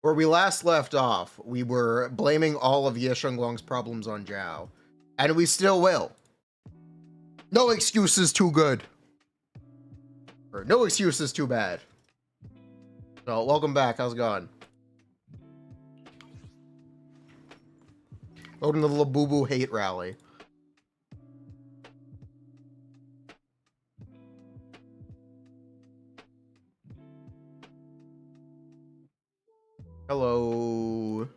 Where we last left off, we were blaming all of Ye Shenglong's problems on Zhao. And we still will. No excuse is too good. Or no excuse is too bad. So, welcome back. How's it going? Welcome to the labubu hate rally. Hello.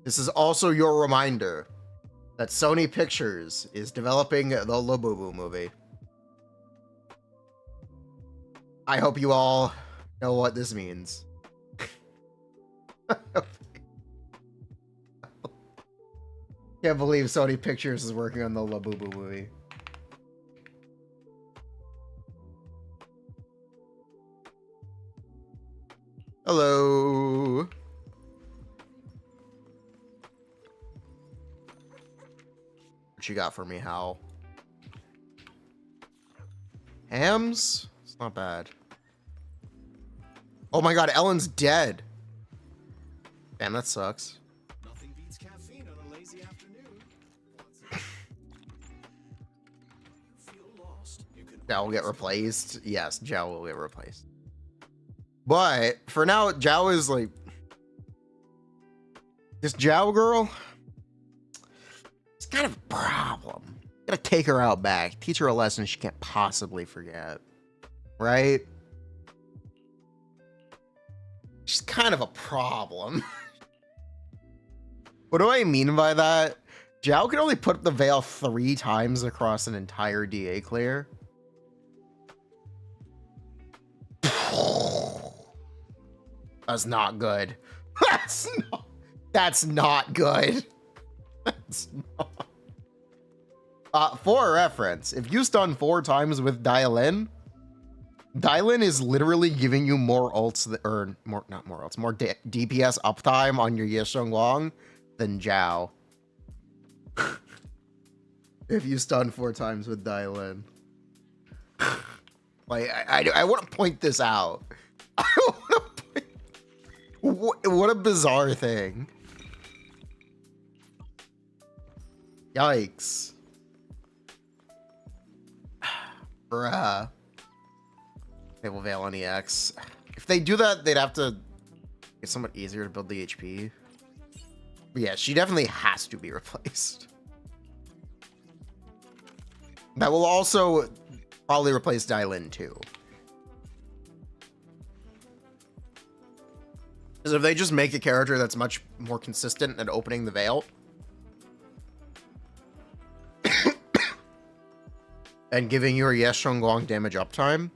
This is also your reminder that Sony Pictures is developing the Labubu movie. I hope you all know what this means. Can't believe Sony Pictures is working on the Labubu movie. Hello. What you got for me, Hal? Hams? It's not bad. Oh my god, Ellen's dead. Damn, that sucks. Nothing beats caffeine on a lazy afternoon. Jiao will get replaced. Yes, Jiao will get replaced. But for now, Jiao is like this Jiao girl. It's kind of a problem. Gotta take her out back, teach her a lesson she can't possibly forget. Right? She's kind of a problem. What do I mean by that? Jiao can only put up the veil 3 times across an entire DA clear. That's not good. That's not good. That's not. For reference, if you stun 4 times with Dialin, Dialin is literally giving you more ults, more DPS uptime on your Ye Shenglong than Jiao. If you stun 4 times with Dialin. Like, I want to point this out. I want to point... What a bizarre thing. Yikes. Bruh. Table Veil on EX. If they do that, they'd have to get somewhat easier to build the HP. But yeah, she definitely has to be replaced. That will also probably replace Dialin too. Because if they just make a character that's much more consistent at opening the veil and giving your Ye Shenglong damage uptime,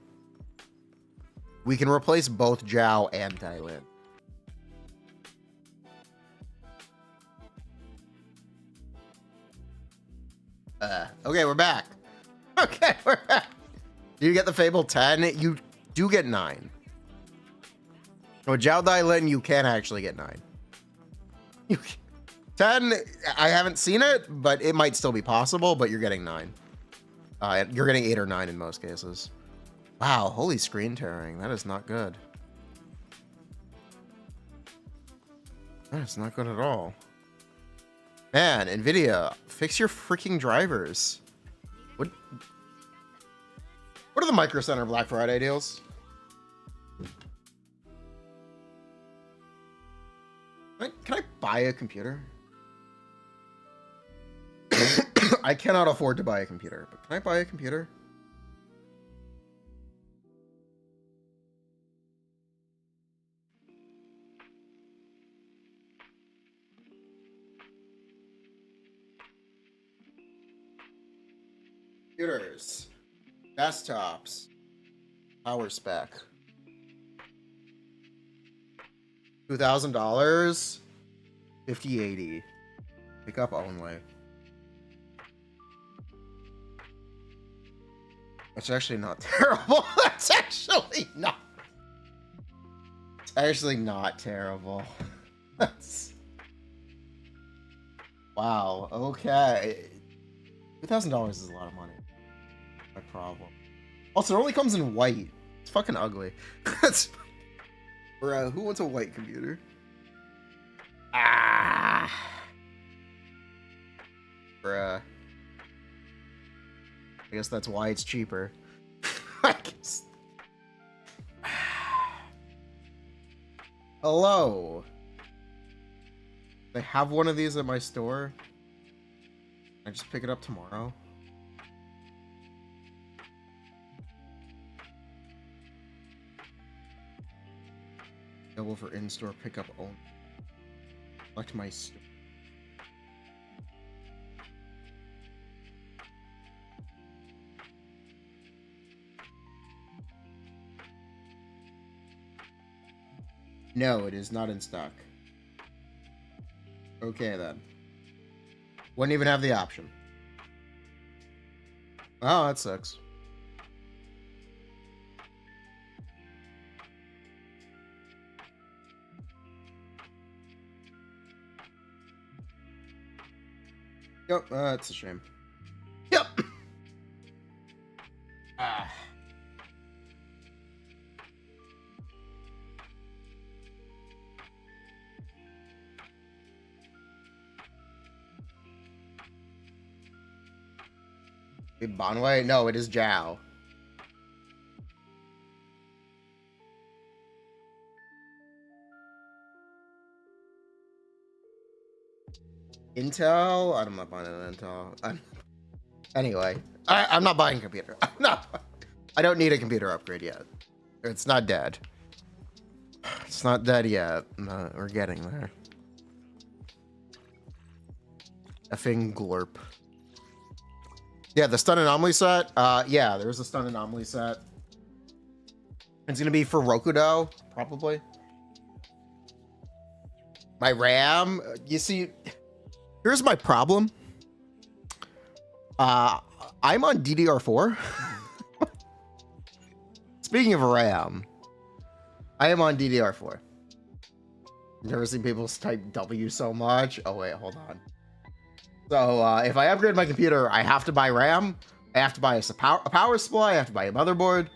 we can replace both Jiao and Dialin. Okay, we're back. Okay, we're back. Do you get the Fable 10? You do get 9. With Jiao Dialin, you can actually get 9. 10, I haven't seen it, but it might still be possible, but you're getting 9. You're getting 8 or 9 in most cases. Wow, holy screen tearing. That is not good. That is not good at all. Man, NVIDIA, fix your freaking drivers. What are the Micro Center Black Friday deals? Can I buy a computer? I cannot afford to buy a computer, but can I buy a computer? Computers, desktops, power spec. $2,000, 5080, pick up only. That's actually not terrible. That's actually not. It's actually not terrible. That's. Wow. Okay. $2,000 is a lot of money. My problem. Also, it only comes in white. It's fucking ugly. That's... Bruh, who wants a white computer? Ah. Bruh. I guess that's why it's cheaper. I guess. Hello. They have one of these at my store. Can I just pick it up tomorrow? Available for in-store pickup only. Select my store. No, it is not in stock. Okay, then. Wouldn't even have the option. Oh, that sucks. Yep, that's a shame. Yep. Ah. Bonway? No, it is Jiao. Intel? I'm not buying an Intel. Anyway, I'm not buying a computer. I don't need a computer upgrade yet. It's not dead. It's not dead yet. No, we're getting there. Effing glorp. Yeah, the stun anomaly set. Yeah, there's a stun anomaly set. It's gonna be for Rokudo, probably. My RAM, you see, here's my problem. I'm on DDR4. Speaking of RAM, I am on DDR4. Never seen people type W so much. Oh wait, hold on. So if I upgrade my computer, I have to buy RAM. I have to buy a power supply. I have to buy a motherboard.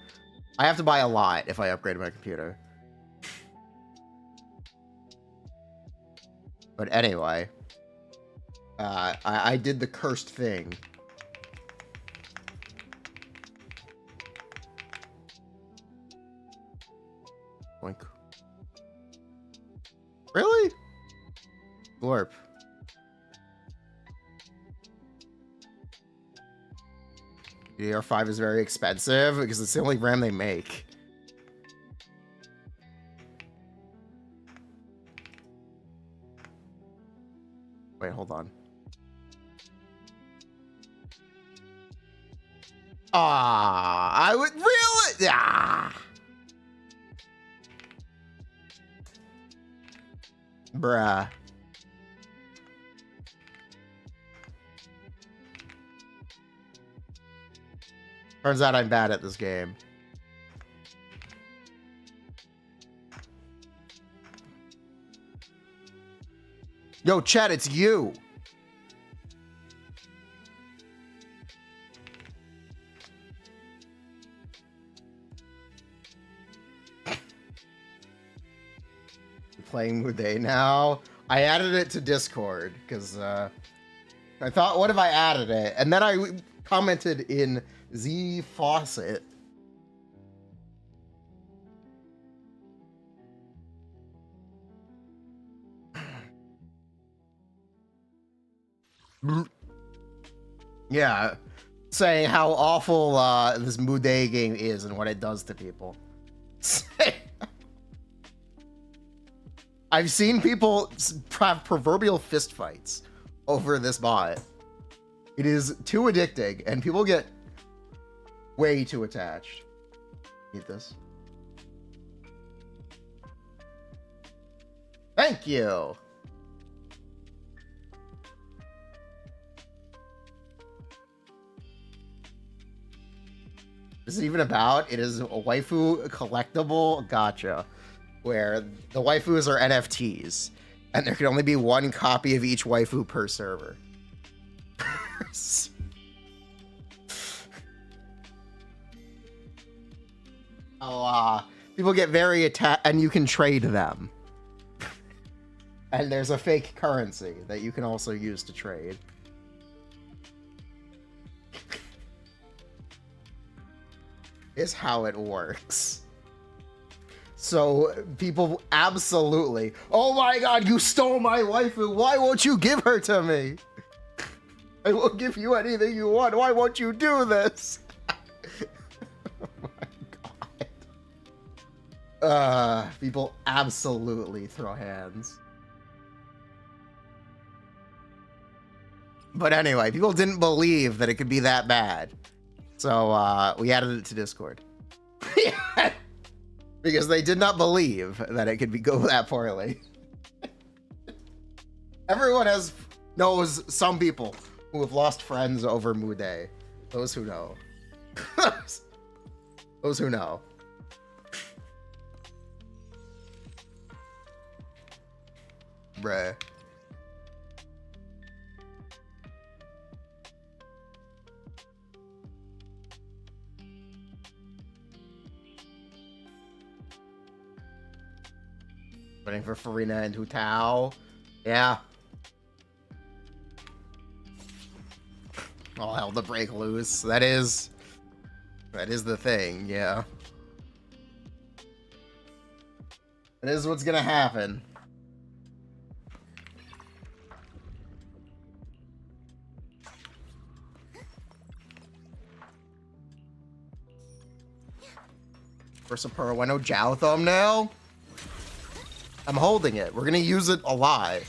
I have to buy a lot if I upgrade my computer. But anyway, I did the cursed thing. Boink. Really? Glorp. DDR5 is very expensive because it's the only RAM they make. Wait, hold on. I would really. Bruh. Turns out I'm bad at this game. Yo, chat, it's you. Playing Mudae now. I added it to Discord because I thought, what if I added it? And then I commented in Z Faucet. Yeah, saying how awful this Mudae game is and what it does to people. I've seen people have proverbial fistfights over this bot. It is too addicting, and people get way too attached. Eat this. Thank you. Is it even about? It is a waifu collectible gacha, where the waifus are NFTs, and there can only be one copy of each waifu per server. People get very attached, and you can trade them. And there's a fake currency that you can also use to trade. Is how it works. So people absolutely, oh my god, you stole my waifu. Why won't you give her to me? I will give you anything you want. Why won't you do this? Oh my god. People absolutely throw hands. But anyway, people didn't believe that it could be that bad. So we added it to Discord. Because they did not believe that it could go that poorly. Everyone knows some people who have lost friends over Mudae. Those who know. Those who know. Bruh. Waiting for Furina and Hutao. Yeah. All hell to break loose. That is the thing, yeah. That is what's gonna happen. For some Peruano Jiao thumbnail. I'm holding it. We're gonna use it a lot.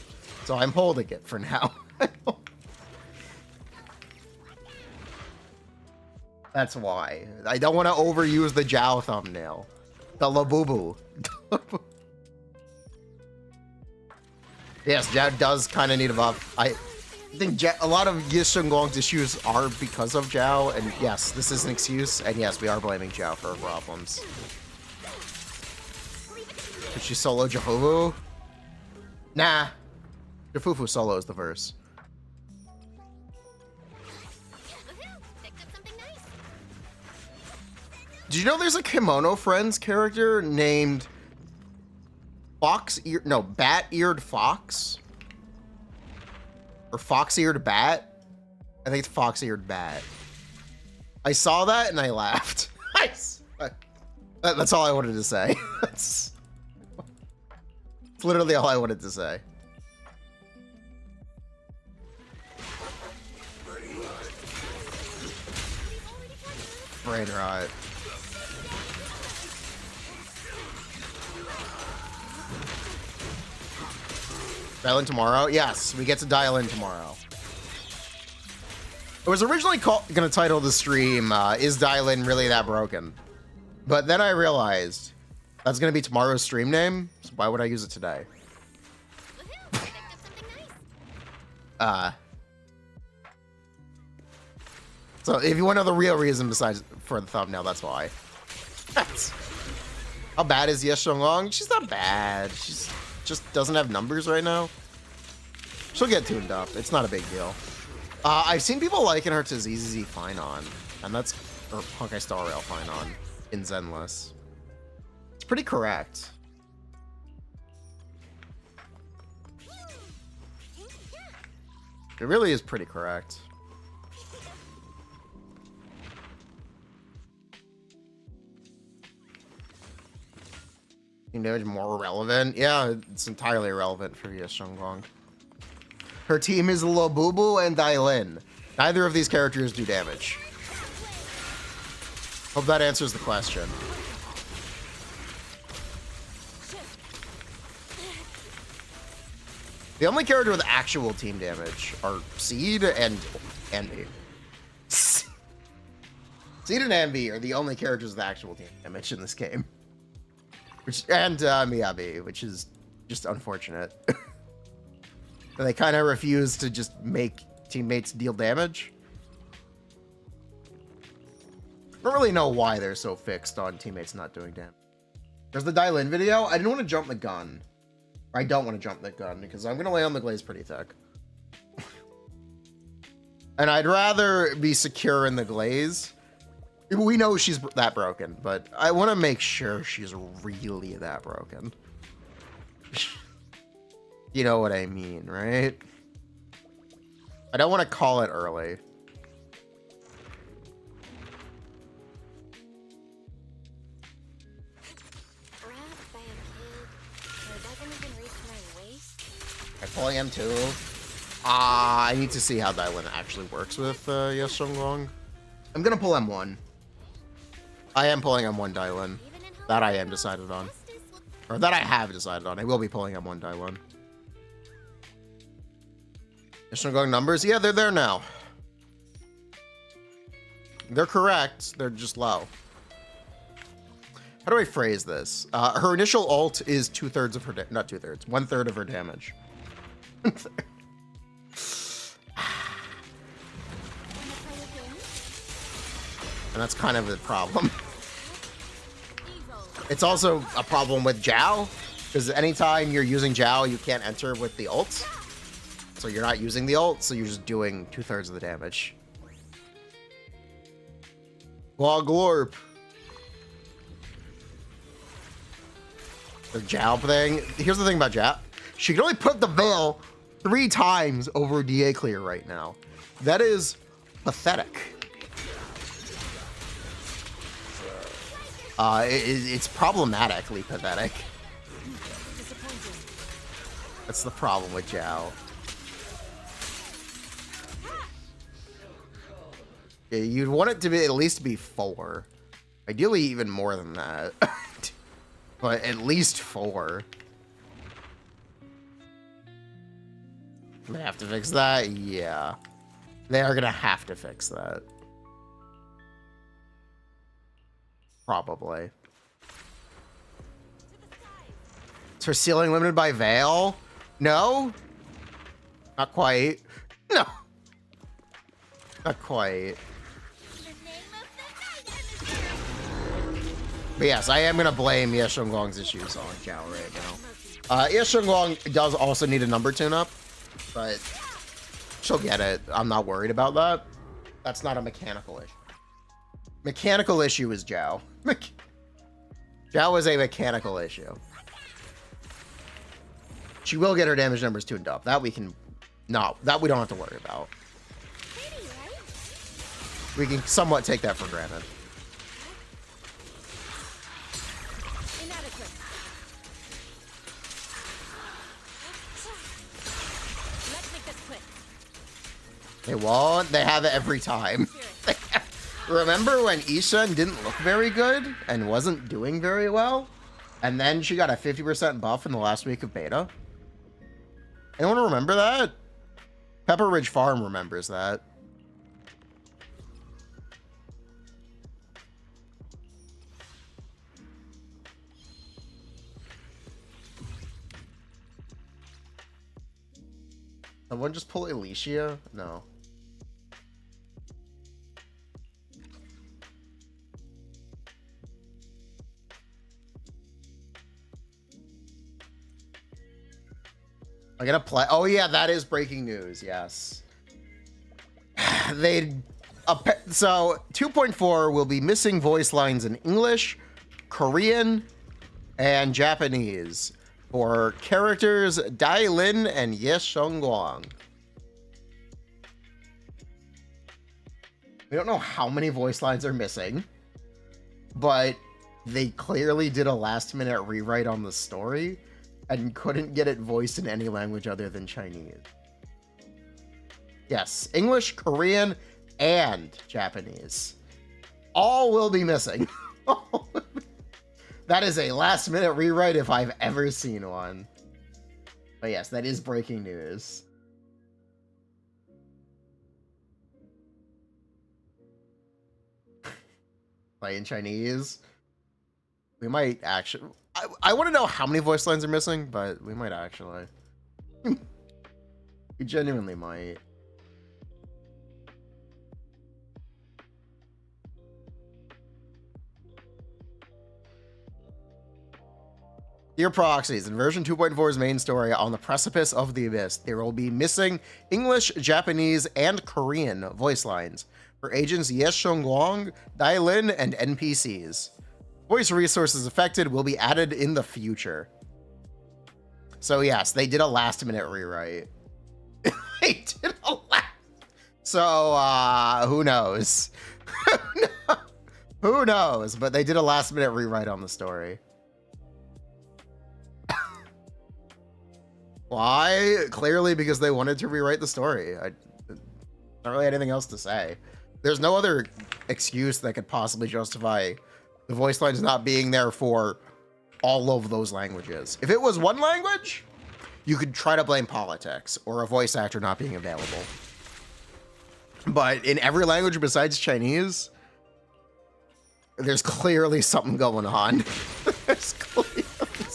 So I'm holding it for now. That's why. I don't want to overuse the Jiao thumbnail. The labubu. Yes, Jiao does kind of need a buff. I think a lot of Yishunglong's issues are because of Jiao, and yes, this is an excuse, and yes, we are blaming Jiao for our problems. Could she solo Jafufu? Nah. Jafufu solos the verse. Did you know there's a Kimono Friends character named Bat-Eared Fox? Or Fox-Eared Bat? I think it's Fox-Eared Bat. I saw that and I laughed. Nice. That's all I wanted to say. That's literally all I wanted to say. Brain rot. Dialin tomorrow? Yes, we get to Dialin tomorrow. I was originally gonna title the stream, Is Dialin Really That Broken? But then I realized that's gonna be tomorrow's stream name, so why would I use it today? So if you want to know the real reason besides for the thumbnail, that's why. How bad is Yeshonglong? She's not bad. She's just doesn't have numbers right now. She'll get tuned up. It's not a big deal. I've seen people liken her to ZZZ Finon, and that's or Honkai Star Rail Finon in Zenless. It's pretty correct. It really is pretty correct. Team damage more relevant? Yeah, it's entirely irrelevant for Yeshunglong. Her team is Labubu and Dialin. Neither of these characters do damage. Hope that answers the question. The only character with actual team damage are Seed and Envy. Seed and Envy are the only characters with actual team damage in this game. And Miyabi, which is just unfortunate. They kind of refuse to just make teammates deal damage. I don't really know why they're so fixed on teammates not doing damage. There's the Dialin video. I didn't want to jump the gun. I don't want to jump the gun because I'm going to lay on the glaze pretty thick. And I'd rather be secure in the glaze We know she's that broken, but I want to make sure she's really that broken. You know what I mean, right? I don't want to call it early. I'm pulling M2. I need to see how Dialin actually works with Yeshonglong. I'm gonna pull M1. I am pulling M1 Dialin. That I am decided on. Or that I have decided on. I will be pulling M1 Dialin. Yeshonglong numbers? Yeah, they're there now. They're correct. They're just low. How do I phrase this? Her initial ult is 2/3 of her not 2/3, 1/3 of her damage. And that's kind of the problem. It's also a problem with Jiao, because anytime you're using Jiao, you can't enter with the ult. So you're not using the ult, so you're just doing 2/3 of the damage. Glorp. The Jiao thing. Here's the thing about Jiao. She can only put the veil 3 times over DA clear right now. That is pathetic. It's problematically pathetic. That's the problem with Jiao. Yeah, you'd want it to be at least be 4. Ideally even more than that. But at least 4. They have to fix that? Yeah. They are gonna have to fix that. Probably. Is her ceiling limited by Veil? No? Not quite. No. Not quite. But yes, I am going to blame Yeshonglong's issues on Jiao right now. Yeshonglong does also need a number tune-up, but she'll get it. I'm not worried about that. That's not a mechanical issue. Mechanical issue is Jiao. Jiao is a mechanical issue. She will get her damage numbers tuned up. That we can... No, that we don't have to worry about. We can somewhat take that for granted. They won't. They have it every time. Remember when Ishan didn't look very good and wasn't doing very well? And then she got a 50% buff in the last week of beta? Anyone remember that? Pepper Ridge Farm remembers that. Someone just pull Alicia? No. I gotta play. Oh yeah, that is breaking news. Yes. So 2.4 will be missing voice lines in English, Korean, and Japanese for characters Dialin and Yeshonglong. We don't know how many voice lines are missing, but they clearly did a last-minute rewrite on the story and couldn't get it voiced in any language other than Chinese. Yes, English, Korean, and Japanese. All will be missing. That is a last-minute rewrite if I've ever seen one. But yes, that is breaking news. Play in Chinese. We might actually... I want to know how many voice lines are missing, but we might actually. We genuinely might. Dear Proxies, in version 2.4's main story, On the Precipice of the Abyss, there will be missing English, Japanese, and Korean voice lines for agents Ye Xiongguang, Dialin, and NPCs. Voice resources affected will be added in the future. So yes, they did a last-minute rewrite. They did a last... So, who knows? Who knows? But they did a last-minute rewrite on the story. Why? Clearly because they wanted to rewrite the story. I don't really have anything else to say. There's no other excuse that could possibly justify the voice lines not being there for all of those languages. If it was one language, you could try to blame politics or a voice actor not being available. But in every language besides Chinese, there's clearly something going on. There's clearly something.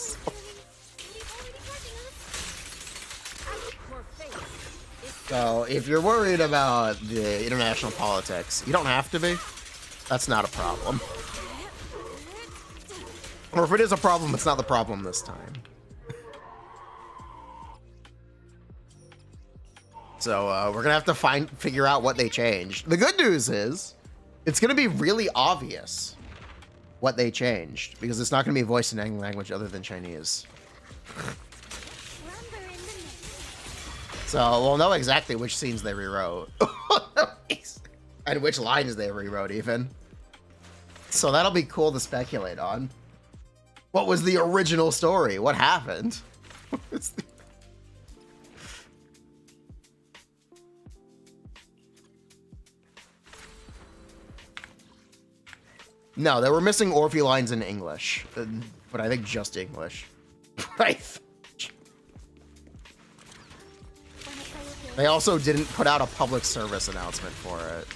So if you're worried about the international politics, you don't have to be. That's not a problem. Or if it is a problem, it's not the problem this time. So we're gonna have to figure out what they changed. The good news is, it's gonna be really obvious what they changed because it's not gonna be voiced in any language other than Chinese. So we'll know exactly which scenes they rewrote and which lines they rewrote even. So that'll be cool to speculate on. What was the original story? What happened? No, they were missing Orphe lines in English, but I think just English. Right. They also didn't put out a public service announcement for it.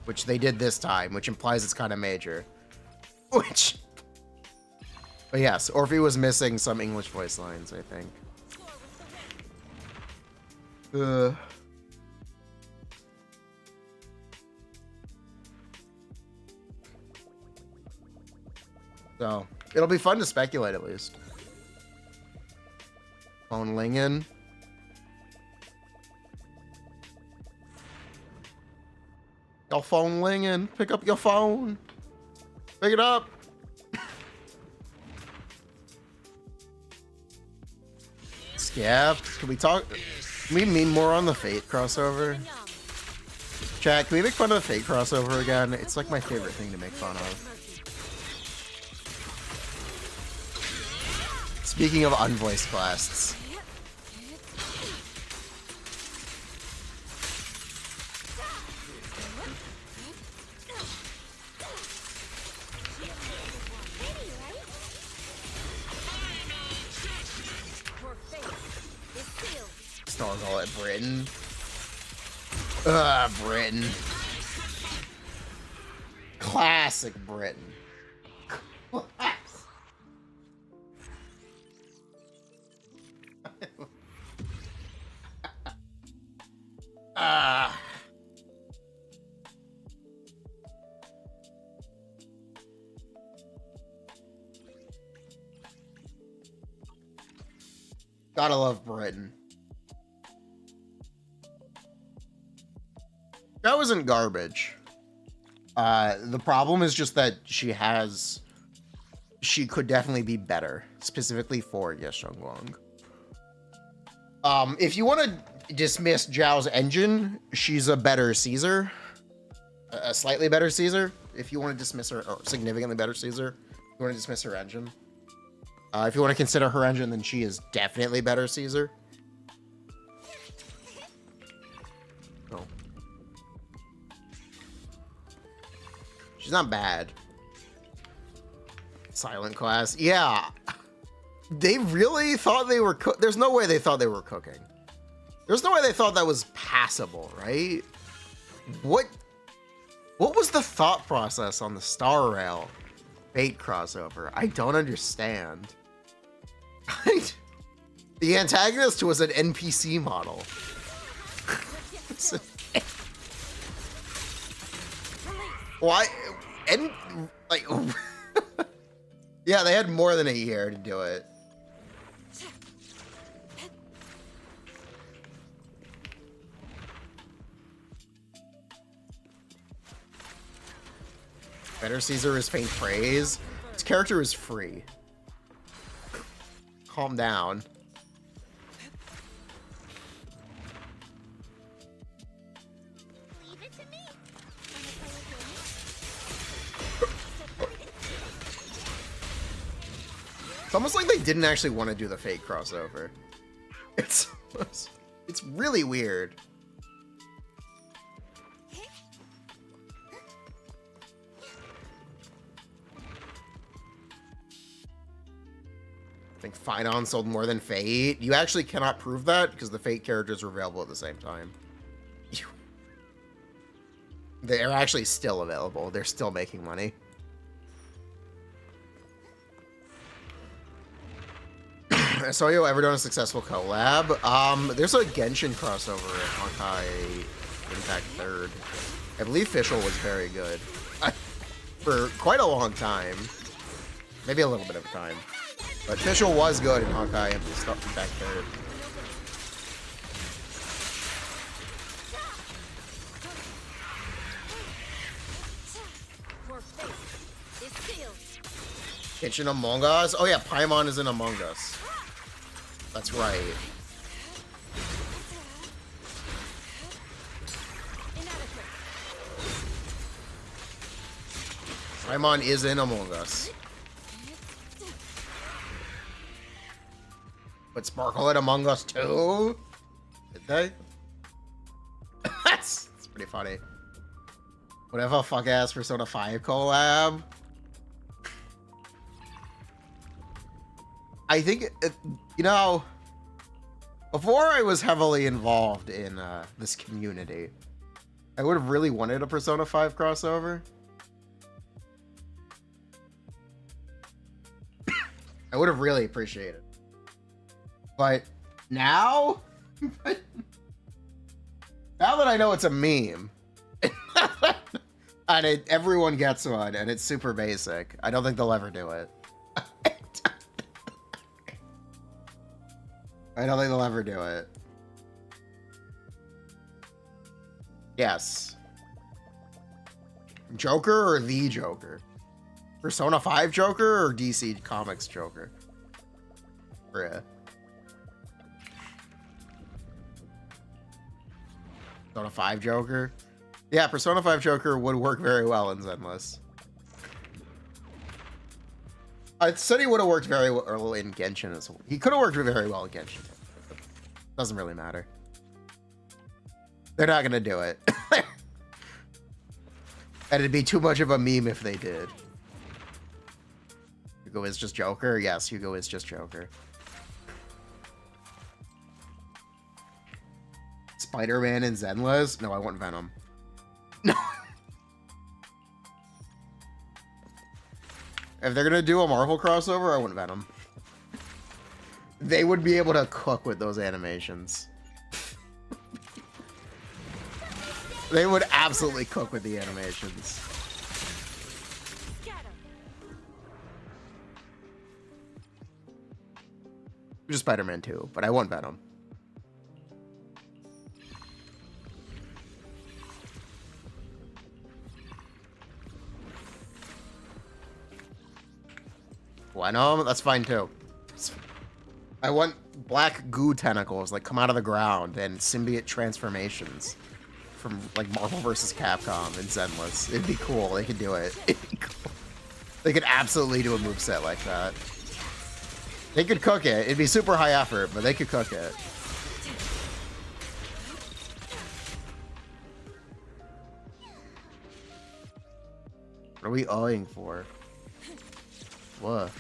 Which they did this time, which implies it's kind of major. But yes, Orphe was missing some English voice lines, I think. So, it'll be fun to speculate at least. Phone Lingen. Your phone Lingen. Pick up your phone. Pick it up. Scab. Can we talk? Can we mean more on the Fate crossover? Chat, can we make fun of the Fate crossover again? It's like my favorite thing to make fun of. Speaking of unvoiced quests. Snargle at Britain. Britain. Classic Britain. Gotta love Britain. That wasn't garbage. The problem is just that she could definitely be better, specifically for Ye Xiongguang. If you want to dismiss Zhao's engine, she's a better Caesar. A slightly better Caesar. If you want to dismiss her, or significantly better Caesar, you want to dismiss her engine. If you want to consider her engine, then she is definitely better Caesar. Oh. She's not bad. Silent class. Yeah. They really thought they were there's no way they thought they were cooking. There's no way they thought that was passable, right? What was the thought process on the Star Rail Fate crossover? I don't understand. The antagonist was an NPC model. Why? Yeah, they had more than a year to do it. Better Caesar is faint praise. His character is free. Calm down. Leave it to me. It's almost like they didn't actually want to do the fake crossover. It's really weird. I think Finon sold more than Fate. You actually cannot prove that because the Fate characters were available at the same time. They're actually still available. They're still making money. So you ever done a successful collab? There's a Genshin crossover at Honkai Impact 3rd. I believe Fischl was very good. For quite a long time. Maybe a little bit of time. But Fischl was good in Honkai Impact 3rd. Genshin Among Us? Oh yeah, Paimon is in Among Us. That's right. Paimon is in Among Us. But Sparkle in Among Us too? Did they? That's pretty funny. Whatever fuck ass Persona 5 collab. I think, you know, before I was heavily involved in this community, I would have really wanted a Persona 5 crossover. I would have really appreciated it. But now, now that I know it's a meme, and everyone gets one, and it's super basic, I don't think they'll ever do it. I don't think they'll ever do it. Yes. Joker or the Joker? Persona 5 Joker or DC Comics Joker? Yeah. Persona 5 Joker? Yeah, Persona 5 Joker would work very well in Zenless. I said he would have worked very well in Genshin as well. He could have worked very well in Genshin. Doesn't really matter. They're not gonna do it. And it'd be too much of a meme if they did. Hugo is just Joker? Yes, Hugo is just Joker. Spider-Man and Zenless? No, I want Venom. No. If they're gonna do a Marvel crossover, I want Venom. They would be able to cook with those animations. They would absolutely cook with the animations. Just Spider-Man 2, but I want Venom. Venom, that's fine too. I want black goo tentacles like come out of the ground and symbiote transformations from like Marvel vs. Capcom and Zenless. It'd be cool. They could do it. It'd be cool. They could absolutely do a moveset like that. They could cook it. It'd be super high effort, but they could cook it. What are we eyeing for? What?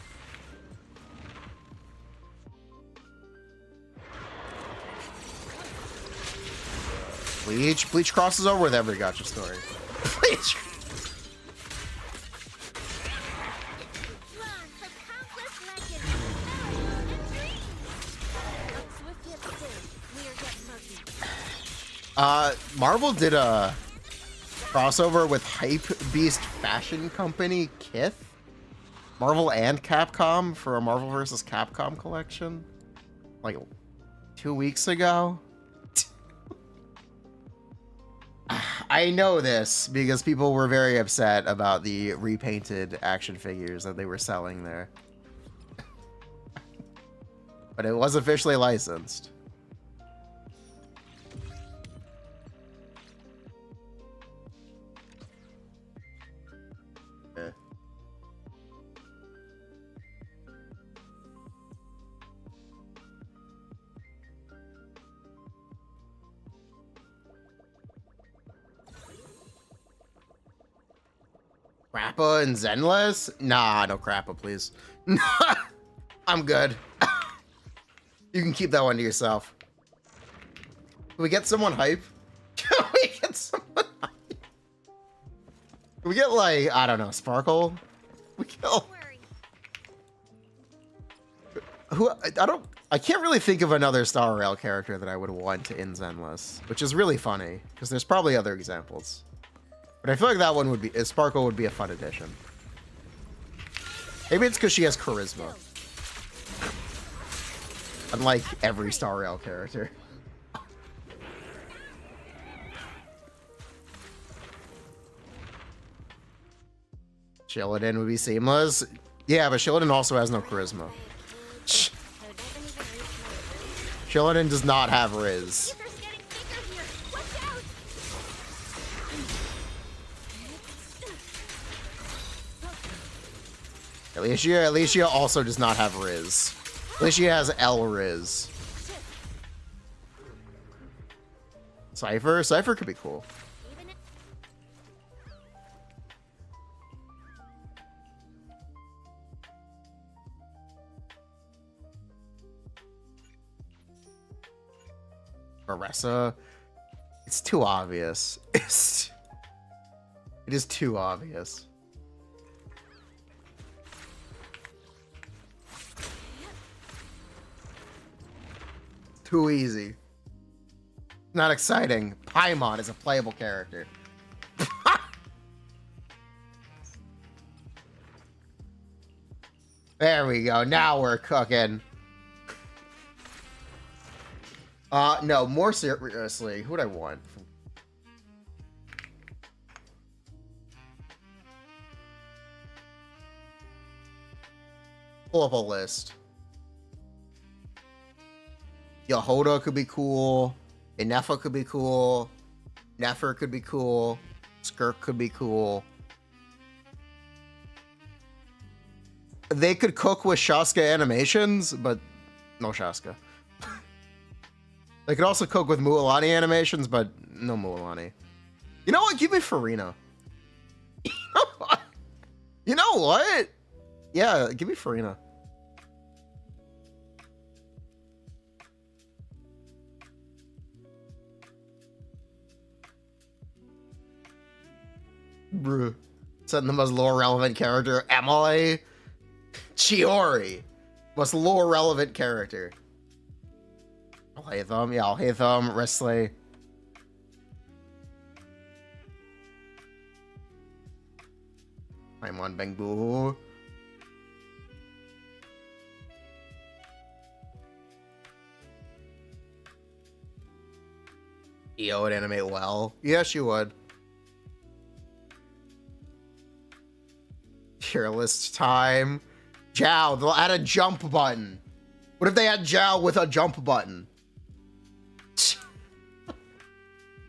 Bleach? Bleach crosses over with every gacha story. Bleach! Marvel did a crossover with Hype Beast fashion company Kith. Marvel and Capcom for a Marvel vs. Capcom collection. Like 2 weeks ago. I know this because people were very upset about the repainted action figures that they were selling there. But it was officially licensed. Eh. Crappa and Zenless? Nah, no Crappa, please. I'm good. You can keep that one to yourself. Can we get someone hype? Can we get someone hype? Can we get, like, I don't know, Sparkle? We kill. Who? I can't really think of another Star Rail character that I would want in Zenless, which is really funny because there's probably other examples. But I feel like that one would be, Sparkle would be a fun addition. Maybe it's because she has charisma. Unlike every Star Rail character. Shilladin would be seamless. Yeah, but Shilladin also has no charisma. Shilladin does not have Riz. Alicia also does not have Riz. Alicia has L Riz. Cypher could be cool. Marissa. It's too obvious. It is too obvious. Too easy. Not exciting. Paimon is a playable character. There we go. Now we're cooking. No, more seriously, who would I want? Pull up a list. Yehoda could be cool. Inefa could be cool. Nefer could be cool. Skirk could be cool. They could cook with Shaska animations, but no Shaska. They could also cook with Mualani animations, but no Mualani. You know what? Give me Furina. You know what? Yeah, give me Furina. Bruh. Setting the most lore relevant character. Emily. Chiori. Most lore relevant character. I'll hate them. Yeah, I'll hate them. Wrestley. I'm on Bangbu. EO would animate well. Yes, you would. Tier list time. Jiao, they'll add a jump button. What if they had Jiao with a jump button?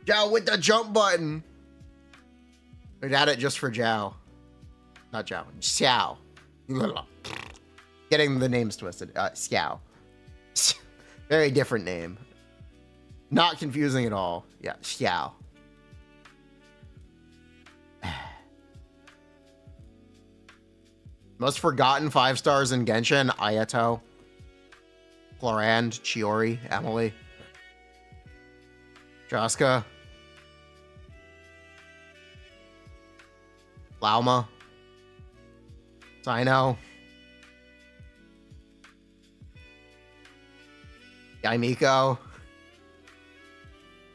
Jiao with the jump button. They'd add it just for Jiao. Not Jiao. Xiao. Getting the names twisted. Xiao. Very different name. Not confusing at all. Yeah, Xiao. Most forgotten 5 stars in Genshin, Ayato, Florand, Chiori, Emily, Jaska, Lauma, Sino, Yaimiko,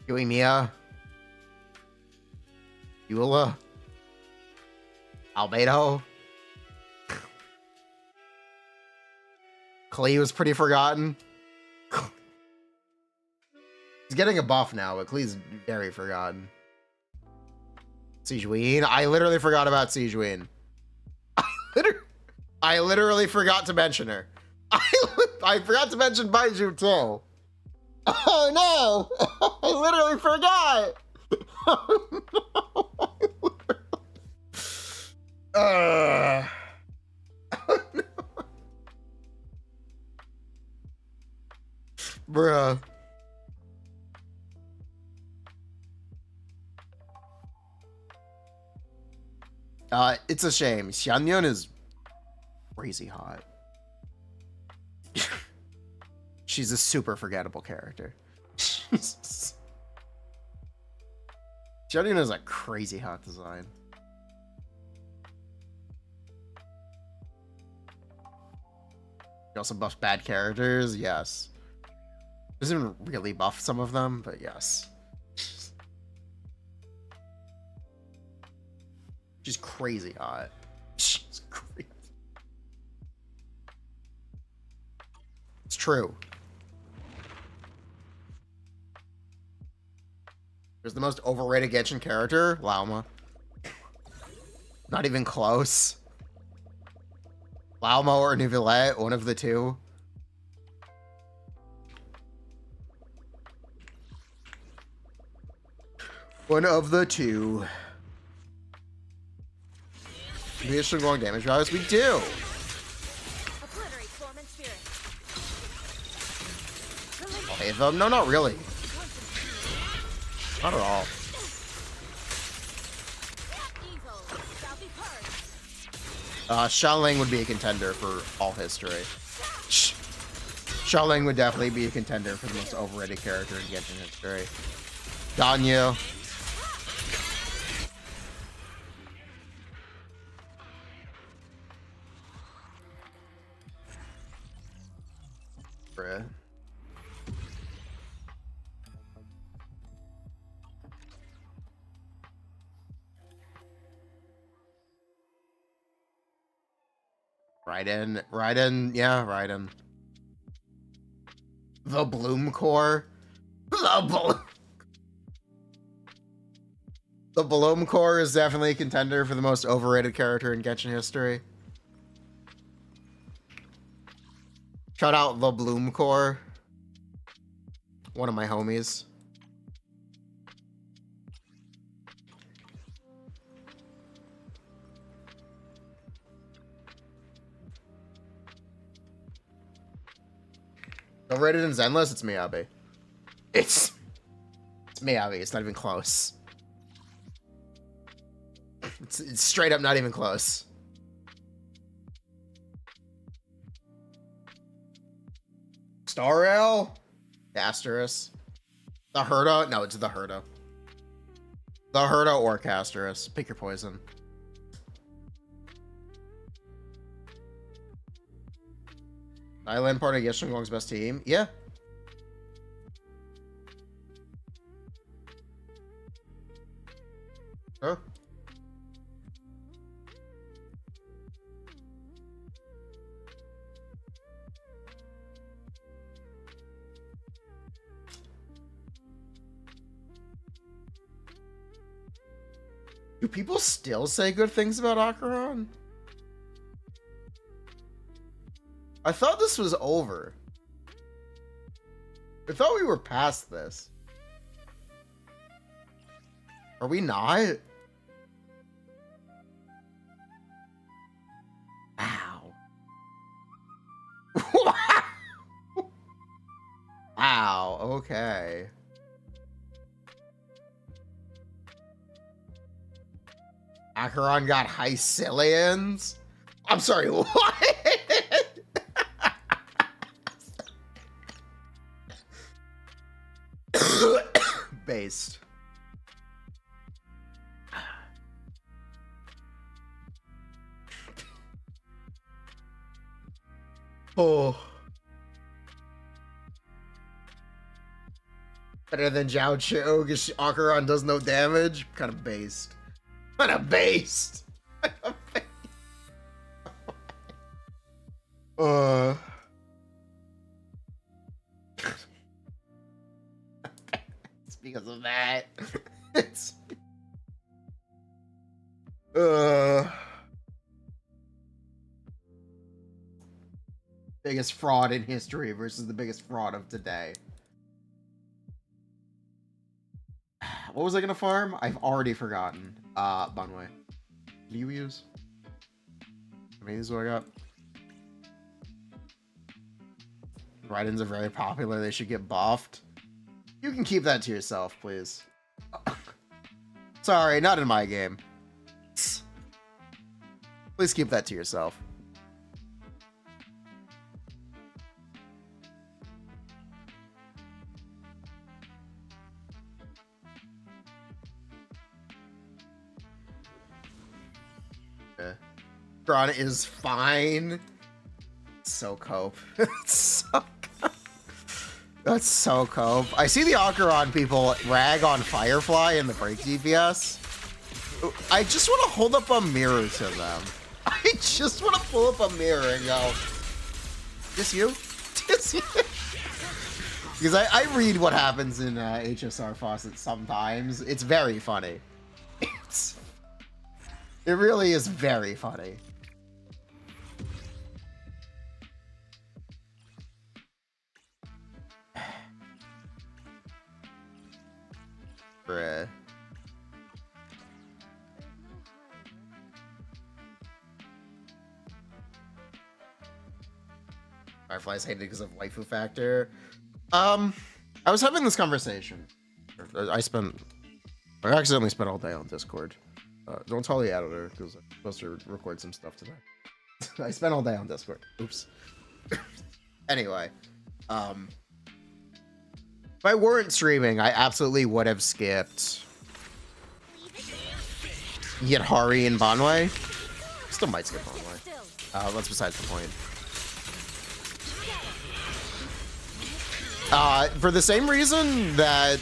Yuimiya, Eula, Albedo. Klee was pretty forgotten. He's getting a buff now, but Klee's very forgotten. Sijuin. I literally forgot about Sijuin. I literally forgot to mention her. I forgot to mention Baiju too. Oh no! I literally forgot. Oh no. Bruh. It's a shame. Xianyun is crazy hot. She's a super forgettable character. Xianyun is a crazy hot design. He also buffs bad characters, yes. Doesn't even really buff some of them, but yes. She's crazy hot. She's crazy. It's true. There's the most overrated Genshin character, Lauma. Not even close. Lauma or Neuvillette, one of the two. One of the two. We have long damage values. We do. Obliterate form and spirit. Okay, though, no, not really. Not at all. Evil shall be purged. Xiaoling would be a contender for all history. Xiaoling would definitely be a contender for the most overrated character in Genshin history. Danyu. Bruh. Raiden, yeah, Raiden. The Bloom Core. The Bloom Core is definitely a contender for the most overrated character in Genshin history. Shout out the Bloom Core. One of my homies. Overrated in Zenless, it's Miyabi. It's Miyabi, it's not even close. It's straight up not even close. Star Rail? Casterus. The Herda? No, it's the Herda. The Herda or Casterus. Pick your poison. Island part of Yeshun Gong's best team? Yeah. Huh? Do people still say good things about Acheron? I thought this was over. I thought we were past this. Are we not? Wow. Wow, okay. Acheron got Hycilians? I'm sorry, what? Based. Oh. Better than Zhao Cho because Acheron does no damage? Kind of based. Kind of based. It's because of that. It's Biggest fraud in history versus the biggest fraud of today. What was I gonna farm? I've already forgotten. Bunway. Do you use? How many of these do I got? Raidens are very popular. They should get buffed. You can keep that to yourself, please. Sorry, not in my game. Please keep that to yourself. Acheron is fine. So cope. So cope. That's so cope. I see the Acheron people rag on Firefly in the break DPS. I just want to hold up a mirror to them. I just want to pull up a mirror and go, this you? This you? Because I read what happens in HSR Faucet sometimes. It's very funny. It really is very funny. Bruh. Firefly's hated because of waifu factor. I was having this conversation. I accidentally spent all day on Discord. Don't tell the editor because I'm supposed to record some stuff today. I spent all day on Discord. Oops. Anyway, if I weren't streaming, I absolutely would have skipped Yadhari and Bonway. Still might skip Bonway. That's besides the point. For the same reason that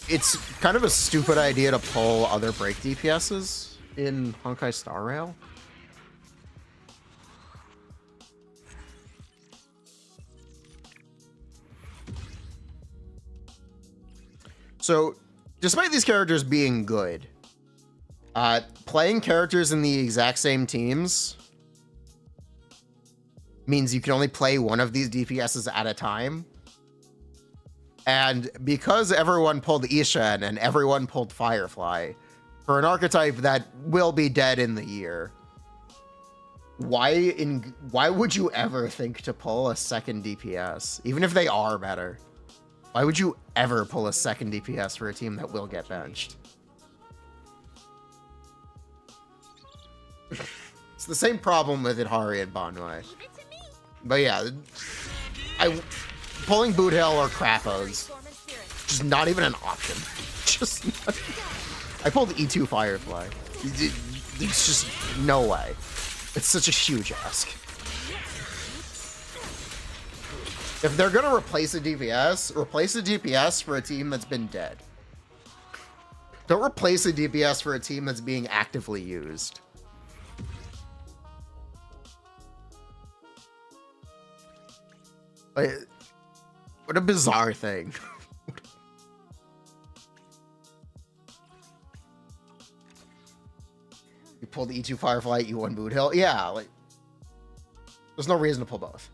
it's kind of a stupid idea to pull other break DPSs in Honkai Star Rail. So, despite these characters being good, playing characters in the exact same teams means you can only play one of these DPSs at a time. And because everyone pulled Ishan and everyone pulled Firefly, for an archetype that will be dead in the year, why would you ever think to pull a second DPS? Even if they are better. Why would you ever pull a second DPS for a team that will get benched? It's the same problem with Yadhari and Bonway. But yeah, pulling Boot Hill or Krappos, just not even an option. Just not, I pulled E2 Firefly. There's just no way. It's such a huge ask. If they're gonna replace a DPS for a team that's been dead. Don't replace a DPS for a team that's being actively used. Like, what a bizarre thing. You pulled E2 Firefly, E1 Boot Hill. Yeah, like, there's no reason to pull both.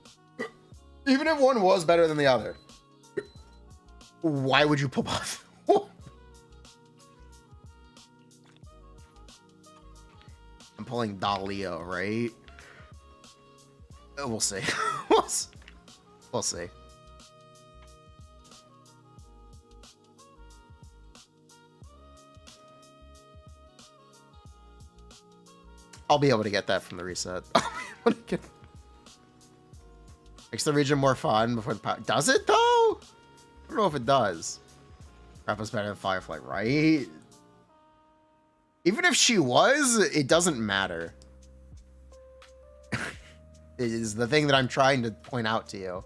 Even if one was better than the other, why would you pull both? I'm pulling Dalio, right? We'll see. We'll see. I'll be able to get that from the reset. Makes the region more fun before the power. Does it though? I don't know if it does. Rappa's better than Firefly, right? Even if she was, it doesn't matter. It is the thing that I'm trying to point out to you.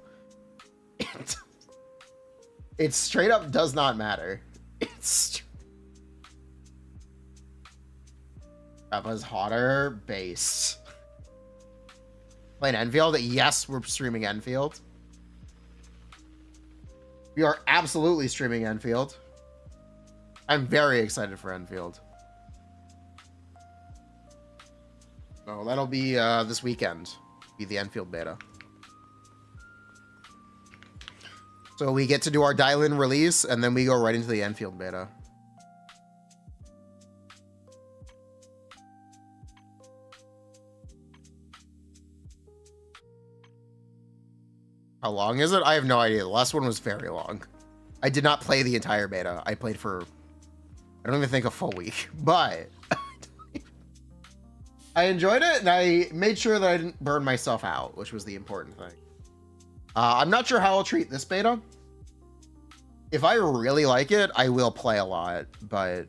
It straight up does not matter. It's Rappa's hotter base. Playing Enfield? Yes, we're streaming Enfield. We are absolutely streaming Enfield. I'm very excited for Enfield. Oh, that'll be this weekend. Be the Enfield beta. So we get to do our Dialin release, and then we go right into the Enfield beta. How long is it? I have no idea. The last one was very long. I did not play the entire beta. I played for, I don't even think, a full week. But I enjoyed it, and I made sure that I didn't burn myself out, which was the important thing. I'm not sure how I'll treat this beta. If I really like it, I will play a lot, but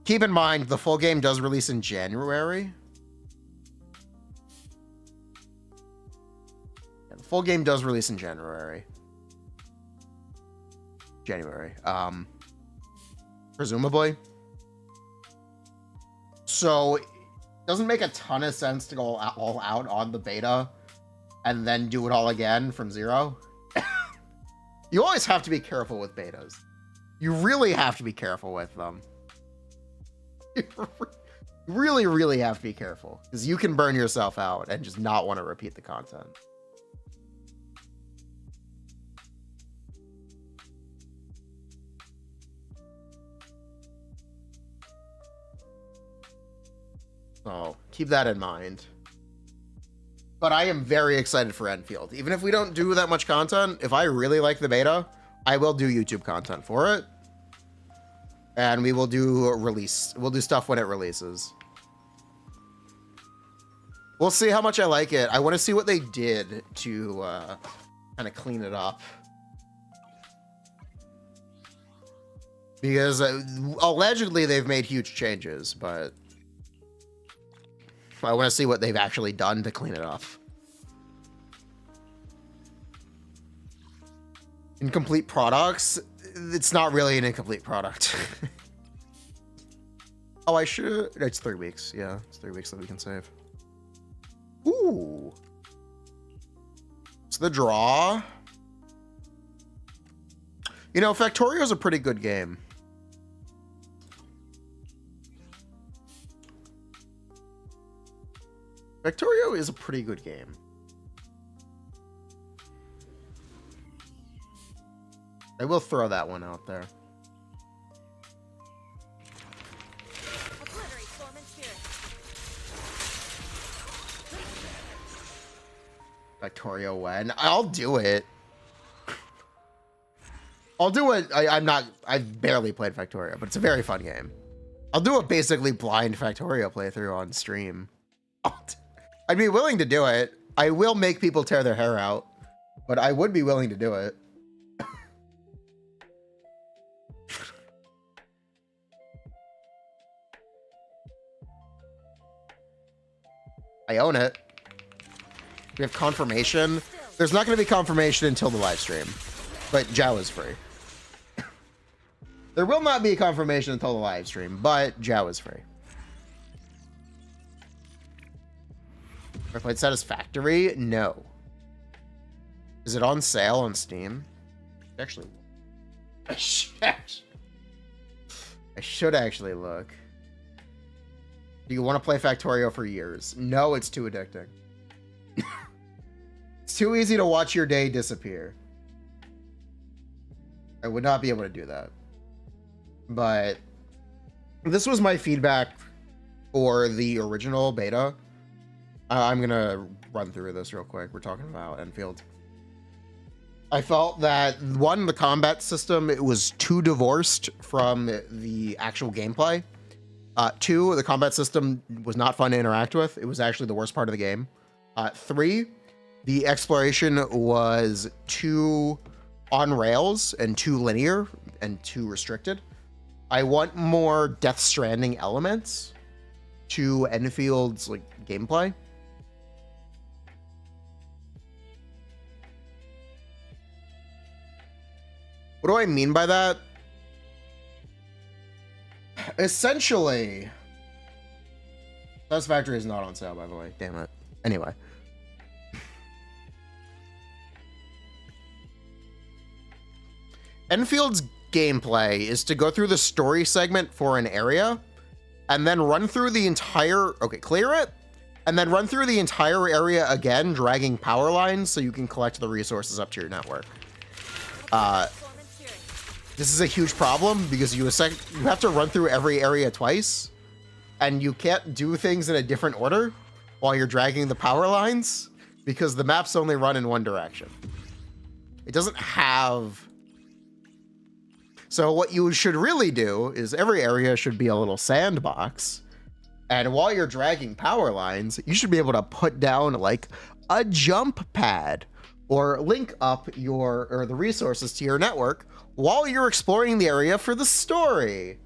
keep in mind, the full game does release in January. Yeah, the full game does release in January. Presumably. So it doesn't make a ton of sense to go all out on the beta and then do it all again from zero. You always have to be careful with betas. You really have to be careful with them. You really, really have to be careful, because you can burn yourself out and just not want to repeat the content. So keep that in mind. But I am very excited for Enfield. Even if we don't do that much content, if I really like the beta, I will do YouTube content for it. And we will do a release. We'll do stuff when it releases. We'll see how much I like it. I want to see what they did to kind of clean it up. Because allegedly they've made huge changes, but I want to see what they've actually done to clean it up. Incomplete products? It's not really an incomplete product. Oh, I should... It's 3 weeks. Yeah, it's 3 weeks that we can save. Ooh. It's the draw. You know, Factorio is a pretty good game. Factorio is a pretty good game. I will throw that one out there. Factorio when? I'll do it. I'll do it. I've barely played Factorio, but it's a very fun game. I'll do a basically blind Factorio playthrough on stream. I'd be willing to do it. I will make people tear their hair out, but I would be willing to do it. I own it. We have confirmation. There's not going to be confirmation until the live stream, but Jiao is free. There will not be confirmation until the live stream, but Jiao is free. Ever played Satisfactory? No. Is it on sale on Steam? Actually, I should actually look. Do you want to play Factorio for years? No, it's too addicting. It's too easy to watch your day disappear. I would not be able to do that. But this was my feedback for the original beta. I'm going to run through this real quick. We're talking about Enfield. I felt that, one, the combat system, it was too divorced from the actual gameplay. Two, the combat system was not fun to interact with. It was actually the worst part of the game. Three, the exploration was too on rails and too linear and too restricted. I want more Death Stranding elements to Enfield's gameplay. What do I mean by that? Essentially, Satisfactory is not on sale, by the way. Damn it. Anyway. Enfield's gameplay is to go through the story segment for an area and then run through the entire... Okay, clear it. And then run through the entire area again, dragging power lines so you can collect the resources up to your network. Form and spirit. This is a huge problem because you have to run through every area twice, and you can't do things in a different order while you're dragging the power lines because the maps only run in one direction. It doesn't have... So what you should really do is every area should be a little sandbox, and while you're dragging power lines, you should be able to put down like a jump pad or link up the resources to your network while you're exploring the area for the story.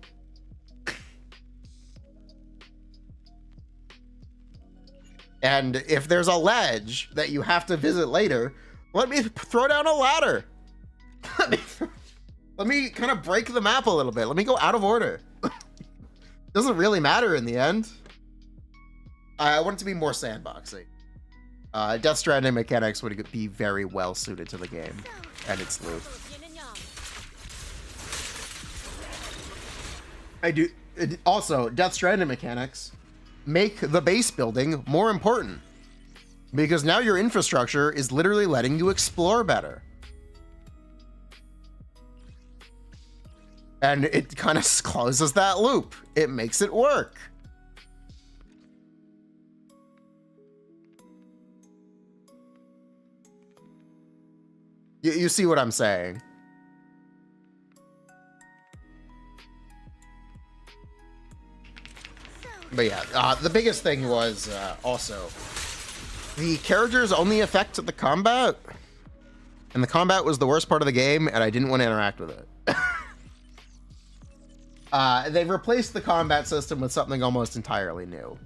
And if there's a ledge that you have to visit later, let me throw down a ladder. Let me kind of break the map a little bit. Let me go out of order. Doesn't really matter in the end. I want it to be more sandboxy. Death Stranding mechanics would be very well suited to the game and its loop. Yin and yang. Also, Death Stranding mechanics make the base building more important because now your infrastructure is literally letting you explore better. And it kind of closes that loop. It makes it work. You see what I'm saying? But yeah, the biggest thing was also the characters only affect the combat, and the combat was the worst part of the game, and I didn't want to interact with it. They've replaced the combat system with something almost entirely new.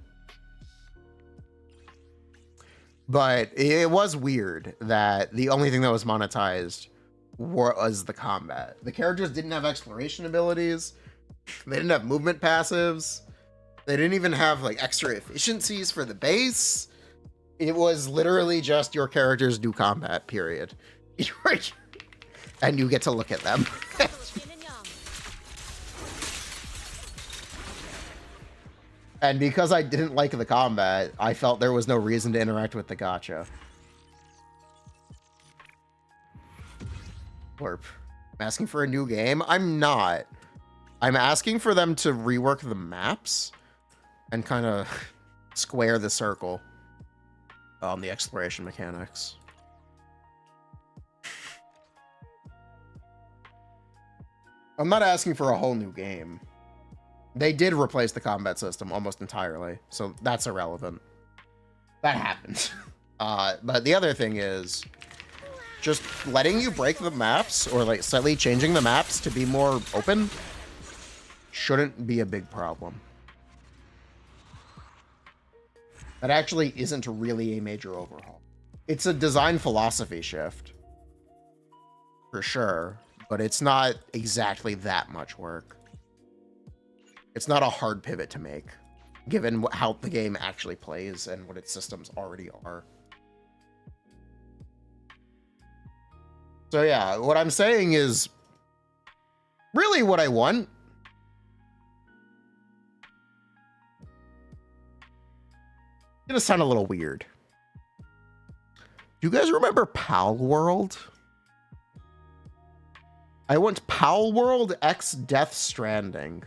But it was weird that the only thing that was monetized was the combat. The characters didn't have exploration abilities. They didn't have movement passives. They didn't even have like extra efficiencies for the base. It was literally just your characters do combat, period. And you get to look at them. Yin and yang. And because I didn't like the combat, I felt there was no reason to interact with the gacha. Warp. I'm asking for a new game? I'm not. I'm asking for them to rework the maps and kind of square the circle on the exploration mechanics. I'm not asking for a whole new game. They did replace the combat system almost entirely, so that's irrelevant. That happened. But the other thing is just letting you break the maps or like slightly changing the maps to be more open shouldn't be a big problem. That actually isn't really a major overhaul. It's a design philosophy shift, for sure, but it's not exactly that much work. It's not a hard pivot to make, given how the game actually plays and what its systems already are. So yeah, what I'm saying is really what I want. It's gonna sound a little weird. Do you guys remember Pal World? I want Pal World X Death Stranding.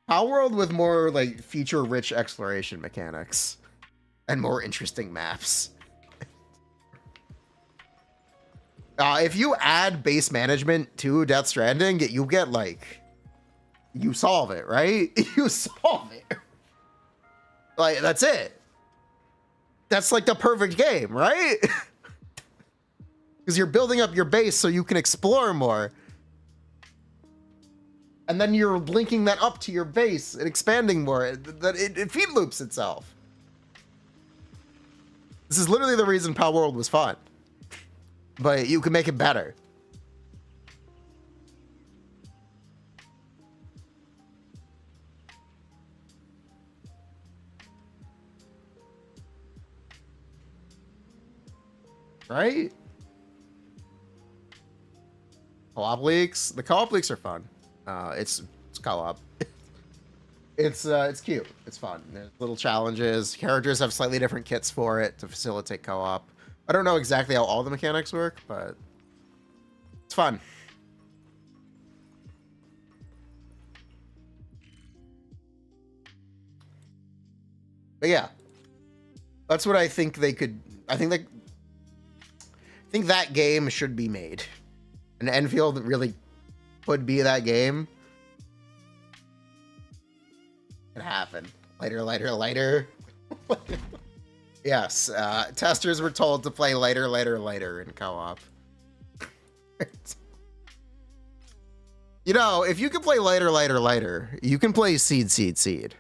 Pal World with more like feature-rich exploration mechanics and more interesting maps. If you add base management to Death Stranding, you get like, you solve it, right? You solve it. Like, that's it. That's like the perfect game, right? Because you're building up your base so you can explore more. And then you're linking that up to your base and expanding more. It feed loops itself. This is literally the reason Pal World was fun. But you can make it better. Right? Co-op leaks. The co-op leaks are fun. It's co-op. It's cute. It's fun. There's little challenges. Characters have slightly different kits for it to facilitate co-op. I don't know exactly how all the mechanics work, but it's fun. But yeah, that's what I think they could. I think that game should be made. And Enfield really could be that game. It happened. Lighter. Yes, testers were told to play lighter in co-op. You know, if you can play lighter, you can play seed.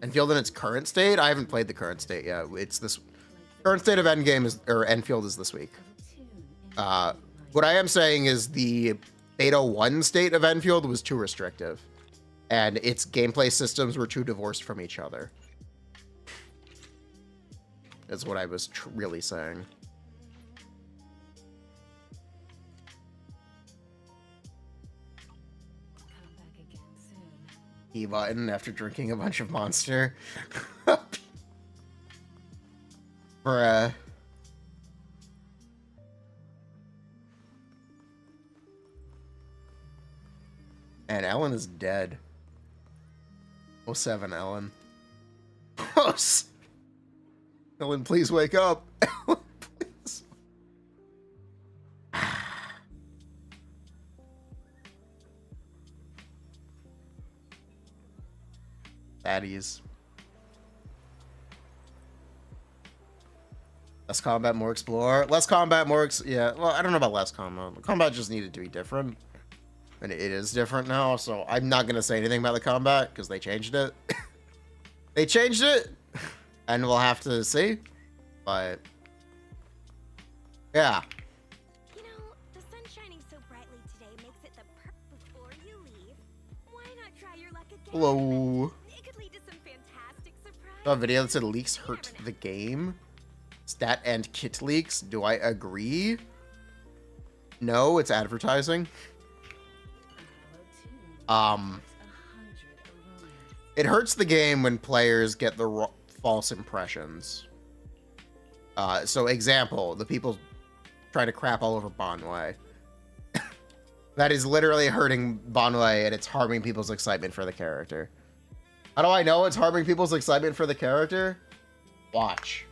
Enfield in its current state? I haven't played the current state yet. It's this current state of Endgame or Enfield is this week. What I am saying is the Beta 1 state of Enfield was too restrictive, and its gameplay systems were too divorced from each other. That's what I was really saying. E button after drinking a bunch of Monster. Bruh. And Ellen is dead. 07 Ellen. Ellen, please wake up. Ellen, please. Baddies. Less combat, more explore. Less combat, more yeah. Well, I don't know about less combat. Combat just needed to be different. And it is different now, so I'm not going to say anything about the combat, because they changed it. They changed it, and we'll have to see. But, yeah. You know, the sun shining so brightly today makes it the before you leave. Why not try your luck again? Hello. It could lead to some fantastic surprise. A video that said leaks hurt the game. Stat and kit leaks. Do I agree? No, it's advertising. It hurts the game when players get the false impressions. So example, the people trying to crap all over Bonway. That is literally hurting Bonway, and it's harming people's excitement for the character. How do I know it's harming people's excitement for the character? Watch.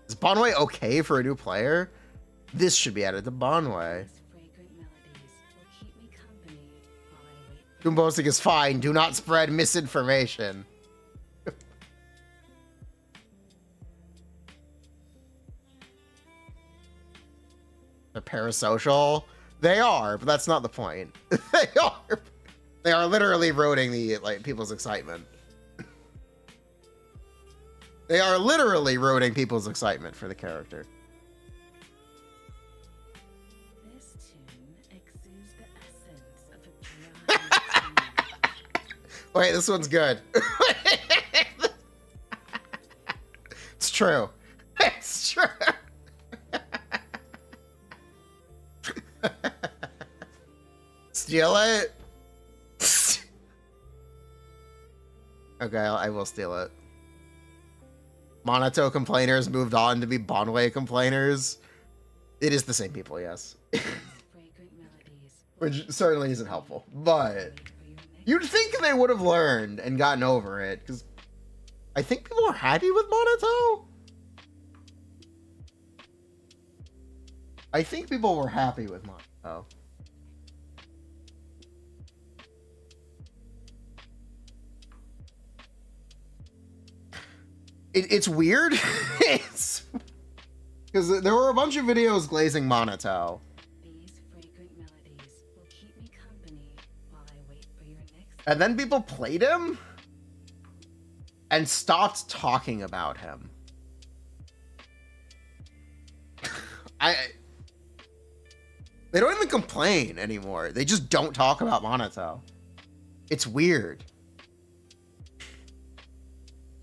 Is Bonway okay for a new player? This should be added to Bonway. Doom posting is fine. Do not spread misinformation. They're parasocial. They are, but that's not the point. They are. They are literally ruining the people's excitement. They are literally ruining people's excitement for the character. This tune exudes the essence of a Wait, this one's good. It's true. It's true. Steal it? Okay, I will steal it. Monato complainers moved on to be Bonway complainers. It is the same people, yes. Which certainly isn't helpful. But you'd think they would have learned and gotten over it, because I think people are happy with Monato. I think people were happy with Monato. It's weird. It's because there were a bunch of videos glazing Monato, And then people played him and stopped talking about him. They don't even complain anymore. They just don't talk about Monato. It's weird.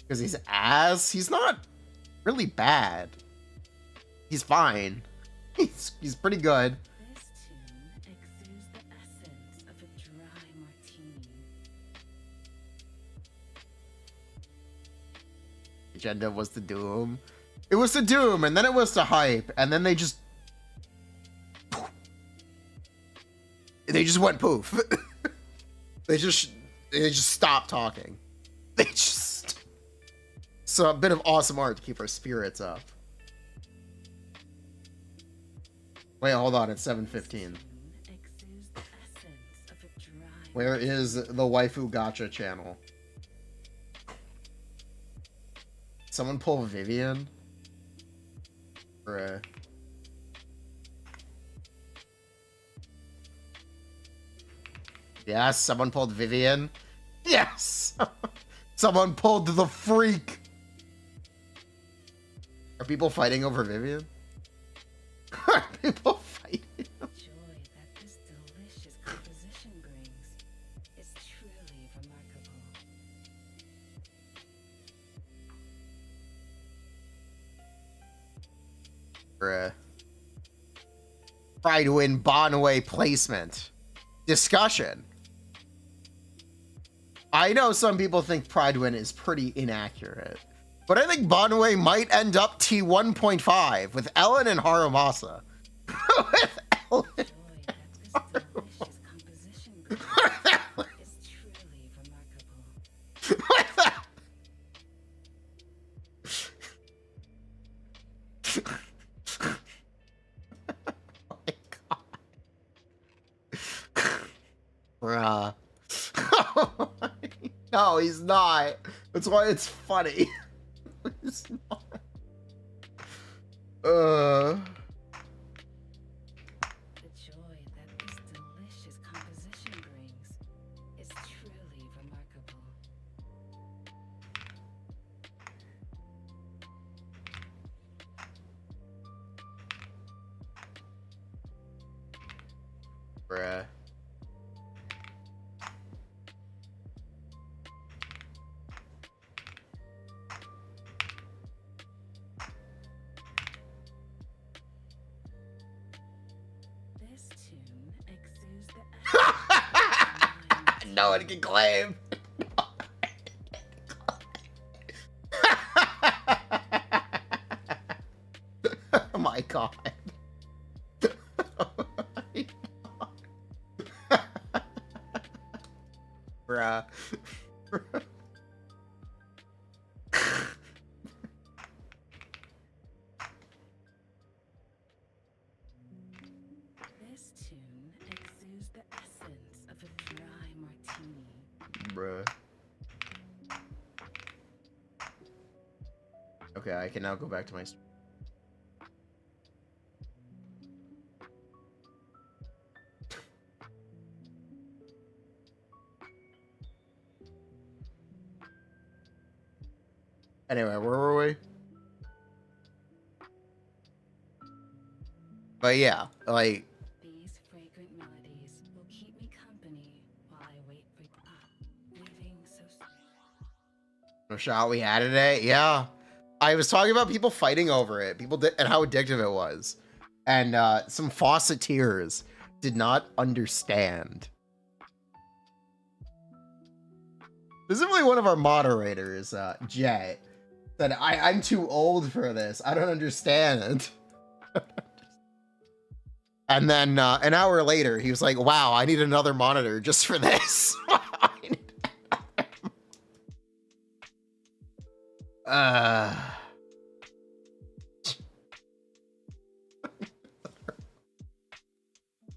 Because he's not really bad. He's fine. He's pretty good. This tune exudes the essence of a dry martini. Agenda was to Doom. It was to Doom, and then it was to Hype, and then they just went poof. they just stopped talking. So a bit of awesome art to keep our spirits up. Wait, hold on, it's 7:15. Where is the waifu gacha channel? Someone pull Vivian? Bruh. Yes, someone pulled Vivian. Yes! Someone pulled the freak. Are people fighting over Vivian? Are people fighting? The joy that this delicious composition brings is truly remarkable. Bruh. Try to win Bonway placement. Discussion. I know some people think Pridewin is pretty inaccurate, but I think Bonway might end up T1.5 with Ellen and Harumasa. With Ellen. Joy that this delicious composition brings is truly remarkable. Oh my God. Bruh. No, he's not. That's why it's funny. He's not. The joy that this delicious composition brings is truly remarkable. Bruh. This tune exudes the essence of No one can claim. Oh my God. Oh my God. Bruh. This tune exudes the essence of a dry martini. Bruh. Okay, I can now go back to my stream. Anyway, where were we? But yeah, like, These fragrant melodies will keep me company while I wait for leaving so soon. no shot we had today. Yeah, I was talking about people fighting over it, and how addictive it was, and some fauceteers did not understand. Specifically, one of our moderators, Jet, said, "I'm too old for this. I don't understand." And then an hour later, he was like, "Wow, I need another monitor just for this." I need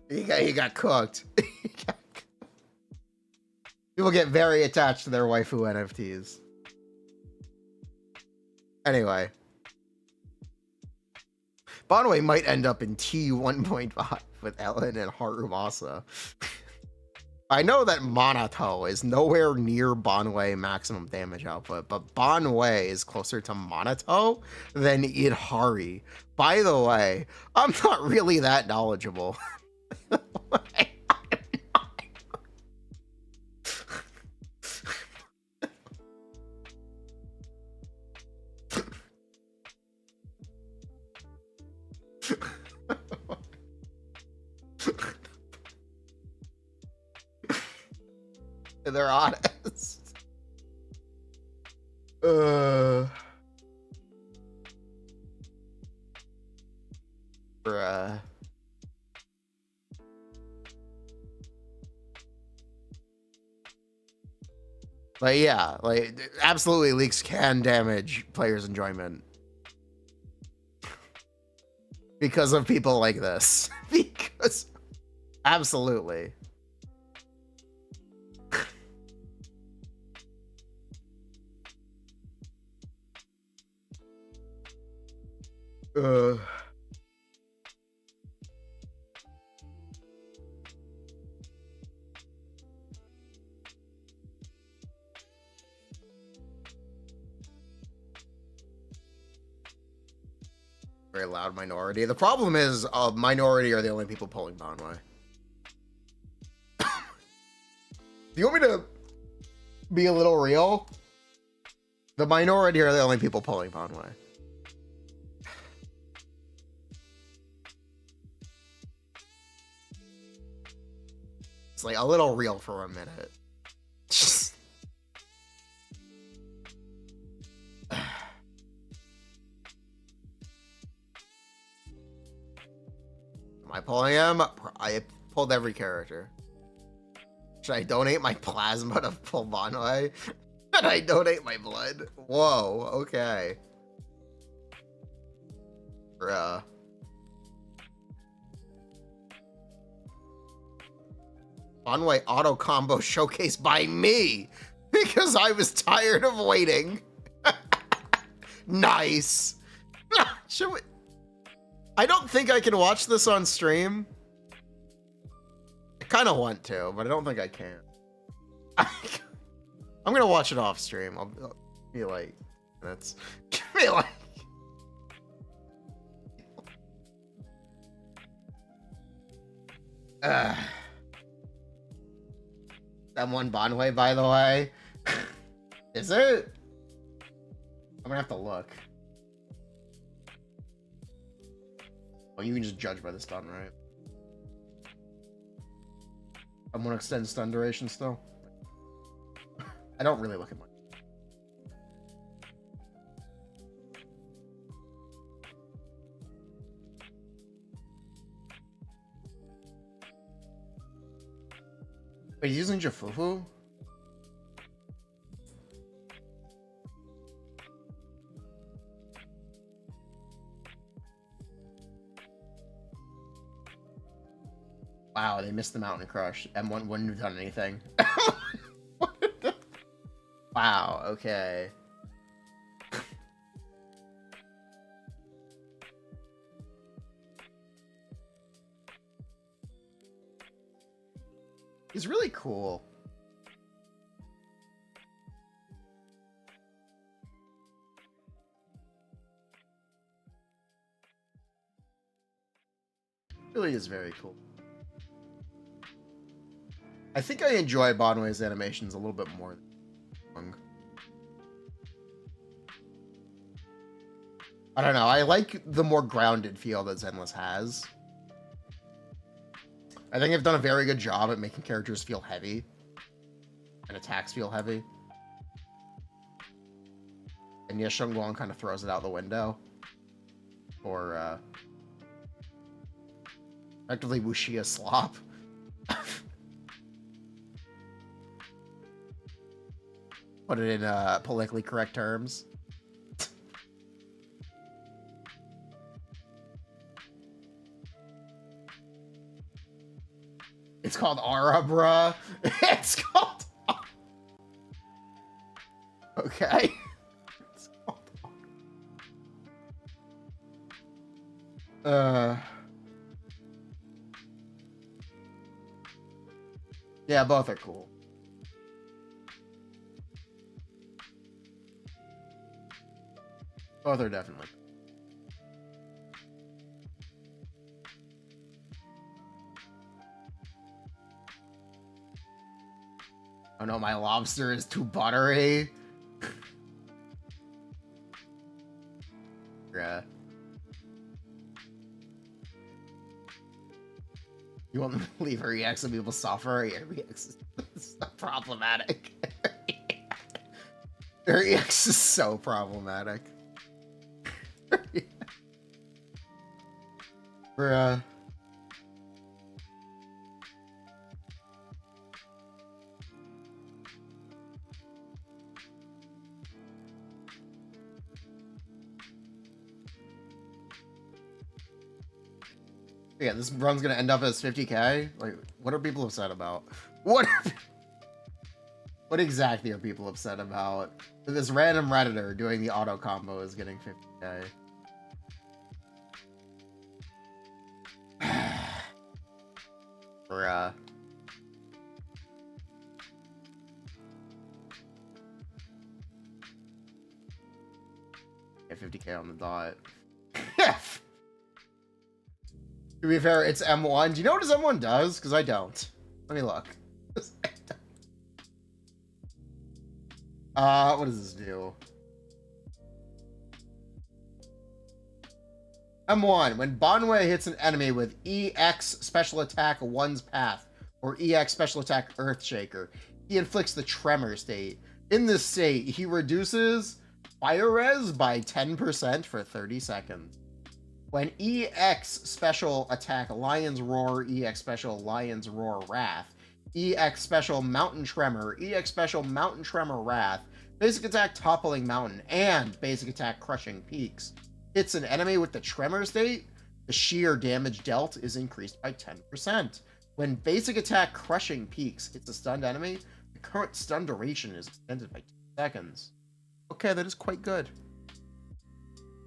he got cooked. People get very attached to their waifu NFTs. Anyway. Bonway might end up in T1.5 with Ellen and Harumasa. I know that Monato is nowhere near Bonwei maximum damage output, but Bonwei is closer to Monato than Idhari. By the way, I'm not really that knowledgeable. They're honest. Bruh. Like, yeah, like, absolutely leaks can damage players' enjoyment. Because of people like this. Because, absolutely. Very loud minority. The problem is, a minority are the only people pulling Bonwei. Do you want me to be a little real? The minority are the only people pulling Bonwei. It's like a little real for a minute. Am I pulling him? I pulled every character. Should I donate my plasma to pull Bonwei? Should I donate my blood? Whoa, okay. Bruh. Bonwei auto combo showcased by me because I was tired of waiting. Nice. Should we? I don't think I can watch this on stream. I kind of want to, but I don't think I can. I'm gonna watch it off stream. I'll be like, that's give me like. M1 Bonwei, by the way. Is it? I'm gonna have to look. Oh, you can just judge by the stun, right? I'm gonna extend stun duration still. I don't really look at my. Wait, he's using Jafufu? Wow, they missed the Mountain Crush. M1 wouldn't have done anything. Wow, okay. He's really cool. Really is very cool. I think I enjoy Bonwei's animations a little bit more than Young. I don't know. I like the more grounded feel that Zenless has. I think I've done a very good job at making characters feel heavy and attacks feel heavy. And yeah, Shengguang kind of throws it out the window. Or, effectively Wuxia slop. Put it in politically correct terms. It's called Aura, bruh. It's called. Okay. It's called. Yeah, both are cool. Both are definitely. Oh no, my lobster is too buttery. Yeah. You want them to leave her EX and people suffer? Yeah, her EX is so problematic. Her EX is so problematic. Bruh. Yeah, this run's gonna end up as 50k. Like, what are people upset about? What exactly are people upset about? This random redditor doing the auto combo is getting 50k. Bruh. Get 50k on the dot. To be fair, it's M1. Do you know what his M1 does? Because I don't. Let me look. What does this do? M1. When Boni hits an enemy with EX special attack one's path, or EX special attack Earthshaker, he inflicts the tremor state. In this state, he reduces fire res by 10% for 30 seconds. When EX special attack Lion's Roar, EX special Lion's Roar Wrath, EX special Mountain Tremor, EX special Mountain Tremor Wrath, basic attack Toppling Mountain, and basic attack Crushing Peaks hits an enemy with the tremor state, the sheer damage dealt is increased by 10%. When basic attack Crushing Peaks hits a stunned enemy, the current stun duration is extended by 2 seconds. Okay, that is quite good.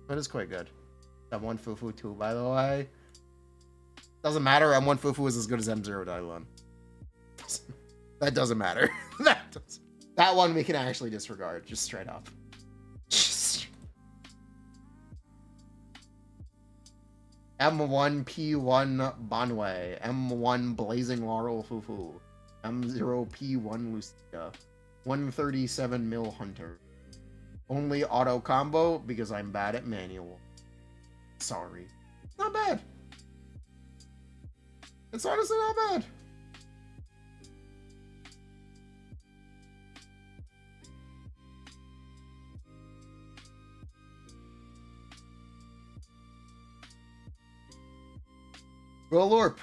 That is quite good. M1 Fufu too, by the way. Doesn't matter, M1 Fufu is as good as M0 Dialin. That doesn't matter. That one we can actually disregard, just straight up. M1 P1 Boni, M1 Blazing Laurel Fufu, M0 P1 Lucia, 137 Mil Hunter. Only auto combo because I'm bad at manual. Sorry. Not bad. It's honestly not bad. Go Lorp.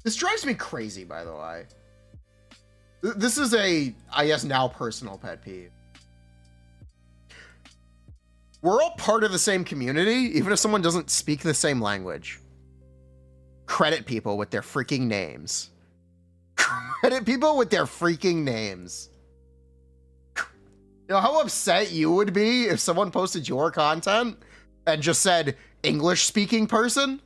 This drives me crazy, by the way. This is a, I guess, now personal pet peeve. We're all part of the same community, even if someone doesn't speak the same language. Credit people with their freaking names. Credit people with their freaking names. You know how upset you would be if someone posted your content and just said, English-speaking person?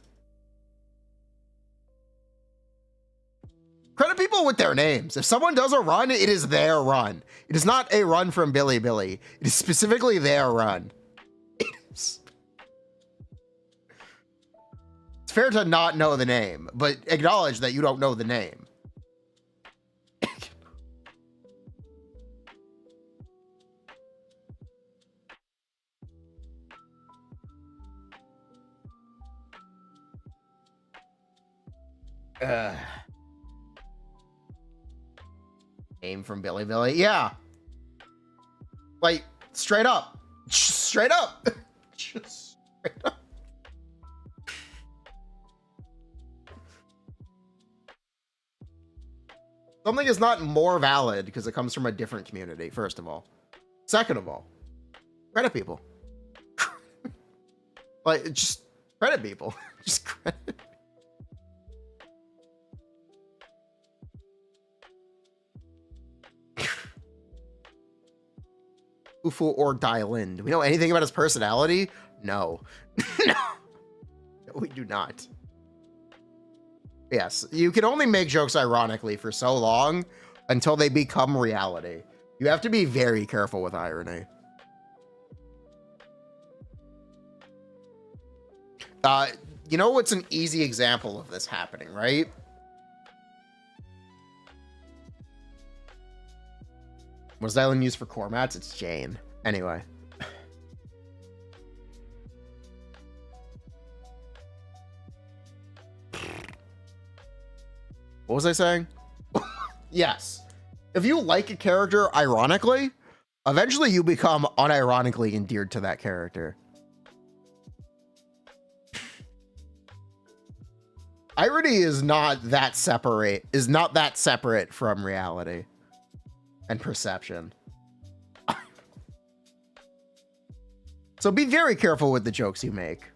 Credit people with their names. If someone does a run, it is their run. It is not a run from Billy Billy. It is specifically their run. It's fair to not know the name, but acknowledge that you don't know the name. Name from Billy Billy? Yeah. Like, straight up. Straight up. Just straight up. Something is not more valid because it comes from a different community, first of all. Second of all, credit people. Like, just credit people. Just credit. Ufu or Dialin. Do we know anything about his personality? No. No. We do not. Yes, you can only make jokes ironically for so long until they become reality. You have to be very careful with irony. You know what's an easy example of this happening, right? Was Dialin used for core mats? It's Jane. Anyway. What was I saying? Yes. If you like a character ironically, eventually you become unironically endeared to that character. Irony is not that separate from reality and perception. So be very careful with the jokes you make.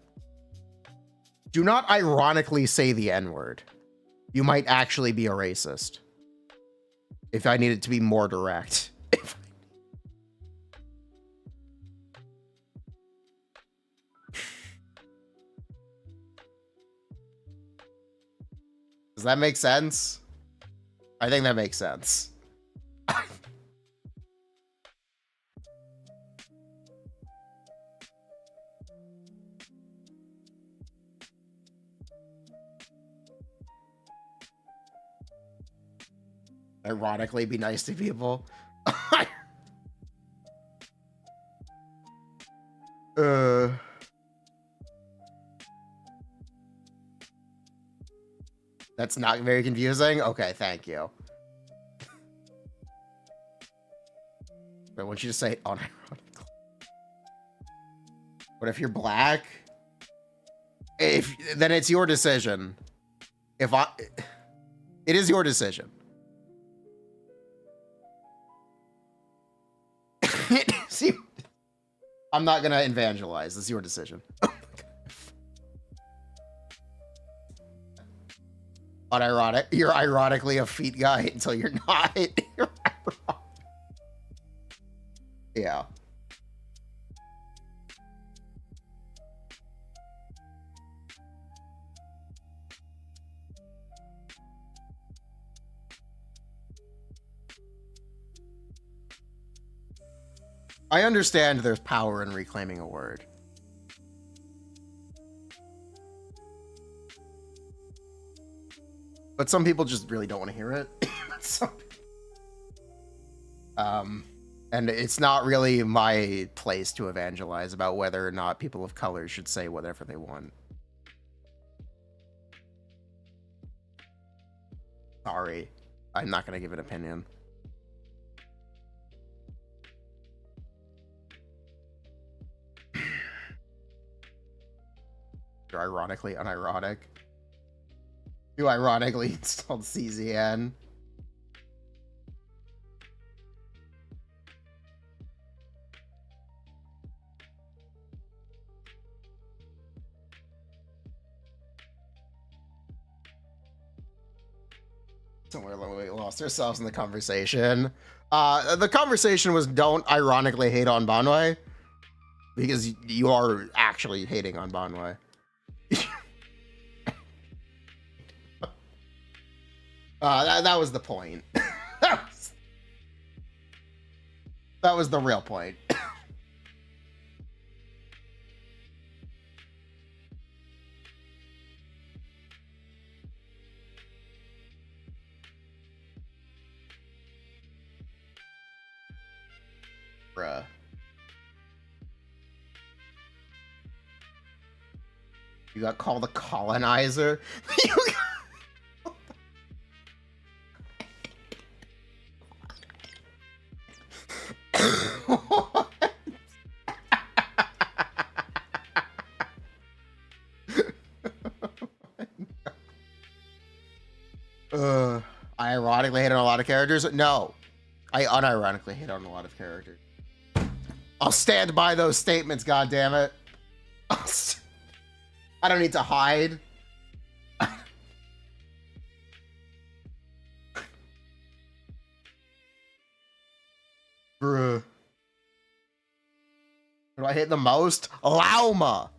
Do not ironically say the N-word. You might actually be a racist. If I needed to be more direct. Does that make sense? I think that makes sense. Ironically, be nice to people. That's not very confusing. Okay, thank you. But I want you to say unironically. What if you're black? Then it's your decision. It is your decision. See, I'm not gonna evangelize. It's your decision. Unironic. You're ironically a feet guy until you're not. Yeah. I understand there's power in reclaiming a word. But some people just really don't want to hear it. And it's not really my place to evangelize about whether or not people of color should say whatever they want. Sorry. I'm not going to give an opinion. You're ironically unironic. You ironically installed CZN. Somewhere along the way, we lost ourselves in the conversation. The conversation was don't ironically hate on Bonway, because you are actually hating on Bonway. That was the point. That was the real point. Bruh. You got called a colonizer? You got... I ironically hate on a lot of characters. No, I unironically hate on a lot of characters. I'll stand by those statements, goddammit. I don't need to hide. Bruh. What do I hate the most? Lauma.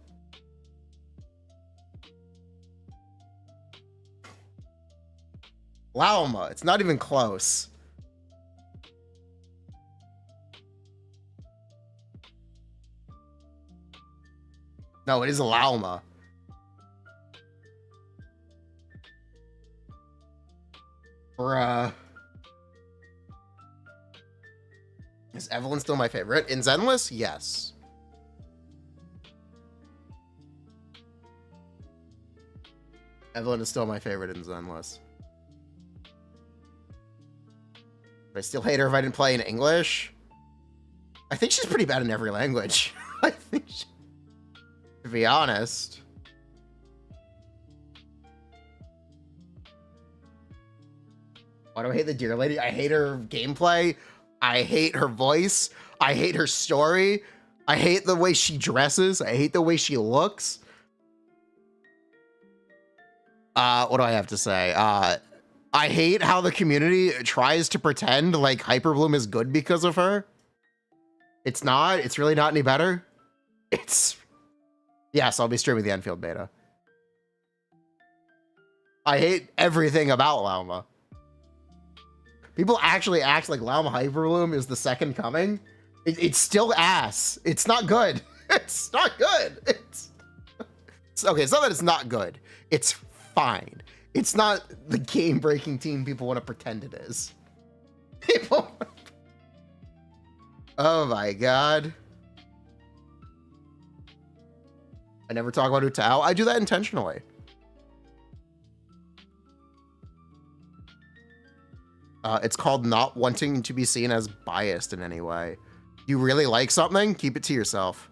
Lauma. It's not even close. No, it is Lauma. Bruh. Is Evelyn still my favorite? In Zenless? Yes. Evelyn is still my favorite in Zenless. But I still hate her if I didn't play in English. I think she's pretty bad in every language. I think she, to be honest. Why do I hate the deer lady? I hate her gameplay. I hate her voice. I hate her story. I hate the way she dresses. I hate the way she looks. What do I have to say? I hate how the community tries to pretend like Hyperbloom is good because of her. It's not. It's really not any better. It's... Yes, I'll be streaming the Enfield beta. I hate everything about Lauma. People actually act like Lauma Hyperbloom is the second coming. It's still ass. It's not good. It's not good. It's okay. It's not that it's not good. It's fine. It's not the game-breaking team people want to pretend it is. People. Oh my god. I never talk about Utao. I do that intentionally. It's called not wanting to be seen as biased in any way. You really like something? Keep it to yourself.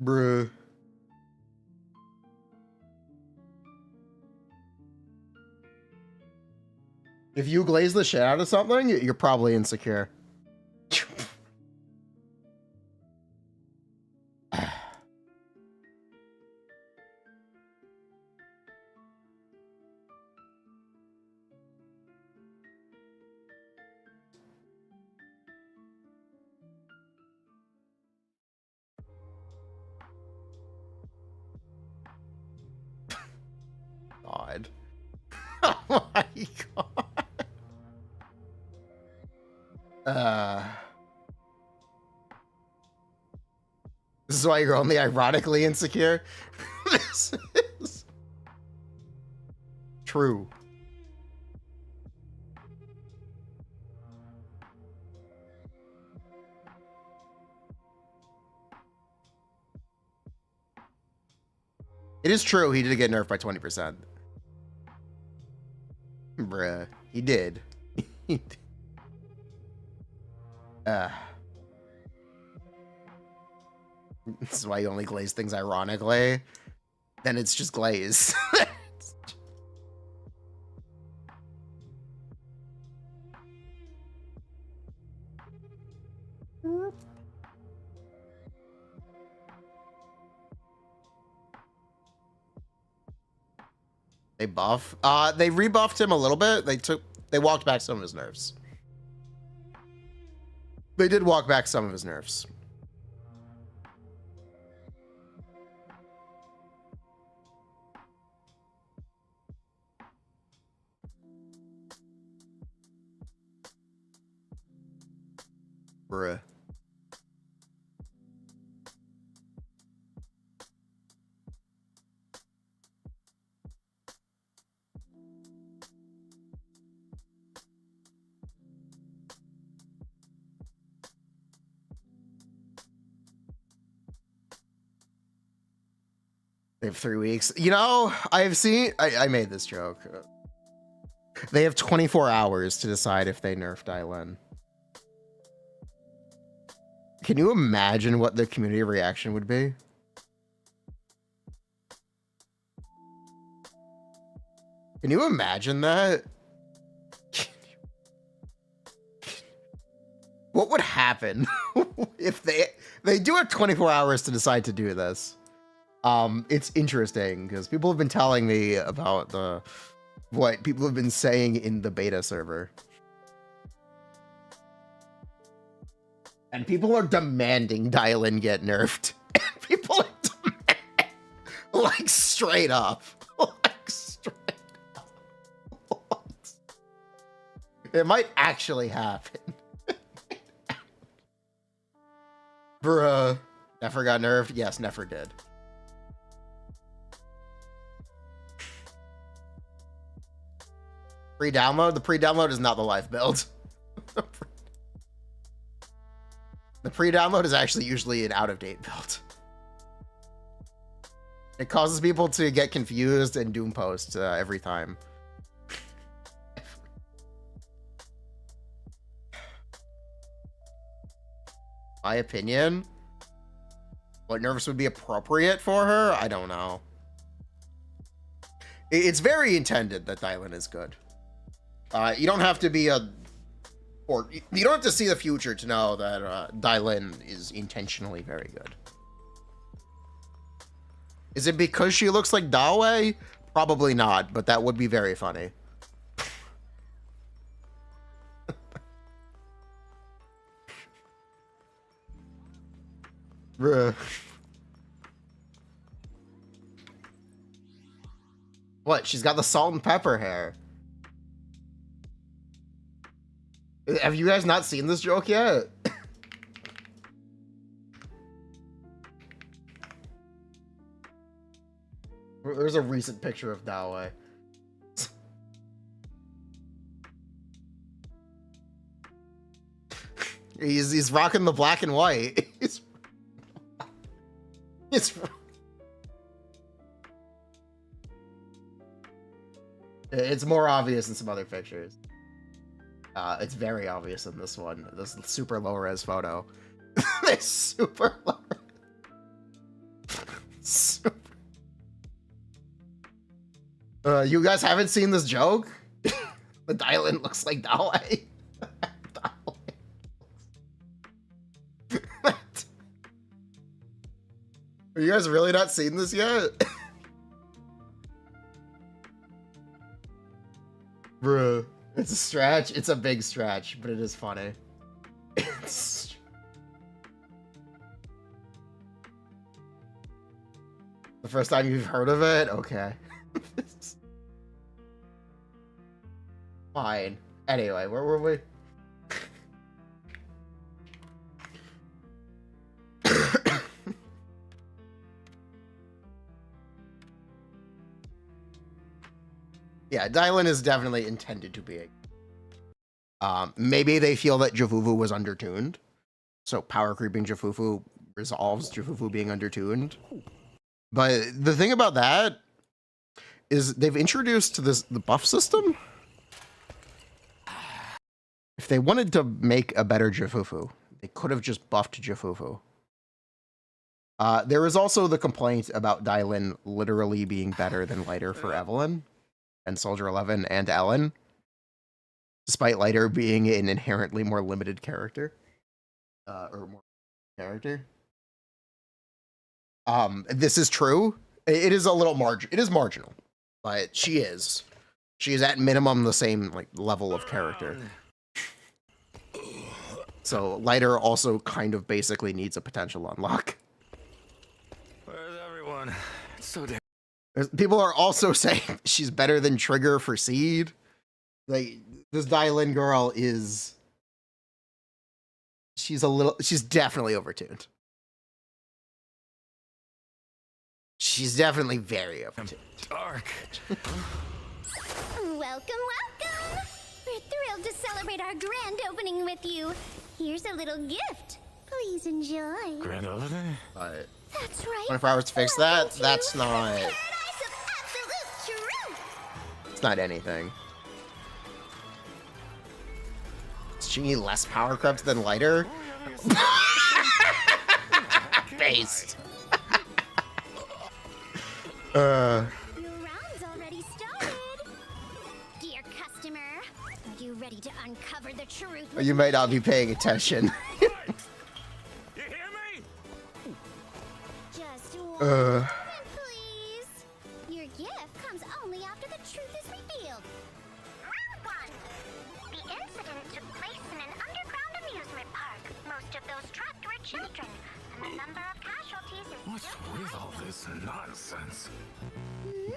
Bruh. If you glaze the shit out of something, you're probably insecure. God. Oh my god. This is why you're only ironically insecure. This is true. It is true he did get nerfed by 20%. Bruh, he did. He did. This is why you only glaze things ironically. Then it's just glaze. They buff. They rebuffed him a little bit. They walked back some of his nerfs. They did walk back some of his nerfs. Bruh. They have 3 weeks. You know, I've seen... I made this joke. They have 24 hours to decide if they nerf Dialin. Can you imagine what the community reaction would be? Can you imagine that? What would happen if they do have 24 hours to decide to do this? It's interesting because people have been telling me about what people have been saying in the beta server. And people are demanding Dialin get nerfed. People are demanding, like straight up. Like straight up. It might actually happen. Bruh. Nefer got nerfed? Yes, Nefer did. Pre-download? The pre-download is not the live build. The pre-download is actually usually an out-of-date build. It causes people to get confused and doom post every time. My opinion? What nerfs would be appropriate for her? I don't know. It's very intended that Dialin is good. You don't have to be or you don't have to see the future to know that Dialin is intentionally very good. Is it because she looks like Dawe? Probably not, but that would be very funny. Bruh. What? She's got the salt and pepper hair. Have you guys not seen this joke yet? There's a recent picture of Dawe. He's rocking the black and white. It's more obvious in some other pictures. It's very obvious in this one. This super low res photo. This super low res. You guys haven't seen this joke? The Dialin looks like Dawe. Are you guys really not seen this yet? Bruh. It's a stretch. It's a big stretch, but it is funny. It's... The first time you've heard of it? Okay. Fine. Anyway, where were we? Yeah, Dialin is definitely intended to be a... maybe they feel that Jafufu was undertuned. So power creeping Jafufu resolves Jafufu being undertuned. But the thing about that is they've introduced the buff system. If they wanted to make a better Jafufu, they could have just buffed Jafufu. There is also the complaint about Dialin literally being better than Lighter for Evelyn and Soldier 11 and Ellen, despite Lighter being an inherently more limited character. Or more character. This is true. It is a little it is marginal, but she is at minimum the same like level of character. So Lighter also kind of basically needs a potential unlock. Where's everyone? It's so damn. People are also saying she's better than Trigger for Seed. Like, this Dialin girl is... She's definitely overtuned. She's definitely very overtuned. Dark. Welcome, welcome! We're thrilled to celebrate our grand opening with you. Here's a little gift. Please enjoy. Grand opening? But That's right. 24 hours to fix that? That's not... Paradise of absolute truth. It's not anything. Does she need less power crept than Lighter? Based. Your round's already started. uncover the truth. You might not be paying attention. You hear me? Just one moment, please. Your gift comes only after the truth is revealed. Round one. The incident took place in an underground amusement park. Most of those trapped were children, and the number of casualties is What's with all this nonsense?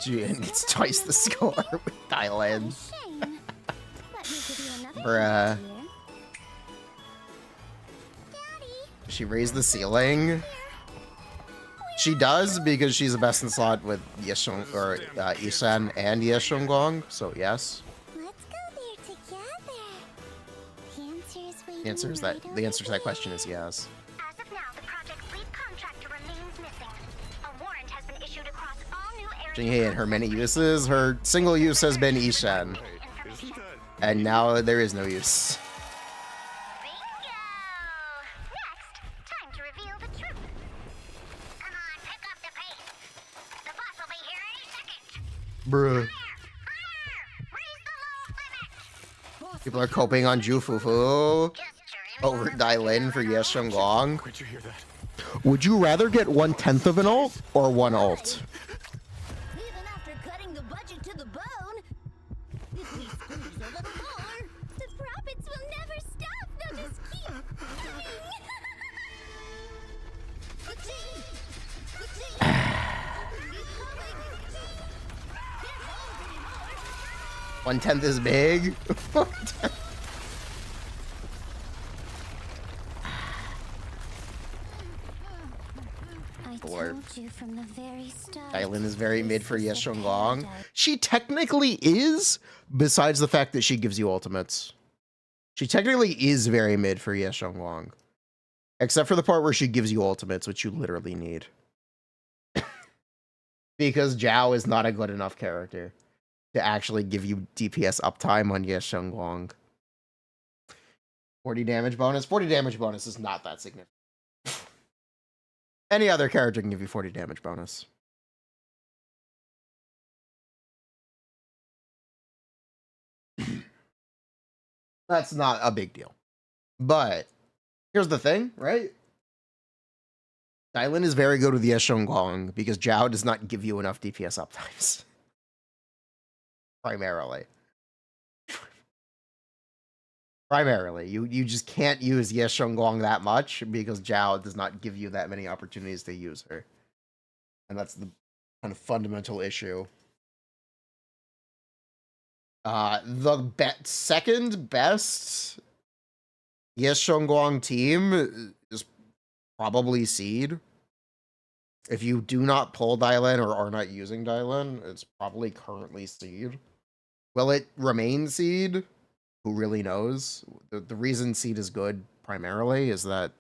Jin gets twice the score with Dialin. shame. Let me give you another Bruh. hint here. Daddy, She raised the ceiling. She does because she's the best in slot with Yeshong or Isan and Yeshongguang. So yes, let's go there together. The answer is waiting the answer is right the answer to that over question here. is yes. As of now, the project's lead contractor remains missing. A warrant has been issued across all new areas. Jinghe and her many uses, her single use has been Ishan, Isn't that? and now there is no use. Bingo! Next, time to reveal the truth. Come on, pick up the pace. The boss will be here any second. Bruh. Higher! Raise the load limit. People are coping on Jufufu Gesture over Dialin for Yeshongguang. Did you hear that? Would you rather get 1/10 of an ult or one ult? Even after cutting the budget to the bone, if we squeeze a little more, the profits will never stop. They'll just keep coming. 1/10 is big. I Lord. told you from the very start. Dialin is very mid for This is the Yeshongguang. paradise. She technically is, besides the fact that she gives you ultimates. She technically is very mid for Yeshongguang. Except for the part where she gives you ultimates, which you literally need. Because Zhao is not a good enough character to actually give you DPS uptime on Yeshongguang. 40 damage bonus? 40 damage bonus is not that significant. Any other character can give you 40 damage bonus. That's not a big deal. But here's the thing, right? Dialin is very good with Yeshongguang because Jiao does not give you enough DPS uptimes. Primarily. Primarily. You just can't use Yeshongguang that much because Jiao does not give you that many opportunities to use her. And that's the kind of fundamental issue. The second best Yeshongguang team is probably Seed. If you do not pull Dialin or are not using Dialin, it's probably currently Seed. Will it remain Seed? Who really knows? The reason Seed is good primarily is that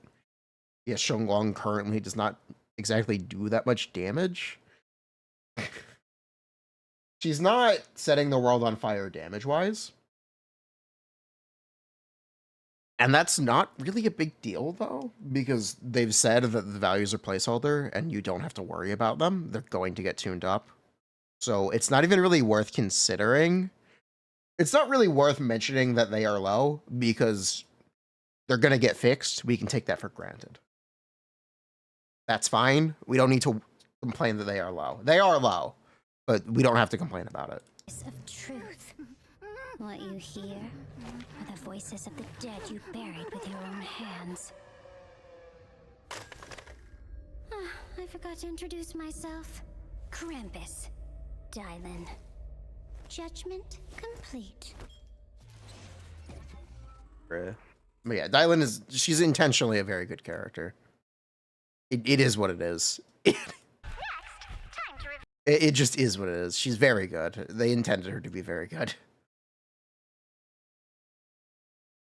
Yeshongguang currently does not exactly do that much damage. She's not setting the world on fire damage-wise. And that's not really a big deal, though, because they've said that the values are placeholder and you don't have to worry about them. They're going to get tuned up. So it's not even really worth considering. It's not really worth mentioning that they are low because they're going to get fixed. We can take that for granted. That's fine. We don't need to complain that they are low. They are low, but we don't have to complain about it. Of truth. What you hear are the voices of the dead you buried with your own hands. I forgot to introduce myself. Krampus. Dialin. Judgment complete. But yeah, Dialin she's intentionally a very good character. It is what it is. It just is what it is. She's very good. They intended her to be very good.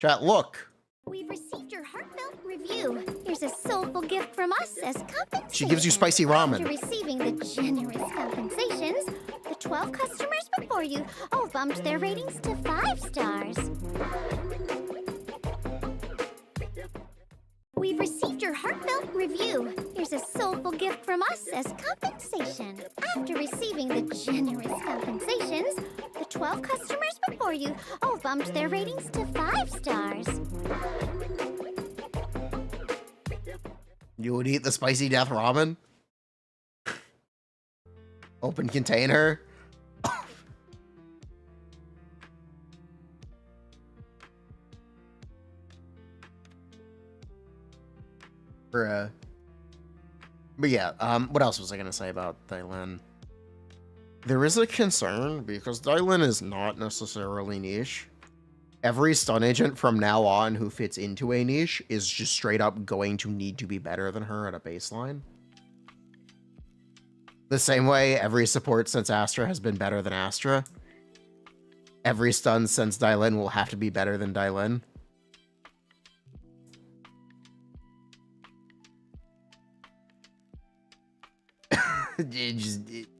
Chat, look. We've received your heartfelt review. Here's a soulful gift from us as compensation. She gives you spicy ramen. After receiving the generous compensations, the 12 customers before you all bumped their ratings to 5 stars. We've We've received your heartfelt review. Here's a soulful gift from us as compensation. After receiving the generous compensations, the 12 customers before you all bumped their ratings to 5 stars. You would eat the spicy death ramen? Open container? Bruh. But yeah, what else was I gonna say about Dialin? There is a concern because Dialin is not necessarily niche. Every stun agent from now on who fits into a niche is just straight up going to need to be better than her at a baseline. The same way every support since Astra has been better than Astra. Every stun since Dialin will have to be better than Dialin.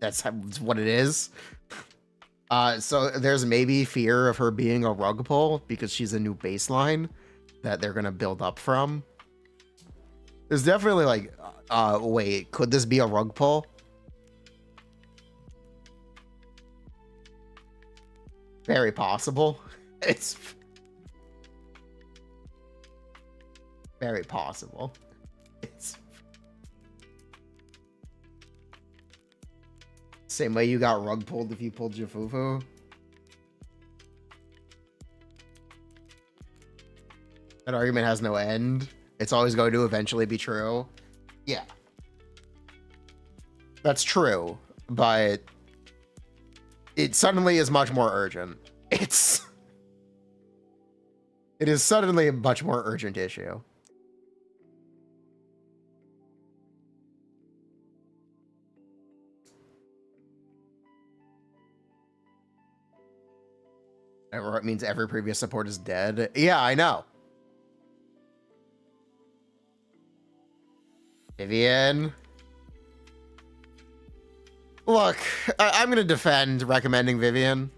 That's what it is. So there's maybe fear of her being a rug pull because she's a new baseline that they're gonna build up from. There's definitely like, wait, could this be a rug pull? Very possible. It's very possible. It's same way you got rug pulled if you pulled Jafufu. That argument has no end. It's always going to eventually be true. Yeah. That's true, but it suddenly is much more urgent. It is suddenly a much more urgent issue. It means every previous support is dead. Yeah, I know. Vivian. Look, I'm going to defend recommending Vivian.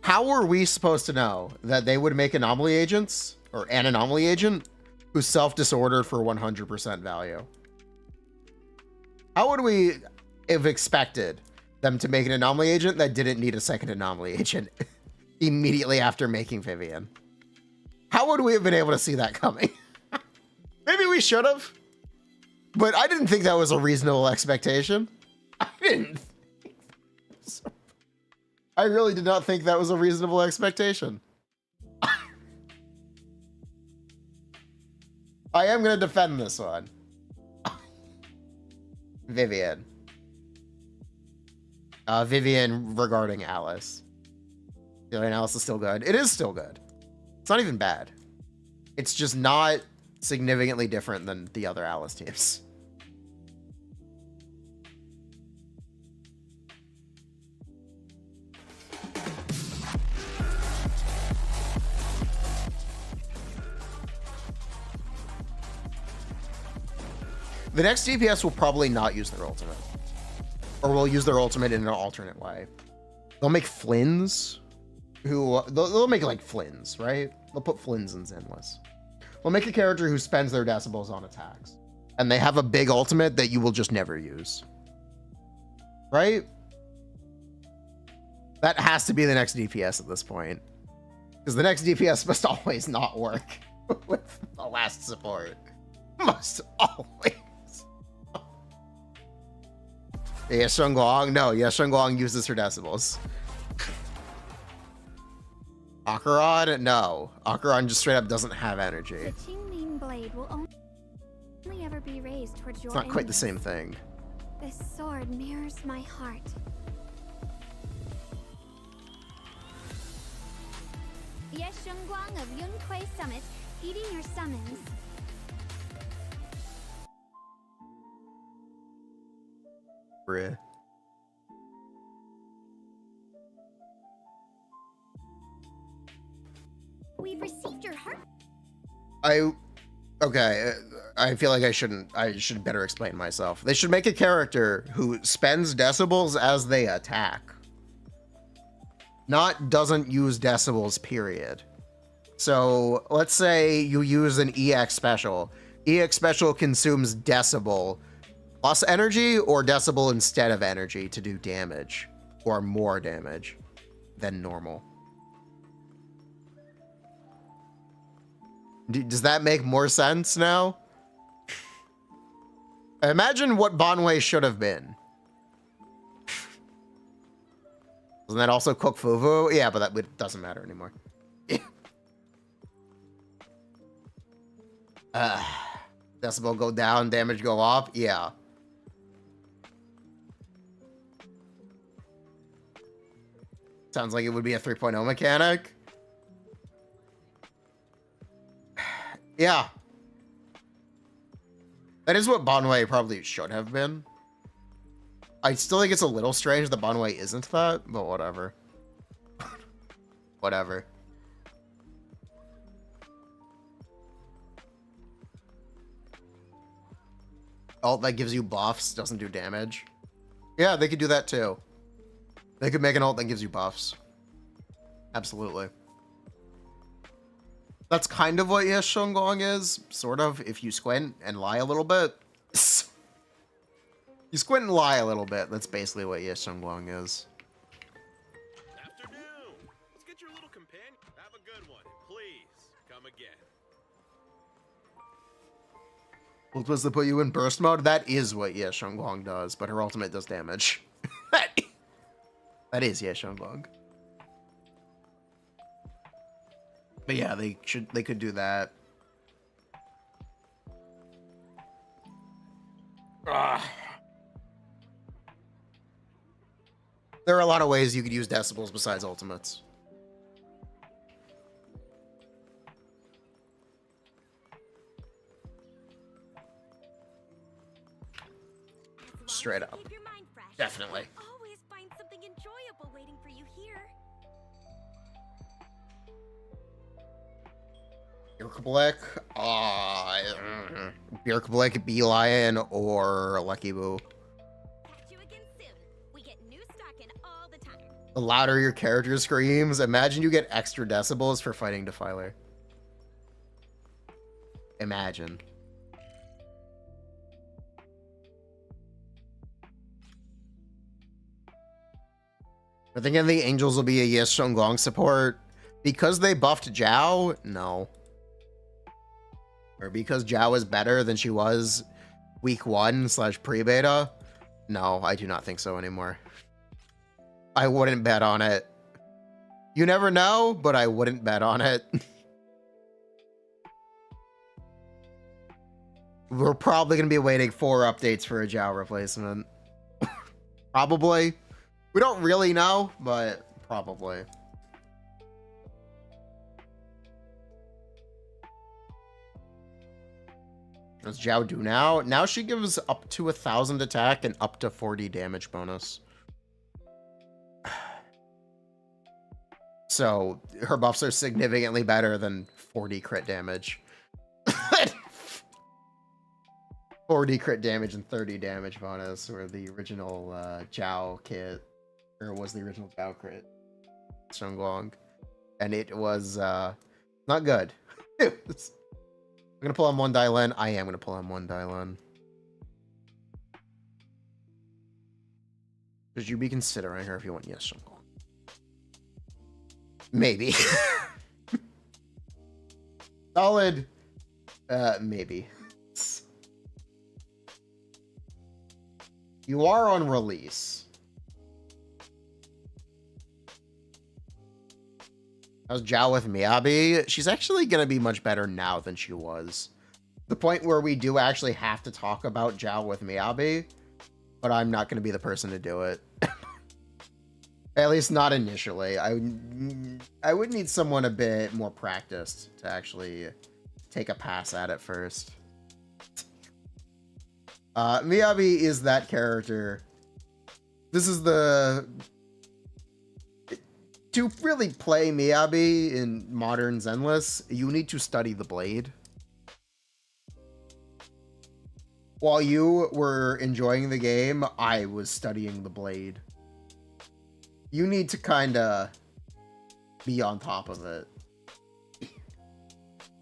How were we supposed to know that they would make anomaly agents, or an anomaly agent, who's self-disordered for 100% value? How would we have expected them to make an anomaly agent that didn't need a second anomaly agent immediately after making Vivian? How would we have been able to see that coming? Maybe we should have, but I didn't think that was a reasonable expectation. I didn't. I really did not think that was a reasonable expectation. I am going to defend this one. Vivian. Vivian regarding Alice. Dialin Alice is still good. It is still good. It's not even bad. It's just not significantly different than the other Alice teams. The next DPS will probably not use their ultimate. Or will use their ultimate in an alternate way. They'll make Flynn's, they'll make like Flynn's, right? They'll put Flynn's in Zenless. They'll make a character who spends their decibels on attacks. And they have a big ultimate that you will just never use. Right? That has to be the next DPS at this point. Because the next DPS must always not work with the last support. Must always. Yeah, Shengguang. No, yeah, Shengguang uses her decibels. Acheron? No. Acheron just straight up doesn't have energy. The Qingming blade will only ever be raised towards your It's not quite the enemies. same thing. This sword mirrors my heart. Yes, Shengguang of Yunhui Summit, heeding your summons. Bruh. We've received your heart. Okay, I feel like I should better explain myself. They should make a character who spends decibels as they attack. Not doesn't use decibels, period. So let's say you use an EX special EX special consumes Decibel plus energy or Decibel instead of energy to do damage, or more damage than normal. Does that make more sense now? Imagine what Bonwei should have been. Doesn't that also cook Fufu? Yeah, but that doesn't matter anymore. Decibel go down, damage go up. Yeah. Sounds like it would be a 3.0 mechanic. Yeah. That is what Bonwei probably should have been. I still think it's a little strange that Bonwei isn't that, but whatever. Whatever. Alt that gives you buffs, doesn't do damage. Yeah, they could do that too. They could make an alt that gives you buffs. Absolutely. That's kind of what Yes Shunggong is, sort of, if you squint and lie a little bit. You squint and lie a little bit, that's basically what Yes Shunggong is. Afternoon. Let's get your little companion. Have a good one. Please, come again. What was to put you in burst mode? That is what Yes Shunggong does, but her ultimate does damage. That is Yes Shunggong. But yeah, they could do that. Ugh. There are a lot of ways you could use decibels besides ultimates. Straight up. Keep your mind fresh. Definitely. Always find something enjoyable waiting for you here. Birkblick, Birkblick, Beelion, or Lucky Boo. Catch you again soon. We get new stock in all the time. The louder your character screams, imagine you get extra decibels for fighting Defiler. Imagine. I think the Angels will be a Yes Shunggong support. Because they buffed Zhao? No. Or because Jiao is better than she was week 1 / pre-beta? No, I do not think so anymore. I wouldn't bet on it. You never know, but I wouldn't bet on it. We're probably going to be waiting 4 updates for a Jiao replacement. Probably. We don't really know, but probably. What does Jiao do now? Now she gives up to 1,000 attack and up to 40 damage bonus. So her buffs are significantly better than 40 crit damage. 40 crit damage and 30 damage bonus were the original Jiao kit. Or was the original Jiao crit. Shunggong. And it was not good. It was... I'm gonna pull on one Dialin. I am gonna pull on one Dialin. Should you be considering her if you want Yes Shunggong? Maybe. Solid. Maybe. You are on release. How's Jiao with Miyabi? She's actually going to be much better now than she was. The point where we do actually have to talk about Jiao with Miyabi, but I'm not going to be the person to do it. At least not initially. I would need someone a bit more practiced to actually take a pass at it first. Miyabi is that character. This is the... To really play Miyabi in modern Zenless, you need to study the blade. While you were enjoying the game, I was studying the blade. You need to kind of be on top of it. You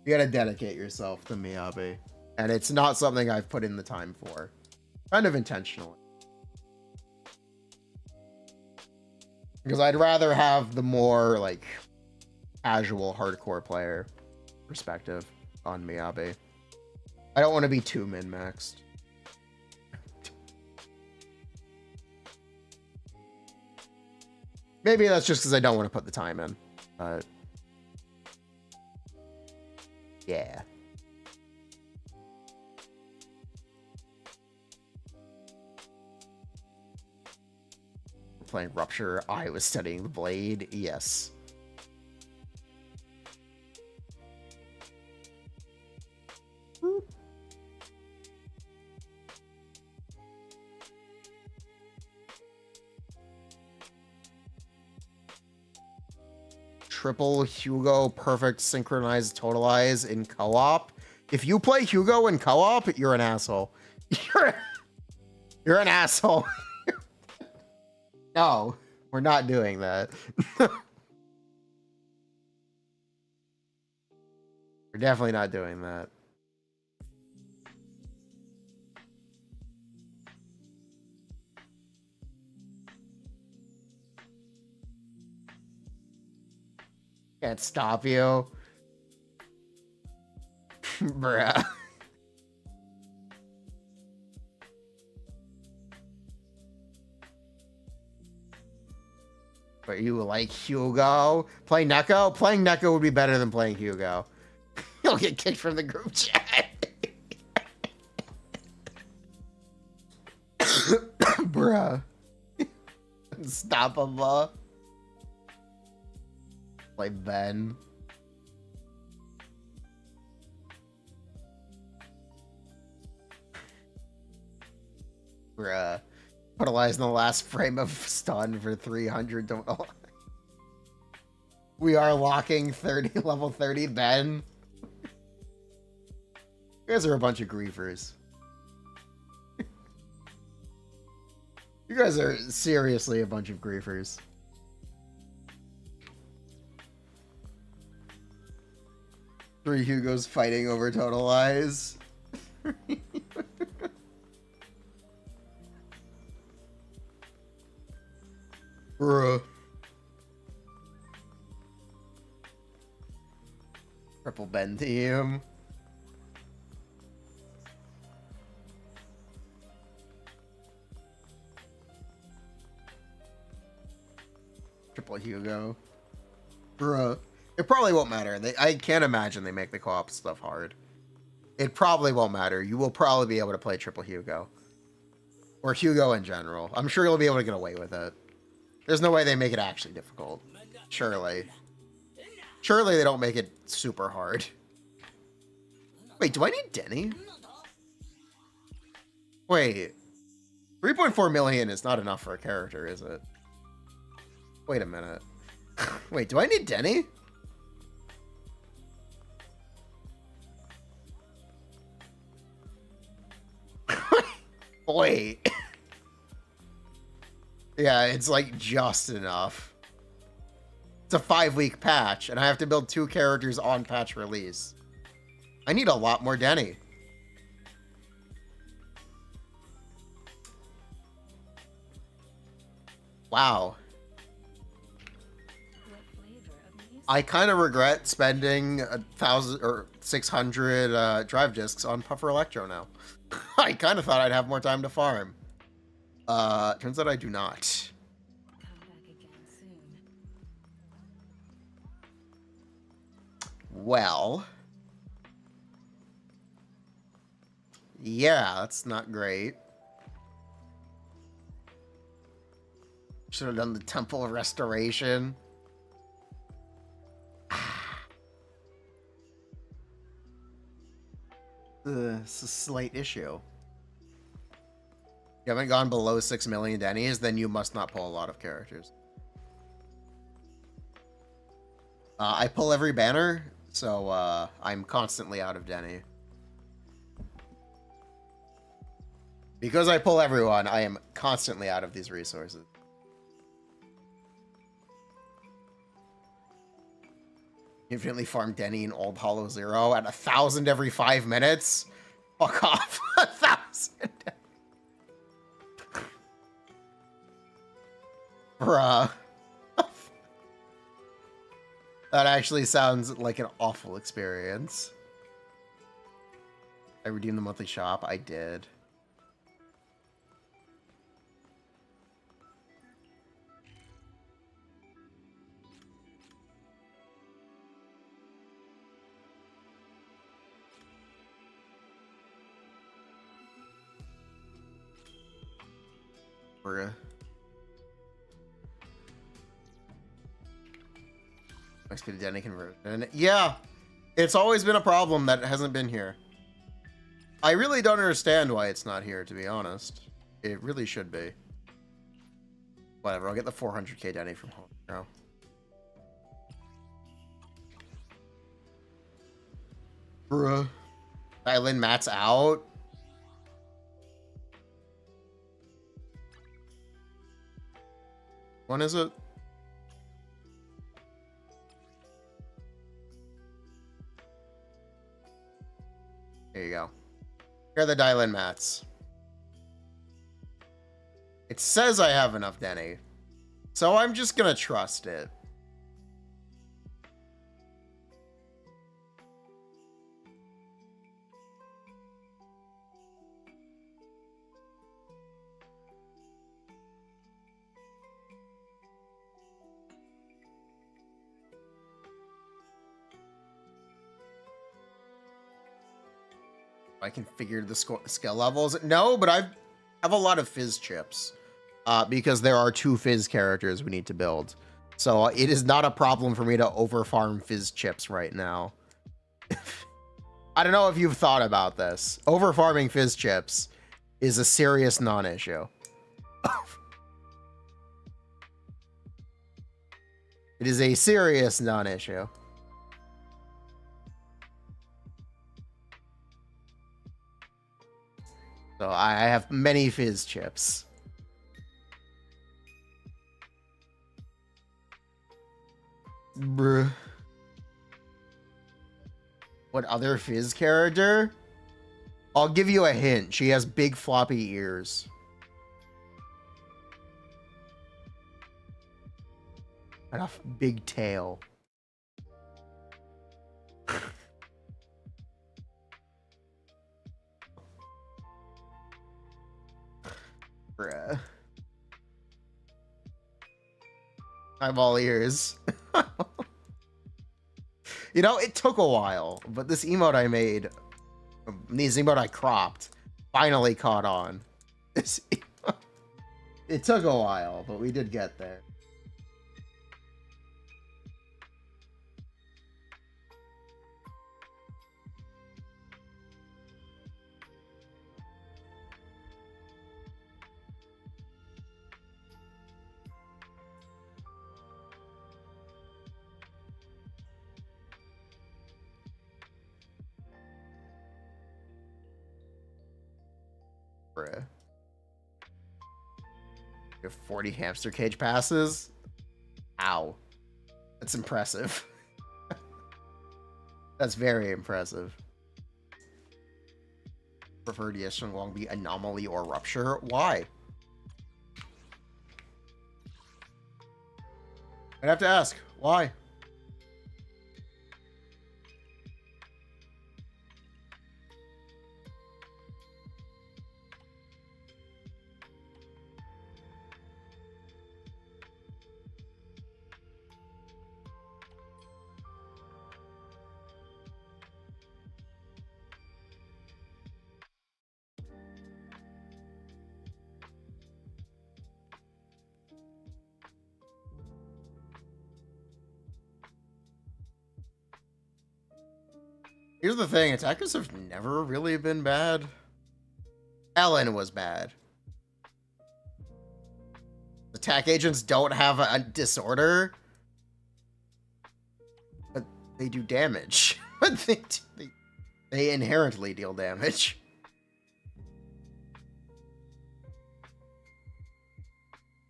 gotta dedicate yourself to Miyabi. And it's not something I've put in the time for. Kind of intentionally. Because I'd rather have the more, like, casual, hardcore player perspective on Miyabi. I don't want to be too min-maxed. Maybe that's just because I don't want to put the time in. But yeah. Playing Rupture, I was studying the blade. Yes. Triple Hugo perfect synchronized totalize in co-op. If you play Hugo in co-op, you're an asshole. You're an asshole. No, we're not doing that. We're definitely not doing that. Can't stop you. Bruh. But you like Hugo? Play Neko? Playing Neko would be better than playing Hugo. You'll get kicked from the group chat. Bruh. Unstoppable. Play Ben. Bruh. Totalize in the last frame of stun for 300. Don't know. We are locking 30, level 30 Ben. You guys are a bunch of griefers. You guys are seriously a bunch of griefers. Three Hugos fighting over Totalize. Bruh. Triple Ben team. Triple Hugo. Bruh. It probably won't matter. I can't imagine they make the co-op stuff hard. It probably won't matter. You will probably be able to play Triple Hugo. Or Hugo in general. I'm sure you'll be able to get away with it. There's no way they make it actually difficult. Surely. Surely they don't make it super hard. Wait, do I need Denny? Wait. 3.4 million is not enough for a character, is it? Wait a minute. Wait, do I need Denny? Wait. Yeah, it's like just enough. It's a 5-week patch, and I have to build 2 characters on patch release. I need a lot more Denny. Wow. I kind of regret spending 1,000 or 600 drive discs on Puffer Electro now. I kind of thought I'd have more time to farm. Turns out I do not. Well. Yeah, that's not great. Should have done the Temple of Restoration. It's a slight issue. You haven't gone below 6 million Denny's, then you must not pull a lot of characters. I pull every banner, so I'm constantly out of Denny. Because I pull everyone, I am constantly out of these resources. Infinitely farm Denny in Old Hollow Zero at 1,000 every 5 minutes. Fuck off. 1,000. Bruh. That actually sounds like an awful experience. I redeemed the monthly shop. I did. Bruh. Expected Denny conversion. Yeah, it's always been a problem that it hasn't been here. I really don't understand why it's not here, to be honest. It really should be. Whatever, I'll get the 400k Denny from home now. Bruh. Dialin Matt's out. When is it? There you go. Here are the Dialin mats. It says I have enough Denny, so I'm just gonna trust it. I configured the skill levels. No, but I have a lot of fizz chips because there are 2 fizz characters we need to build. So it is not a problem for me to overfarm fizz chips right now. I don't know if you've thought about this. Overfarming fizz chips is a serious non-issue. It is a serious non-issue. So I have many fizz chips. Bruh. What other fizz character? I'll give you a hint. She has big floppy ears. And a big tail. Bruh. I'm all ears. You know, it took a while, but this emote I made, this emote I cropped, finally caught on. It took a while, but we did get there. You have 40 hamster cage passes? Ow. That's impressive. That's very impressive. Preferred Yeshun Wong be Anomaly or Rupture? Why? I'd have to ask. Why? Here's the thing, attackers have never really been bad. Ellen was bad. Attack agents don't have a disorder, but they do damage. But they inherently deal damage.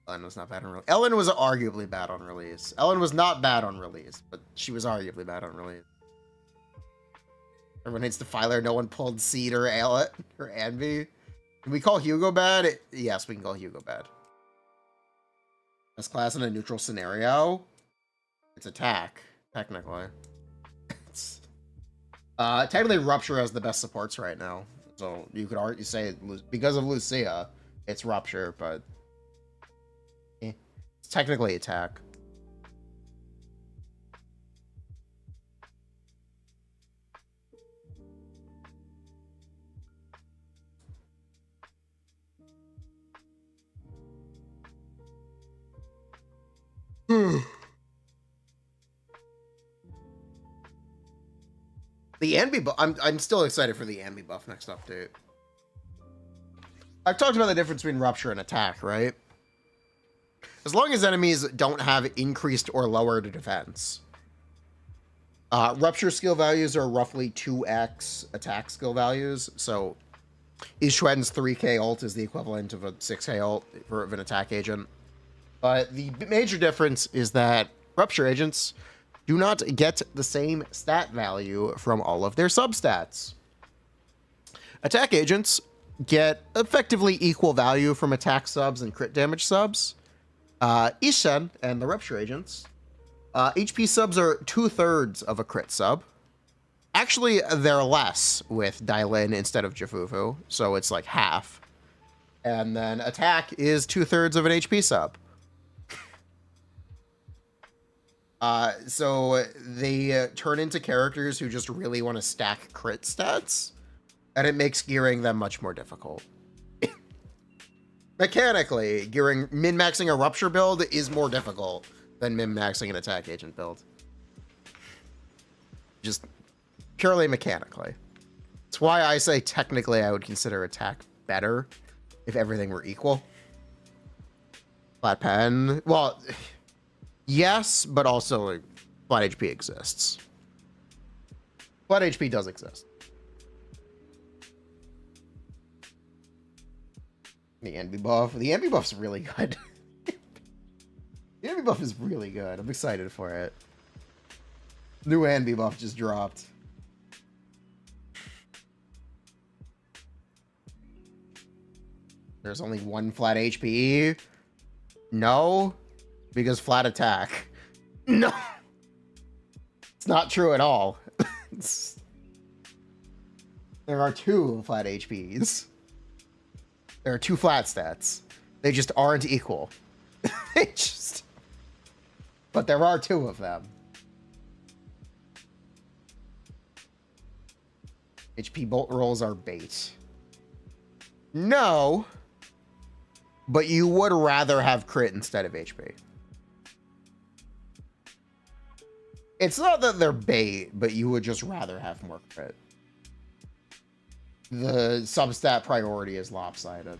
Ellen was not bad on release. Ellen was arguably bad on release. Ellen was not bad on release, but she was arguably bad on release. Everyone hates Defiler. No one pulled Seed or Alet or Anvi. Can we call Hugo bad? Yes, we can call Hugo bad. Best class in a neutral scenario? It's attack, technically. It's, technically, Rupture has the best supports right now. So you could argue say because of Lucia, it's Rupture, but it's technically attack. The Anvi buff, I'm still excited for the Anvi buff next update. I've talked about the difference between Rupture and attack, right? As long as enemies don't have increased or lowered defense. Rupture skill values are roughly 2x attack skill values, so Ishwen's 3k ult is the equivalent of a 6k ult for an attack agent. But the major difference is that Rupture agents do not get the same stat value from all of their substats. Attack agents get effectively equal value from attack subs and crit damage subs. Ishen and the Rupture agents, HP subs are 2/3 of a crit sub. Actually, they're less with Dialin instead of Jafufu, so it's like half. And then attack is 2/3 of an HP sub. So they turn into characters who just really want to stack crit stats, and it makes gearing them much more difficult. Mechanically, min-maxing a Rupture build is more difficult than min-maxing an attack agent build. Just purely mechanically. That's why I say technically I would consider attack better if everything were equal. Flat pen, well, yes, but also like, flat HP exists. Flat HP does exist. The Envy buff. The Envy buff's really good. The Envy buff is really good. I'm excited for it. New Envy buff just dropped. There's only one flat HP. No, because flat attack. No, it's not true at all. There are 2 flat HPs. There are 2 flat stats. They just aren't equal. They just... But there are 2 of them. HP bolt rolls are bait. No. But you would rather have crit instead of HP. It's not that they're bait, but you would just rather have more crit. The substat priority is lopsided.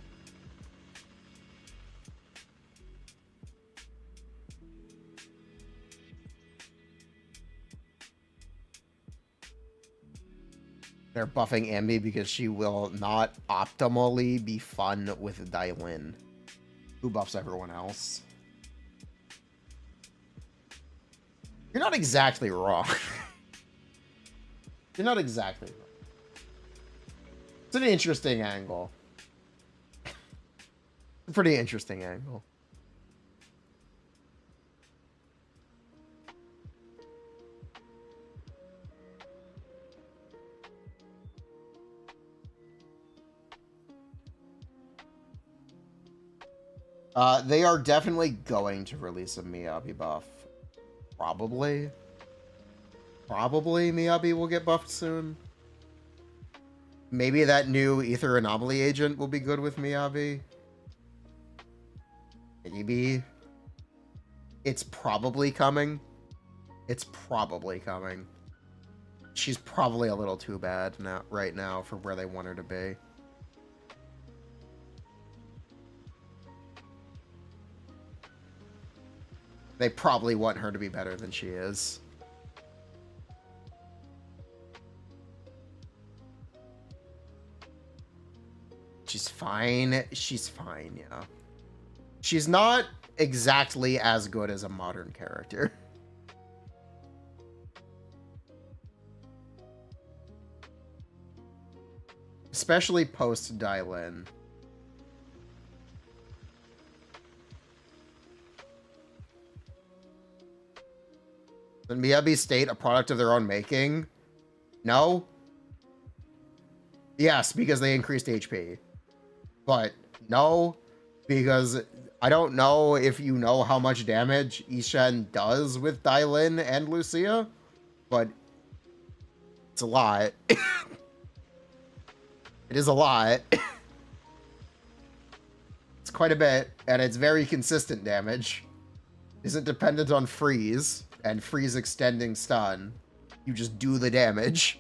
They're buffing Ambi because she will not optimally be fun with Dialin, who buffs everyone else. You're not exactly wrong. You're not exactly wrong. It's an interesting angle. A pretty interesting angle. They are definitely going to release a Miyabi buff. Probably. Probably Miyabi will get buffed soon. Maybe that new Ether Anomaly agent will be good with Miyabi. Maybe. It's probably coming. It's probably coming. She's probably a little too bad now, right now for where they want her to be. They probably want her to be better than she is. She's fine. She's fine, yeah. She's not exactly as good as a modern character. especially post Dialin. Did Miyabi state a product of their own making? No. Yes, because they increased HP. But no, because I don't know if you know how much damage Ishen does with Dialin and Lucia, but it's a lot. It is a lot. It's quite a bit, and it's very consistent damage. Isn't dependent on freeze and freeze extending stun. You just do the damage.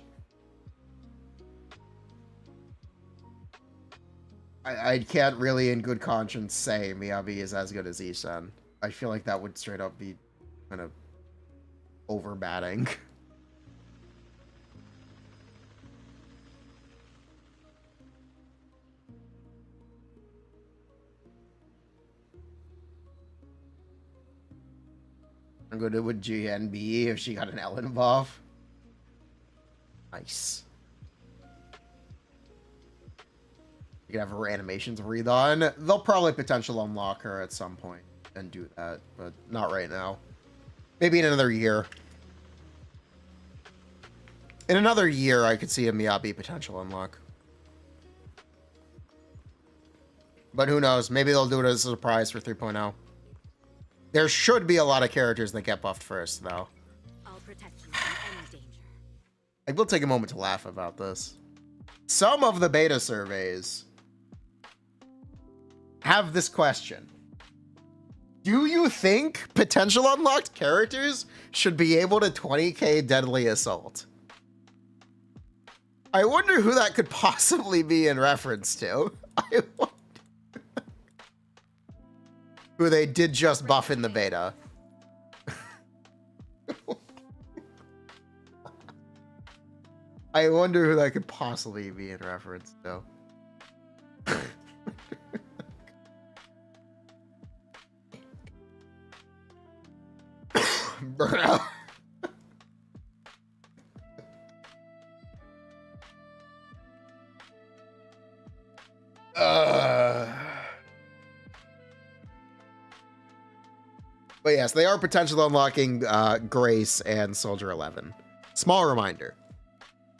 I can't really in good conscience say Miyabi is as good as Ishen. I feel like that would straight up be kind of overbatting. I'm good with GNB if she got an Ellen buff. Nice. You can have her animations redone. They'll probably potential unlock her at some point and do that, but not right now. Maybe in another year. In another year, I could see a Miyabi potential unlock. But who knows? Maybe they'll do it as a surprise for 3.0. There should be a lot of characters that get buffed first, though. I'll protect you from any danger. I will take a moment to laugh about this. Some of the beta surveys have this question. Do you think potential unlocked characters should be able to 20k Deadly Assault? I wonder who that could possibly be in reference to. I wonder who they did just buff in the beta. I wonder who that could possibly be in reference to. Burnout. But yes, they are potentially unlocking Grace and Soldier 11. Small reminder.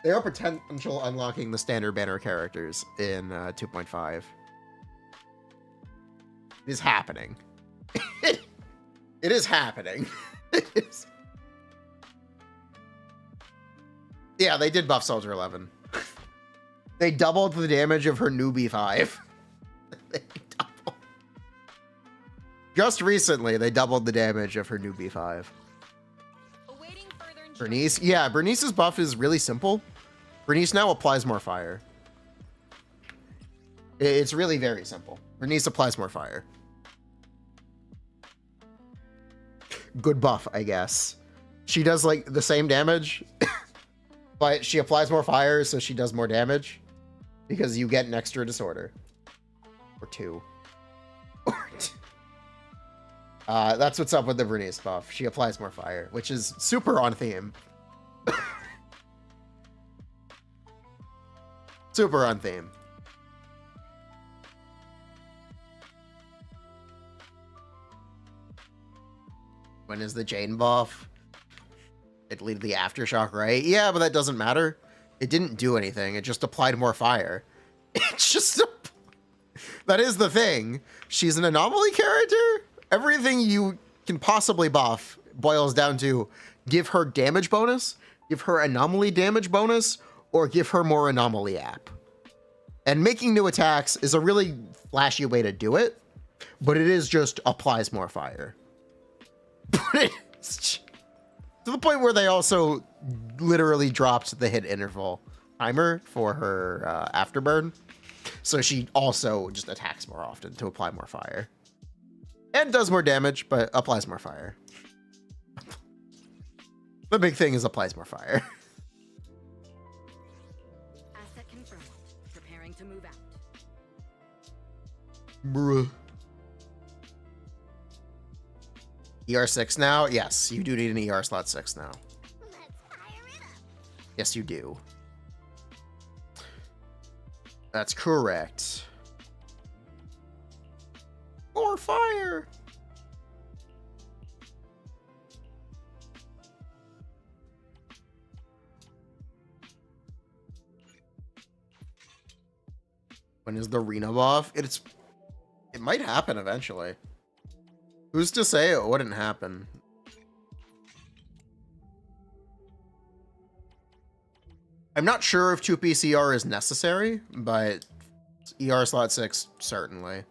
They are potential unlocking the standard banner characters in 2.5. It is happening. It is happening. It is. Yeah, they did buff Soldier 11. They doubled the damage of her newbie 5. They doubled. Just recently, they doubled the damage of her newbie 5. Bernice? Yeah, Bernice's buff is really simple. Bernice now applies more fire. It's really very simple. Bernice applies more fire. Good buff, I guess. She does like the same damage, but she applies more fire, so she does more damage because you get an extra disorder. Or two. Or two. That's what's up with the Bernice buff. She applies more fire, which is super on theme. Super on theme. When is the Jane buff? It leave the aftershock, right? Yeah, but that doesn't matter. It didn't do anything. It just applied more fire. It's just that is the thing. She's an anomaly character. Everything you can possibly buff boils down to give her damage bonus, give her anomaly damage bonus, or give her more anomaly app. And making new attacks is a really flashy way to do it, but it is just applies more fire. To the point where they also literally dropped the hit interval timer for her afterburn. So she also just attacks more often to apply more fire. And does more damage, but applies more fire. The big thing is applies more fire. Asset confirmed. Preparing to move out. Bruh. ER6 now? Yes, you do need an ER slot 6 now. Let's fire it up. Yes, you do. That's correct. Or fire. When is the arena buff? It might happen eventually. Who's to say it wouldn't happen? I'm not sure if 2 ER is necessary, but ER slot 6 certainly.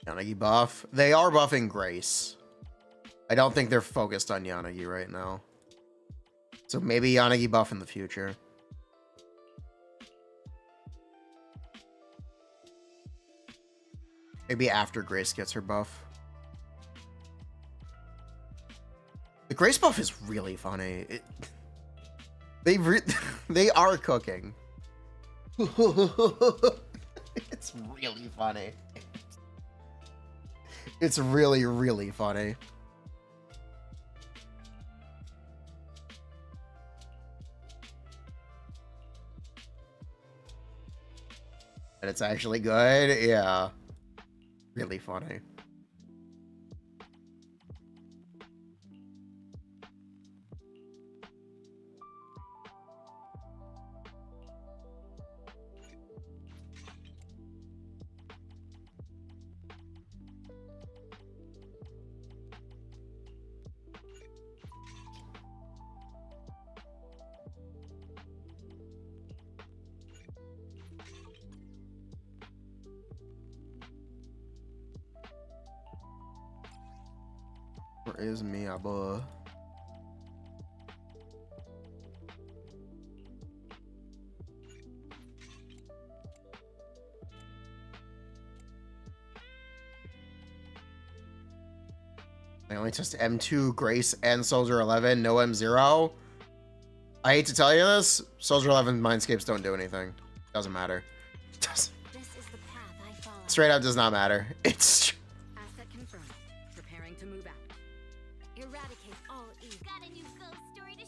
Yanagi buff. They are buffing Grace. I don't think they're focused on Yanagi right now. So maybe Yanagi buff in the future. Maybe after Grace gets her buff. The Grace buff is really funny. They are cooking. It's really funny. It's really, really funny. And it's actually good. Yeah. Really funny. Where is Miyabi? I only test M2, Grace, and Soldier 11, no M0. I hate to tell you this, Soldier 11 Mindscapes don't do anything. Doesn't matter. This is the path I follow. Straight up does not matter. It's... Asset confirmed. Preparing to move out. Eradicate all evil. Got a new ghost story to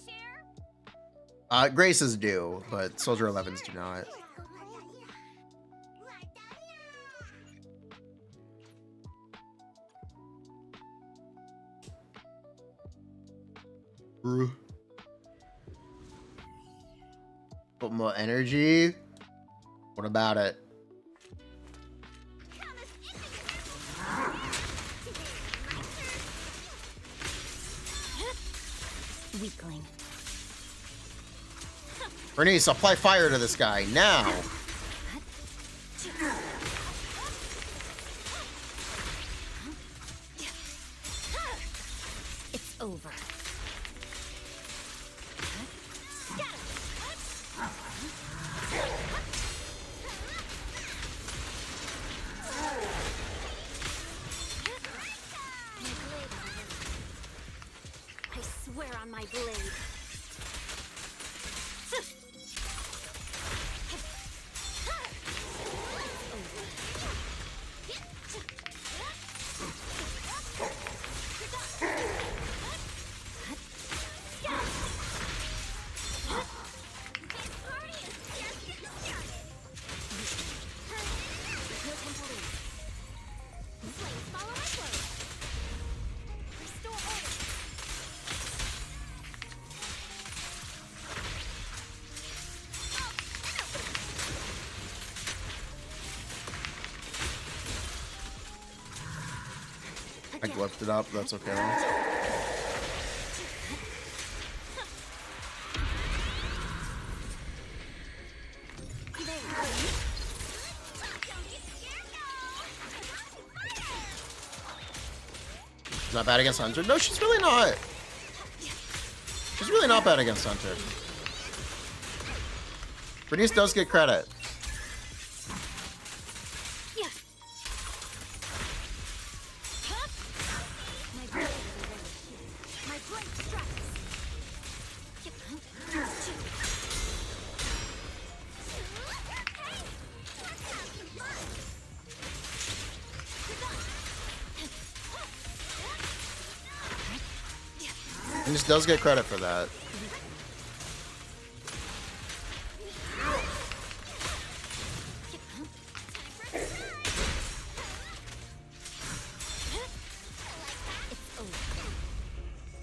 share? Graces do, but Soldier 11s do not. Put more energy? What about it? Weakling. Bernice, apply fire to this guy, now! It's over. I swear on my blade. I glyphed it up, that's okay. She's not bad against Hunter. No, she's really not. She's really not bad against Hunter. Bernice does get credit. Bernice does get credit for that.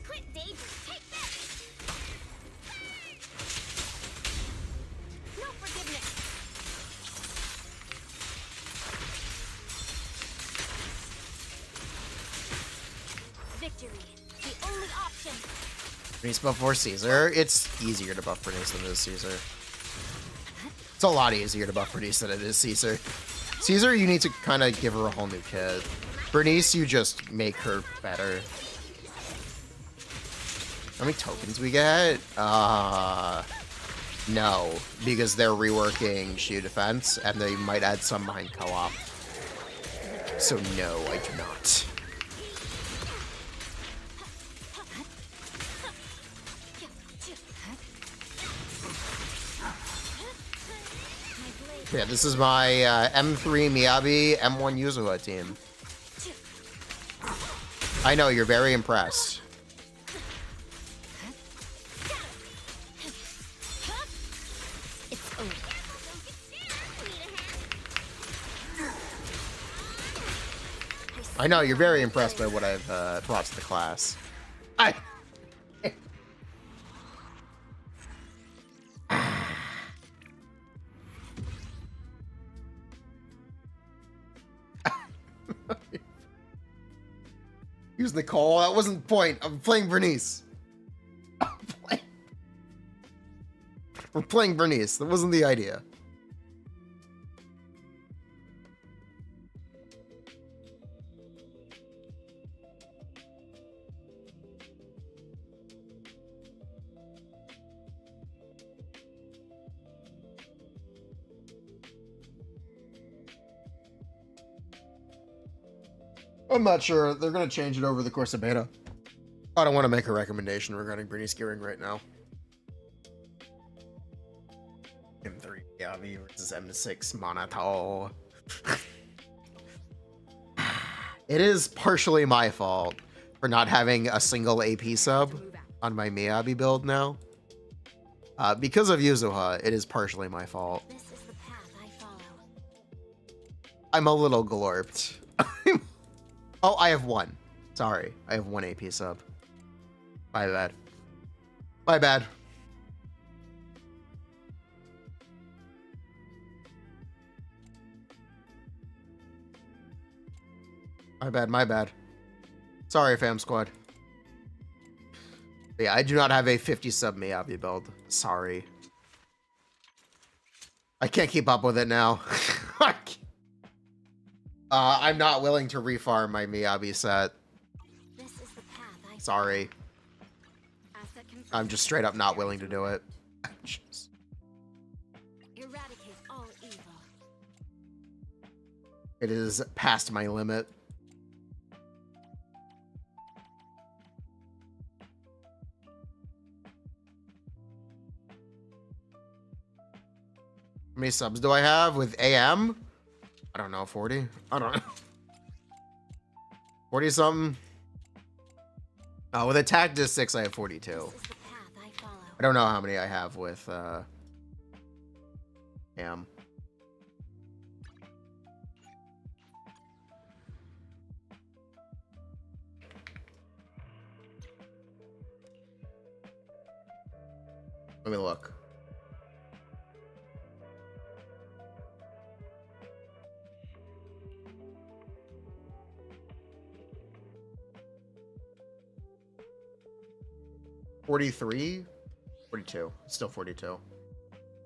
Quit daydreaming. Take this. No forgiveness. Victory, the only option. Bernice before Caesar. It's easier to buff Bernice than it is Caesar. It's a lot easier to buff Bernice than it is Caesar. Caesar, you need to kind of give her a whole new kit. Bernice, you just make her better. How many tokens we get? No, because they're reworking Shiyu defense, and they might add some behind co-op. So no, I do not. Yeah, this is my M3 Miyabi, M1 Yuzuha team. I know, you're very impressed. I know, you're very impressed by what I've brought to the class. Use Nicole. That wasn't the point. I'm playing Bernice. We're playing Bernice. That wasn't the idea. I'm not sure. They're going to change it over the course of beta. I don't want to make a recommendation regarding Bernice gearing right now. M3 Miyabi versus M6 Monato. It is partially my fault for not having a single AP sub on my Miyabi build now. Because of Yuzuha, it is partially my fault. This is the path I follow. I'm a little glorped. Oh, I have one. Sorry, I have one AP sub. My bad. My bad. My bad, my bad. Sorry, fam squad. Yeah, I do not have a 50 sub Miyabi build. Sorry. I can't keep up with it now. I'm not willing to refarm my Miyabi set. This is the path I Sorry. I'm just straight up not willing to do it. eradicate all evil. It is past my limit. How many subs do I have with AM? I don't know, 40? I don't know. 40 something? With Attack Disc 6, I have 42. This is the path I follow. I don't know how many I have with AM. Let me look. $43? 42. Still 42.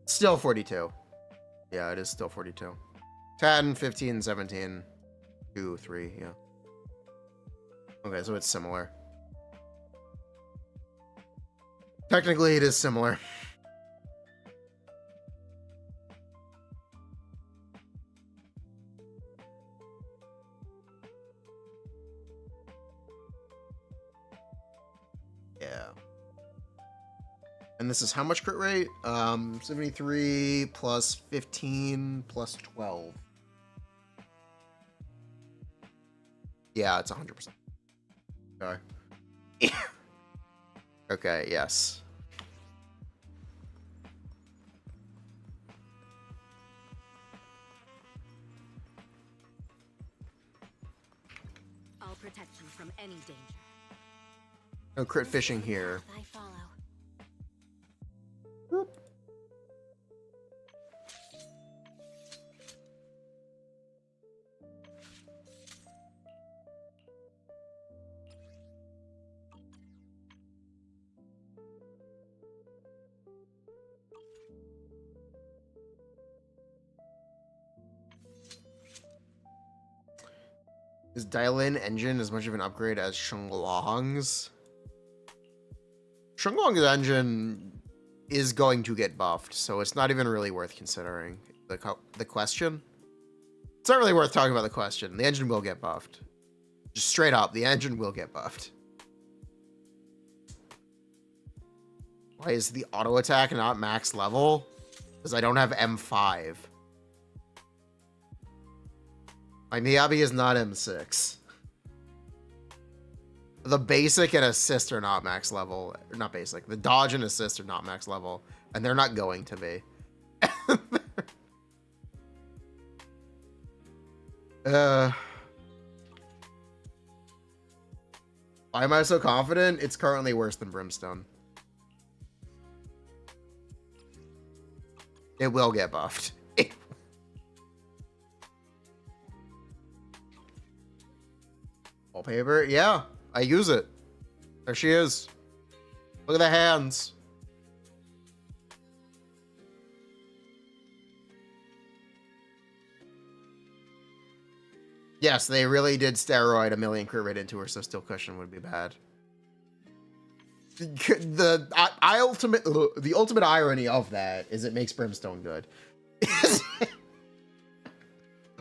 Still 42. Yeah, it is still 42. 10, 15, 17, 2, 3, yeah. Okay, so it's similar. Technically, it is similar. Yeah. And this is how much crit rate? 73 plus 15 plus 12. Yeah, it's 100%. Okay. Okay, yes. I'll protect you from any danger. No crit fishing here. I follow. Is Dialin engine as much of an upgrade as Shenglong's? Shenglong's engine is going to get buffed, so it's not even really worth considering. The question? It's not really worth talking about the question. The engine will get buffed. Just straight up, the engine will get buffed. Why is the auto attack not max level? Because I don't have M5. My Miyabi is not M6. The basic and assist are not max level. Not basic. The dodge and assist are not max level. And they're not going to be. Why am I so confident? It's currently worse than Brimstone. It will get buffed. Wallpaper? Yeah, I use it. There she is. Look at the hands. Yes, they really did steroid a million crit rate into her, so still cushion would be bad. The ultimate irony of that is it makes Brimstone good.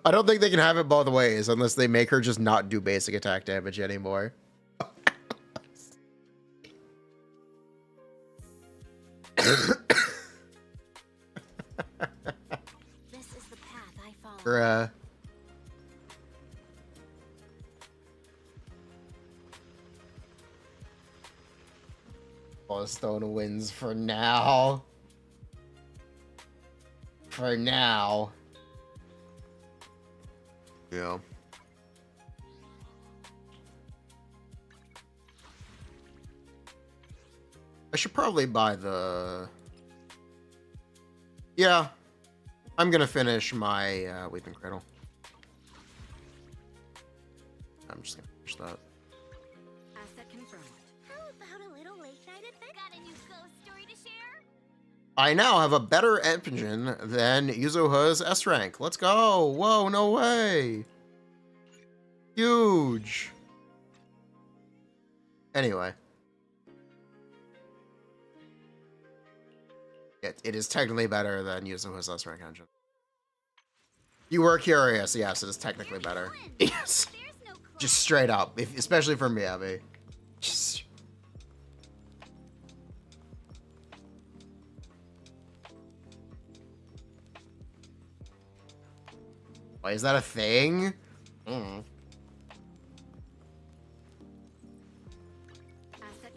I don't think they can have it both ways unless they make her just not do basic attack damage anymore. This is the path I follow. Bruh. Stone wins for now. For now. Yeah. I should probably buy the... Yeah. I'm gonna finish my Weeping Cradle. I'm just gonna finish that. Asset confirmed. How about a little late night adventure? Got a new ghost story to share? I now have a better engine than Yuzuha's S rank. Let's go. Whoa, no way. Huge. Anyway. It is technically better than Yuzuha's S rank engine. You were curious. Yes, it is technically better. Yes. Just straight up. Especially for Miyabi. Just... Why is that a thing? Asset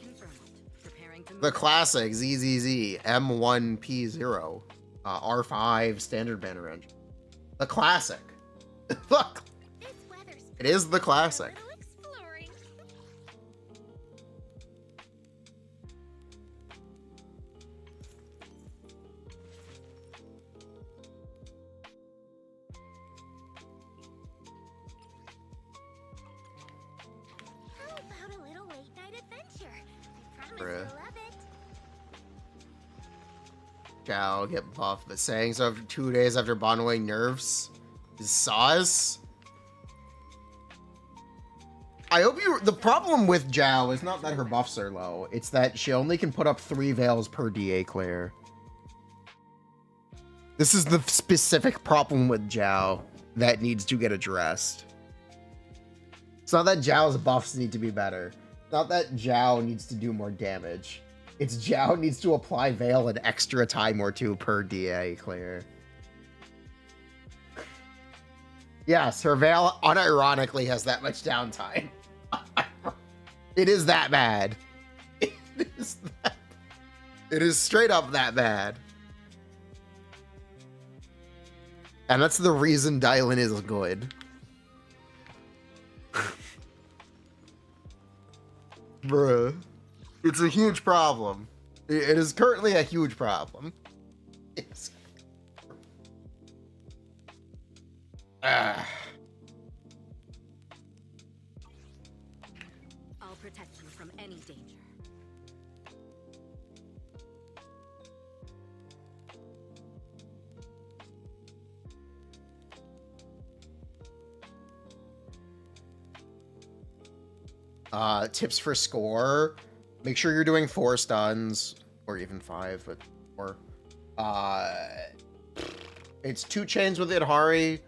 confirmed. Preparing to move. The classic ZZZ M1P0 R5 standard banner engine. The classic. Look, This weather's it is the classic. a little exploring. How about a little late night adventure? I promise Bruh. you'll love it. Zhao get buffed, but saying so after 2 days after Boni nerfs is sauce. I hope you. The problem with Jiao is not that her buffs are low; it's that she only can put up 3 veils per DA clear. This is the specific problem with Jiao that needs to get addressed. It's not that Jiao's buffs need to be better. It's not that Jiao needs to do more damage. It's Jiao needs to apply veil an extra time or 2 per DA clear. Yes, her veil unironically has that much downtime. It is that bad. It is It is straight up that bad. And that's the reason Dialin is good. Bruh. It's a huge problem. It is currently a huge problem. It's... I'll protect you from any danger. Tips for score. Make sure you're doing 4 stuns, or even 5, but 4. It's 2 chains with Idhari,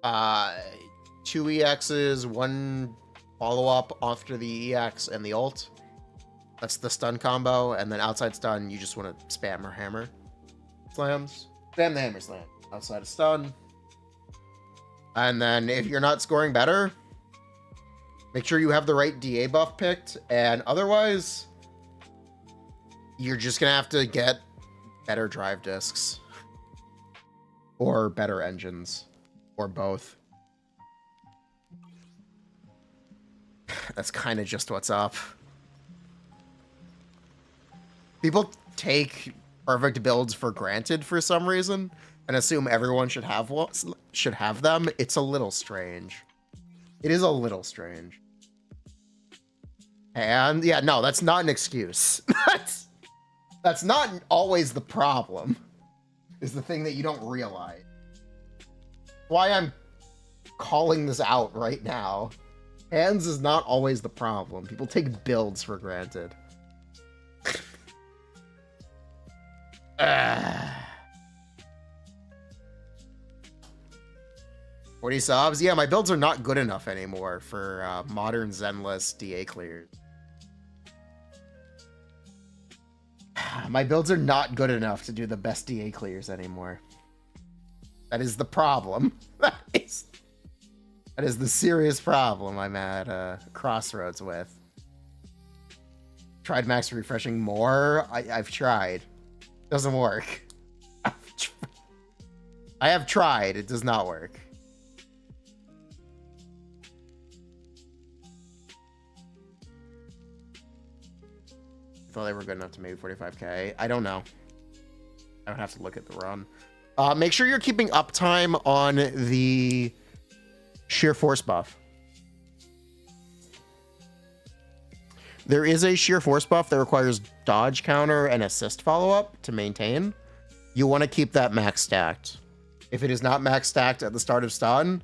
2 EXs, 1 follow-up after the EX and the ult. That's the stun combo, and then outside stun, you just want to spam her hammer slams. Spam the hammer slam. Outside of stun. And then if you're not scoring better, make sure you have the right DA buff picked, and otherwise, you're just gonna have to get better drive discs. Or better engines. Or both. That's kind of just what's up. People take perfect builds for granted for some reason, and assume everyone should have them. It's a little strange. It is a little strange. And yeah, no, that's not an excuse. That's not always the problem, is the thing that you don't realize. Why I'm calling this out right now. Hands is not always the problem. People take builds for granted. 40 subs? Yeah, my builds are not good enough anymore for modern Zenless DA clears. My builds are not good enough to do the best DA clears anymore. That is the problem. That is the serious problem I'm at crossroads with. Tried max refreshing more? I've tried. Doesn't work. I have tried. It does not work. I thought they were good enough to maybe 45k. I don't know. I would have to look at the run. Make sure you're keeping uptime on the sheer force buff. There is a sheer force buff that requires dodge counter and assist follow-up to maintain. You want to keep that max stacked. If it is not max stacked at the start of stun,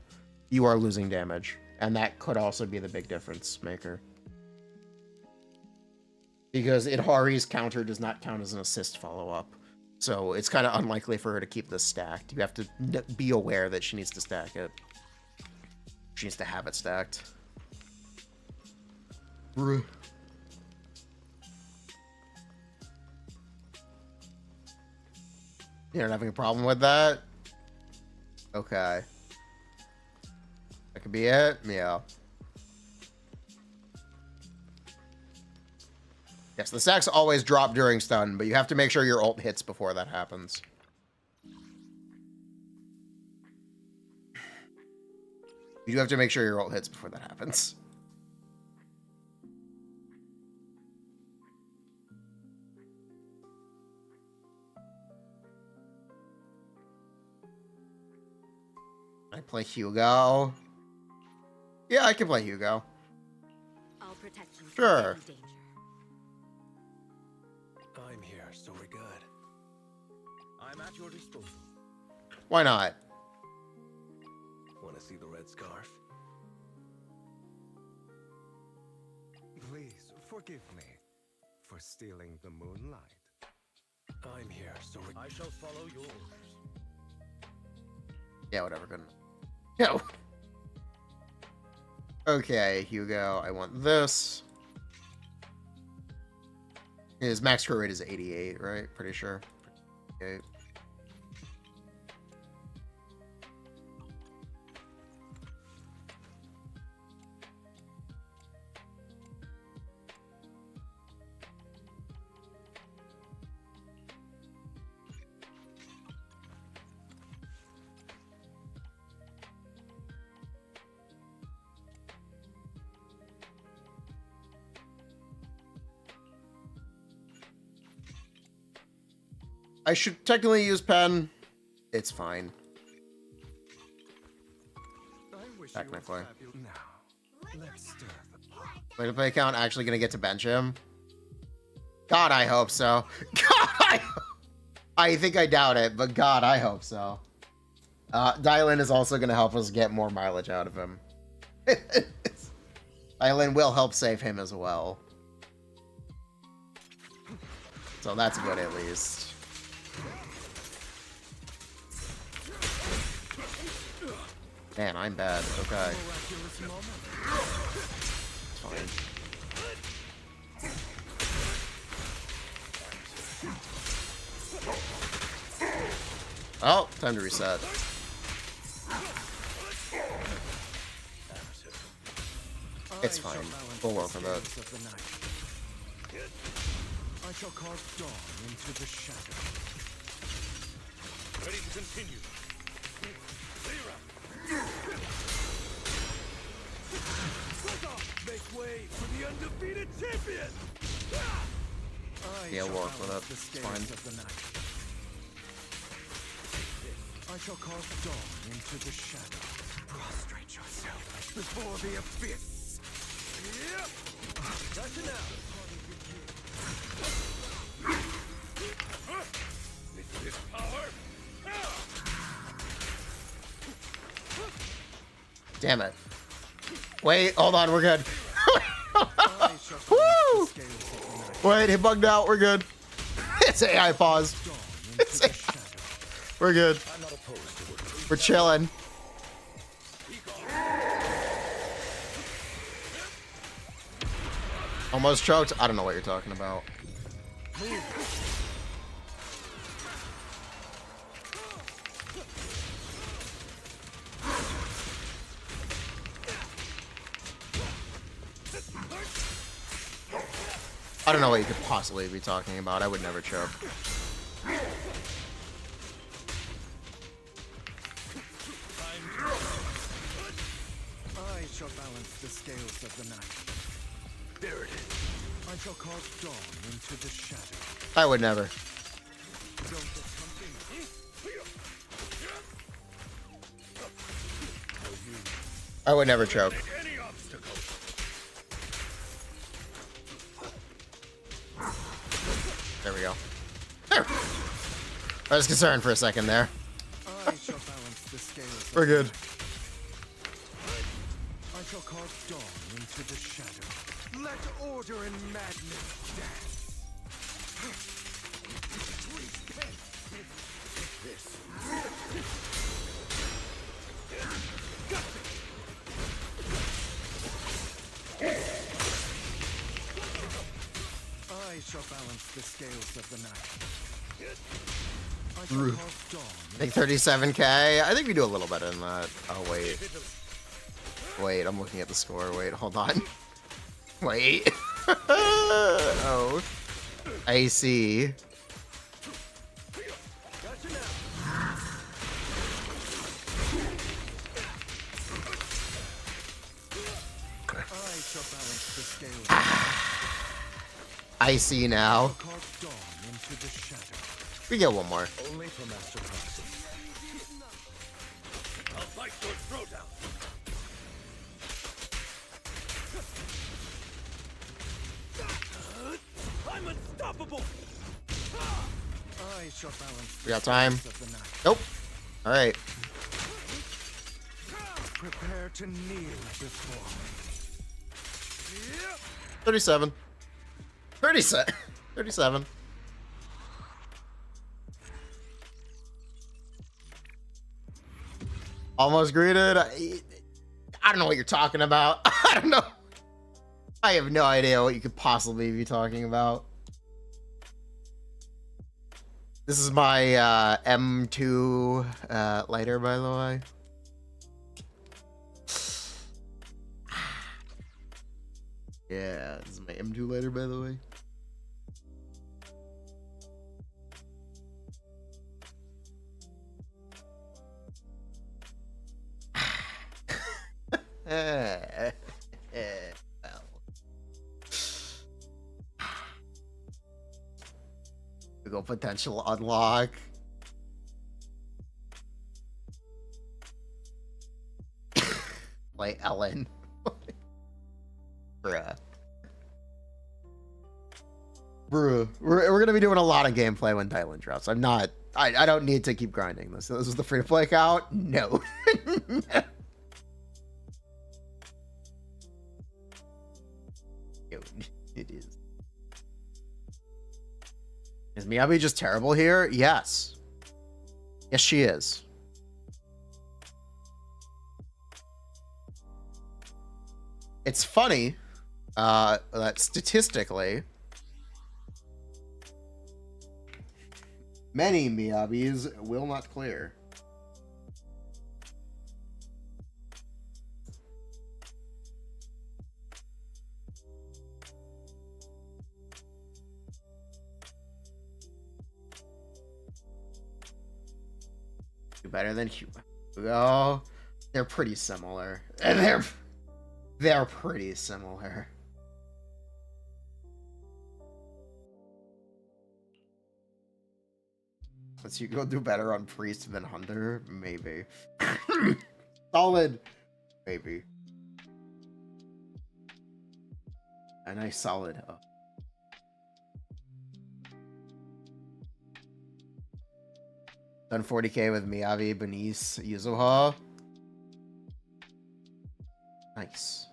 you are losing damage. And that could also be the big difference maker. Because Idhari's counter does not count as an assist follow-up. So it's kind of unlikely for her to keep this stacked. You have to be aware that she needs to stack it. She needs to have it stacked. You're not having a problem with that? Okay. That could be it? Yeah. Yes, the stacks always drop during stun, but you have to make sure your ult hits before that happens. You do have to make sure your ult hits before that happens. I play Hugo. Yeah, I can play Hugo. I'll protect you from Sure. any danger. I'm here, so we're good. I'm at your disposal. Why not? Want to see the red scarf? Please forgive me for stealing the moonlight. I'm here, so I shall follow yours. Yeah, whatever. Good. No. Okay, Hugo. I want this. His max crew rate is 88, right? Pretty sure. 88. I should technically use pen. It's fine. Technically. Now, let's stir the pot. Wait, the play account actually gonna get to bench him? God, I hope so. God, I think I doubt it, but God, I hope so. Dialin is also gonna help us get more mileage out of him. Dialin will help save him as well. So that's good at least. Man, I'm bad. Okay. It's fine. Oh, time to reset. It's fine. We'll work with it. I shall cause dawn into the shadow. Ready to continue. Make way for the undefeated champion! Yeah, we'll work with it. It's fine. I shall cause dawn into the shadow. Prostrate yourself before the abyss. That's enough. This power. Damn it. Wait, hold on, we're good. Woo! Wait, it bugged out, we're good. It's AI pause. We're good. We're chilling. Almost choked? I don't know what you're talking about. I don't know what you could possibly be talking about. I would never choke. I shall balance the scales of the night. There it is. I shall cause dawn into the shadow. I would never. Don't get something. I would never choke. Any obstacle. There we go. There. I was concerned for a second there. I shall balance the scales. We're good. I shall cause dawn into the shadow. Let order and madness dance. I shall balance the scales of the night. I shall cause dawn. I think 37k. I think we do a little better than that. Oh, wait. Wait, I'm looking at the score. Wait, hold on. Wait. Oh. I see. I shall balance the scales. I see now. Cause dawn into the shadow. We get one more. Only for master classes. I'll bite your throat out. I'm unstoppable. I shall balance We got time. of the night. Nope. All right. Prepare to kneel before me. 37. 37. 37. Almost greeted. I don't know what you're talking about. I don't know. I have no idea what you could possibly be talking about. This is my M2 lighter, by the way. Yeah, this is my M2 lighter, by the way. Well. We go potential unlock. Play Ellen. Bruh. Bruh. We're gonna be doing a lot of gameplay when Dialin drops. I don't need to keep grinding this. This is the free-to-play account? No. It is. Is Miyabi just terrible here? Yes. Yes, she is. It's funny that statistically, many Miyabis will not clear. Better than Hugo. They're pretty similar. And they're pretty similar. Does Hugo do better on Priest than Hunter? Maybe. Solid. Maybe. A nice solid. Oh. Done 40k with Miyabi, Benice, Yuzuha. Nice.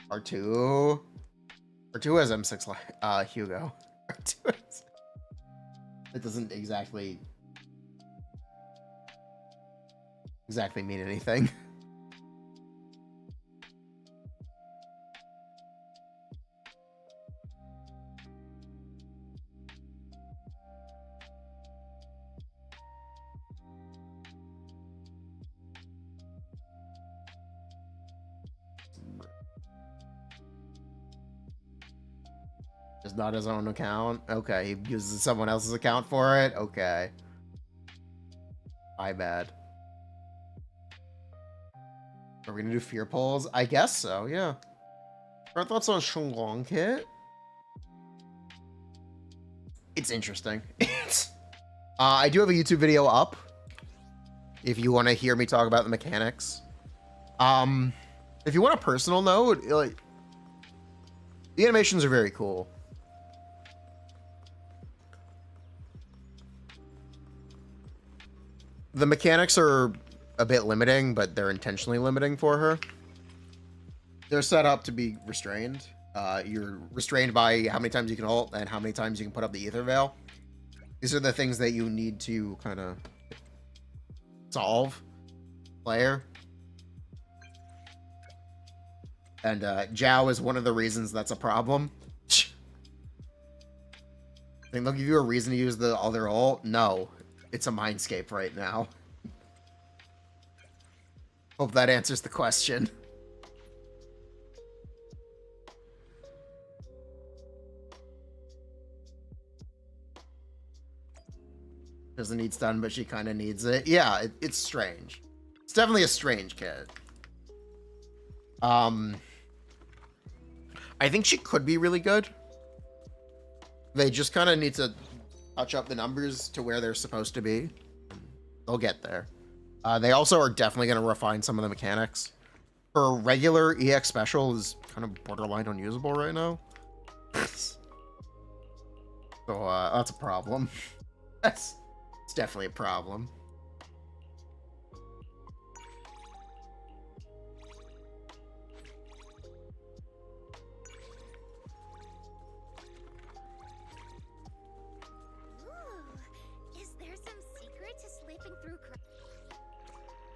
R2 has M6 Hugo. R2 has... It doesn't exactly mean anything. Just not his own account. Okay, he uses someone else's account for it. Okay. My bad. Are we gonna do fear polls? I guess so, yeah. Our thoughts on Shenlong Kit? It's interesting. I do have a YouTube video up if you want to hear me talk about the mechanics. If you want a personal note, like, the animations are very cool. The mechanics are a bit limiting, but they're intentionally limiting for her. They're set up to be restrained. You're restrained by how many times you can ult and how many times you can put up the Ether Veil. These are the things that you need to kind of solve, player. And Zhao is one of the reasons that's a problem. I think they'll give you a reason to use the other ult. No. It's a mindscape right now. Hope that answers the question. Doesn't need stun, but she kind of needs it. Yeah, it's strange. It's definitely a strange kid. I think she could be really good. They just kind of need to touch up the numbers to where they're supposed to be. They'll get there. They also are definitely going to refine some of the mechanics. Her regular EX special is kind of borderline unusable right now. So that's a problem. It's definitely a problem.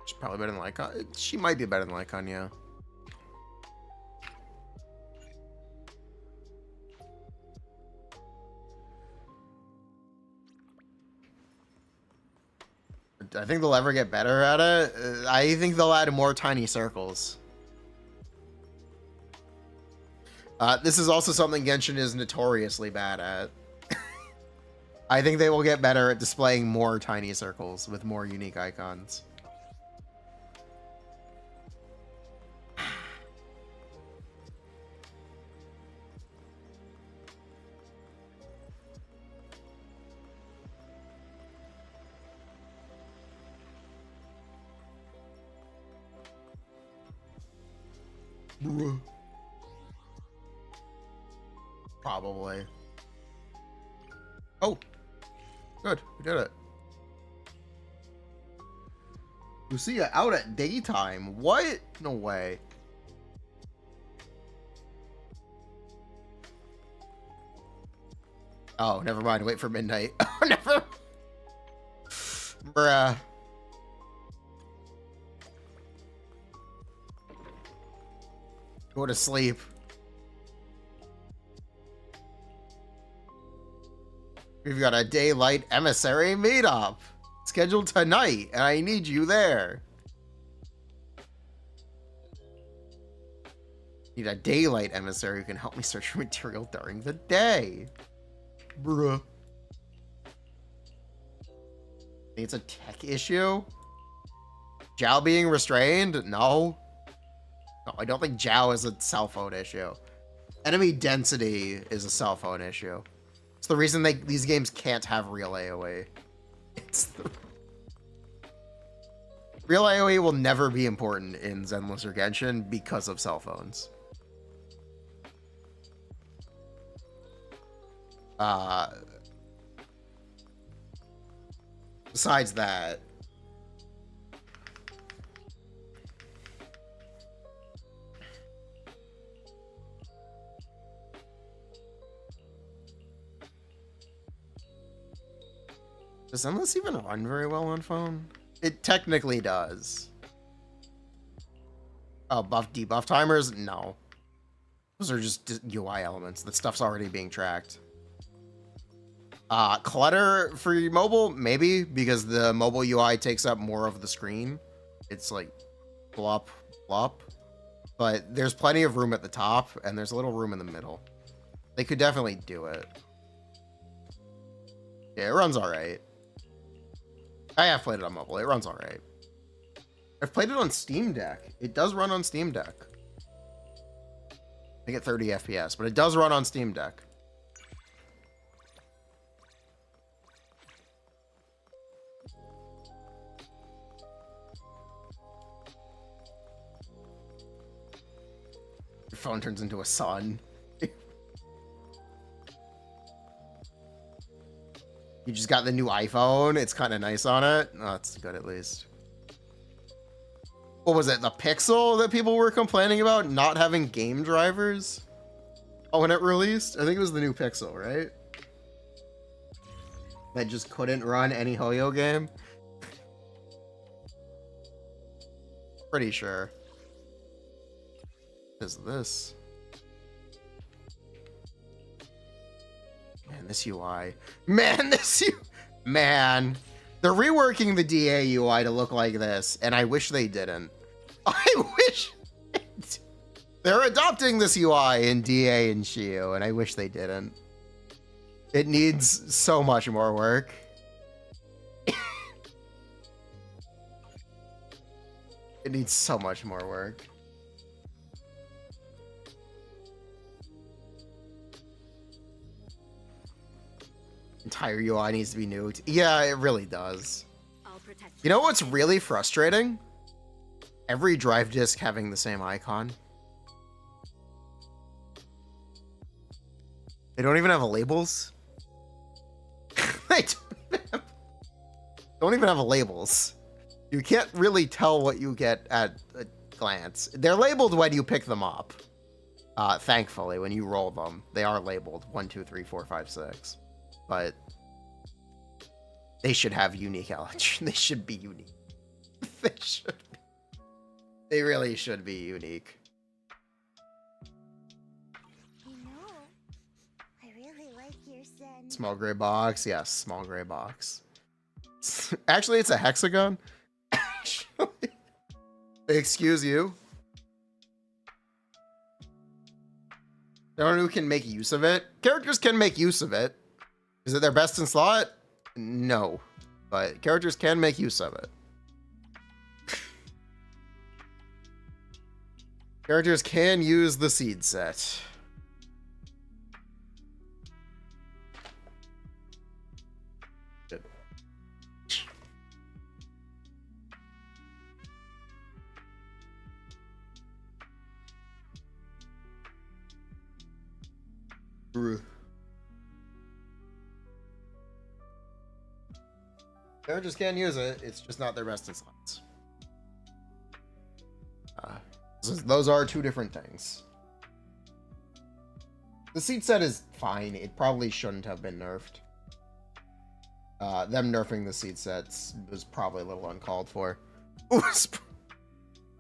She's probably better than Lycon. She might be better than Lycon, yeah. I think they'll ever get better at it. I think they'll add more tiny circles. This is also something Genshin is notoriously bad at. I think they will get better at displaying more tiny circles with more unique icons. Bruh. Probably. Oh, good. We did it. Lucia out at daytime. What? No way. Oh, never mind. Wait for midnight. Oh, never. Bruh. Go to sleep. We've got a daylight emissary meetup scheduled tonight, and I need you there. Need a daylight emissary who can help me search for material during the day. Bruh. Think it's a tech issue? Zhao being restrained? No. No, I don't think Jiao is a cell phone issue. Enemy density is a cell phone issue. It's the reason these games can't have real AoE. Real AoE will never be important in Zenless or Genshin because of cell phones. Besides that, does Zenless even run very well on phone? It technically does. Oh, buff debuff timers? No. Those are just UI elements. That stuff's already being tracked. Clutter for your mobile? Maybe, because the mobile UI takes up more of the screen. It's like blop, blop. But there's plenty of room at the top, and there's a little room in the middle. They could definitely do it. Yeah, it runs alright. I have played it on mobile. It runs alright. I've played it on Steam Deck. It does run on Steam Deck. I get 30 FPS, but it does run on Steam Deck. Your phone turns into a sun. You just got the new iPhone. It's kind of nice on it. Oh, that's good at least. What was it? The Pixel that people were complaining about not having game drivers? Oh, when it released? I think it was the new Pixel, right? That just couldn't run any Hoyo game? Pretty sure. What is this? Man, this UI. Man, Man. They're reworking the DA UI to look like this, and I wish they didn't. I wish... They're adopting this UI in DA and Shiyu, and I wish they didn't. It needs so much more work. It needs so much more work. Entire UI needs to be nuked. Yeah, it really does. You know what's really frustrating? Every drive disk having the same icon. They don't even have labels. They don't even have labels. You can't really tell what you get at a glance. They're labeled when you pick them up. Thankfully, when you roll them, they are labeled 1, 2, 3, 4, 5, 6. But they should have unique elements. They should be unique. They should be. They really should be unique. You know, I really like your Zen. Small gray box. Yes, small gray box. Actually, it's a hexagon. Actually. Excuse you. Anyone who can make use of it? Characters can make use of it. Is it their best in slot? No. But characters can make use of it. Characters can use the seed set. Good. Characters can use it. It's just not their best in slots. Those are two different things. The seed set is fine. It probably shouldn't have been nerfed. Them nerfing the seed sets was probably a little uncalled for.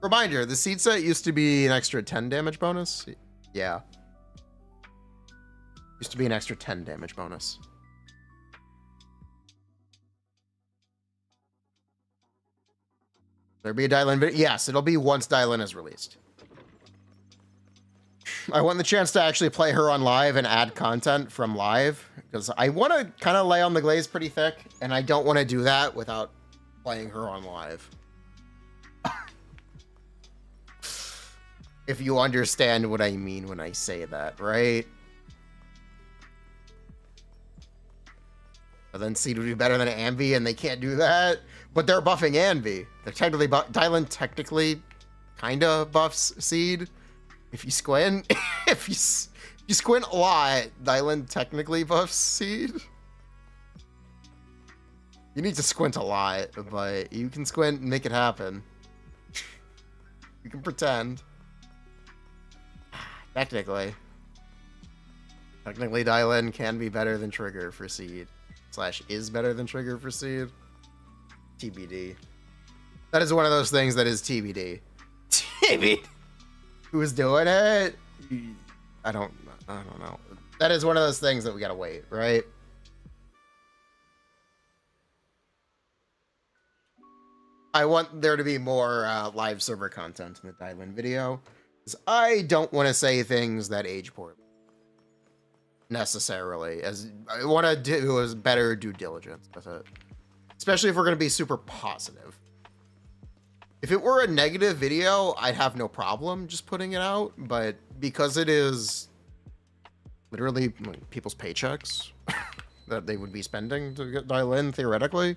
Reminder, the seed set used to be an extra 10 damage bonus. Yeah. Used to be an extra 10 damage bonus. There'll be a Dialin video? Yes, it'll be once Dialin is released. I want the chance to actually play her on live and add content from live, because I want to kind of lay on the glaze pretty thick, and I don't want to do that without playing her on live. If you understand what I mean when I say that, right? But then Seed would be better than Anvi, and they can't do that. But they're buffing Anvi. They're technically Dialin technically kind of buffs Seed. If you squint, if you squint a lot, Dialin technically buffs Seed. You need to squint a lot, but you can squint and make it happen. You can pretend. Technically, Dialin can be better than Trigger for Seed. / is better than Trigger for Seed. TBD. That is one of those things that is TBD. TBD. Who's doing it? I don't know. That is one of those things that we gotta wait, right? I want there to be more live server content in the Dialin video. I don't want to say things that age poorly. Necessarily. As I want to do is better due diligence with it. Especially if we're going to be super positive. If it were a negative video, I'd have no problem just putting it out. But because it is literally people's paychecks that they would be spending to get Dialin, theoretically,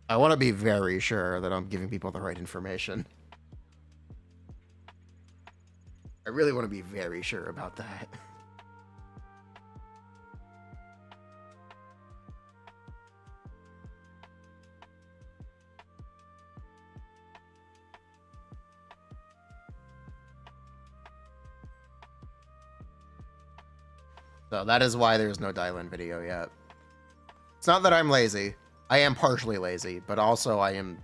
I want to be very sure that I'm giving people the right information. I really want to be very sure about that. So that is why there's no Dialin video yet. It's not that I'm lazy. I am partially lazy, but also I am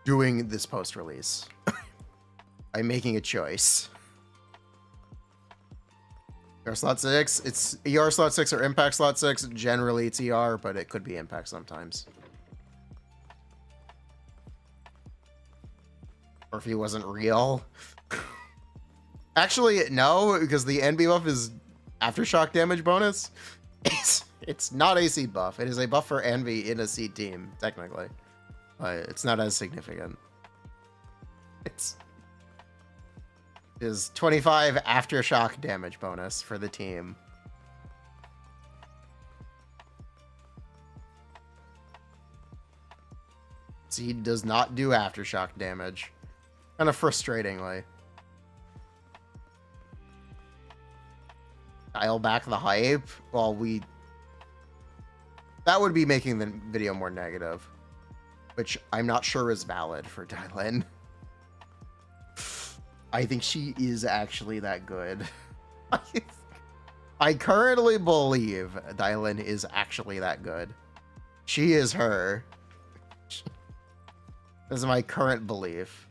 doing this post-release. I'm making a choice. ER slot 6, it's ER slot 6 or impact slot 6. Generally it's ER, but it could be impact sometimes. Or if he wasn't real. Actually, no, because the NB buff is aftershock damage bonus. It's not a seed buff. It is a buff for Envy in a seed team, technically. But it's not as significant. It is 25 aftershock damage bonus for the team. Seed does not do aftershock damage. Kind of frustratingly. Dial back the hype while we... That would be making the video more negative. Which I'm not sure is valid for Dialin. I think she is actually that good. I currently believe Dialin is actually that good. She is her. This is my current belief.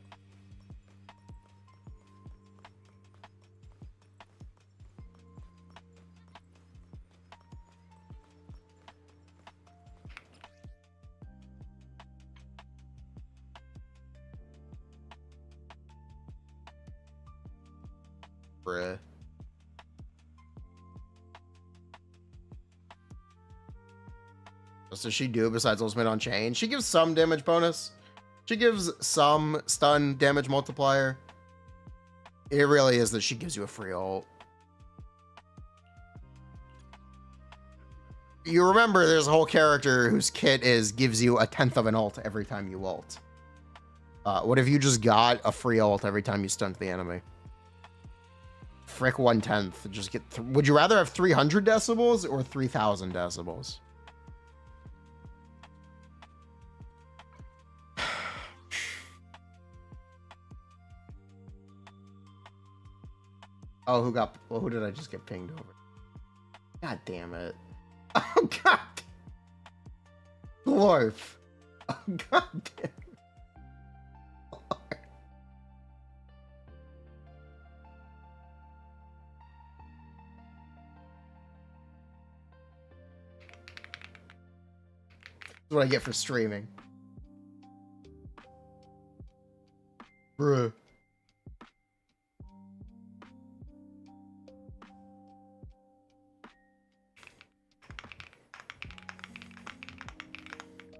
Bruh. What does she do besides ultimate on chain? She gives some damage bonus. She gives some stun damage multiplier. It really is that she gives you a free ult. You remember there's a whole character whose kit is gives you 1/10 of an ult every time you ult. What if you just got a free ult every time you stunned the enemy? Frick 1/10. Just get. Would you rather have 300 decibels or 3,000 decibels? Oh, who got? Well, who did I just get pinged over? God damn it! Oh god! Glorf! Oh god damn it! That's what I get for streaming. Bruh.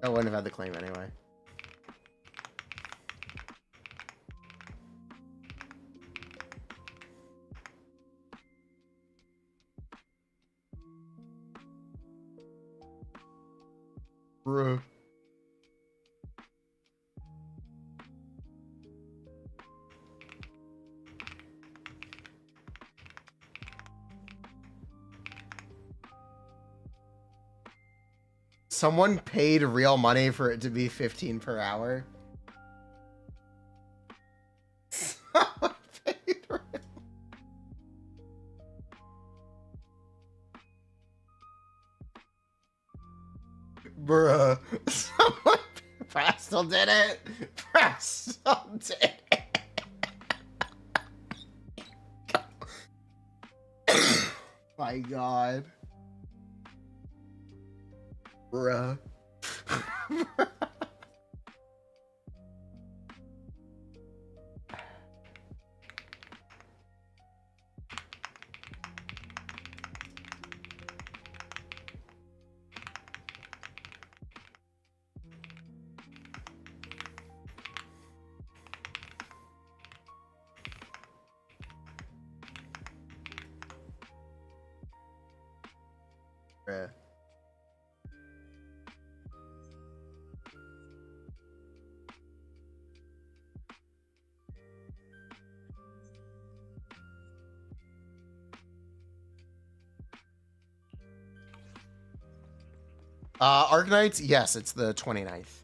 I wouldn't have had the claim anyway. Bruh. Someone paid real money for it to be 15 per hour. Someone paid real- Bruh. Someone Prestel did it. Prestel did it. My god. Bruh. Bruh. Arknights? Yes, it's the 29th.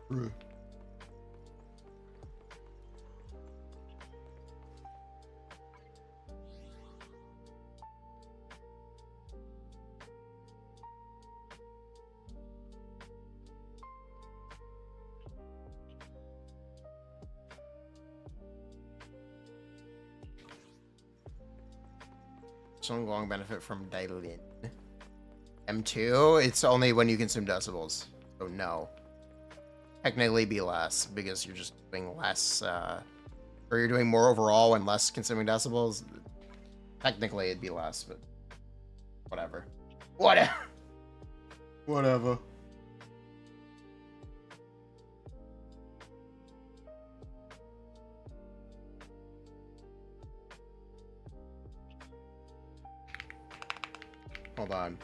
Bruh. Some long benefit from Dialin. M2, it's only when you consume decibels. So no. Technically be less, because you're just doing less, or you're doing more overall and less consuming decibels. Technically it'd be less, but whatever. Whatever. Whatever. Hold on.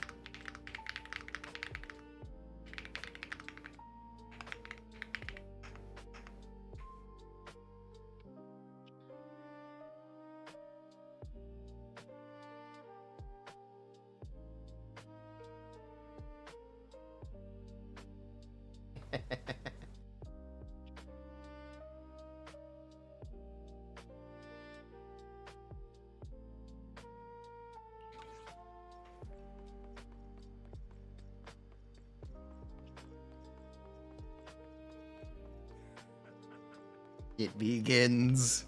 It begins.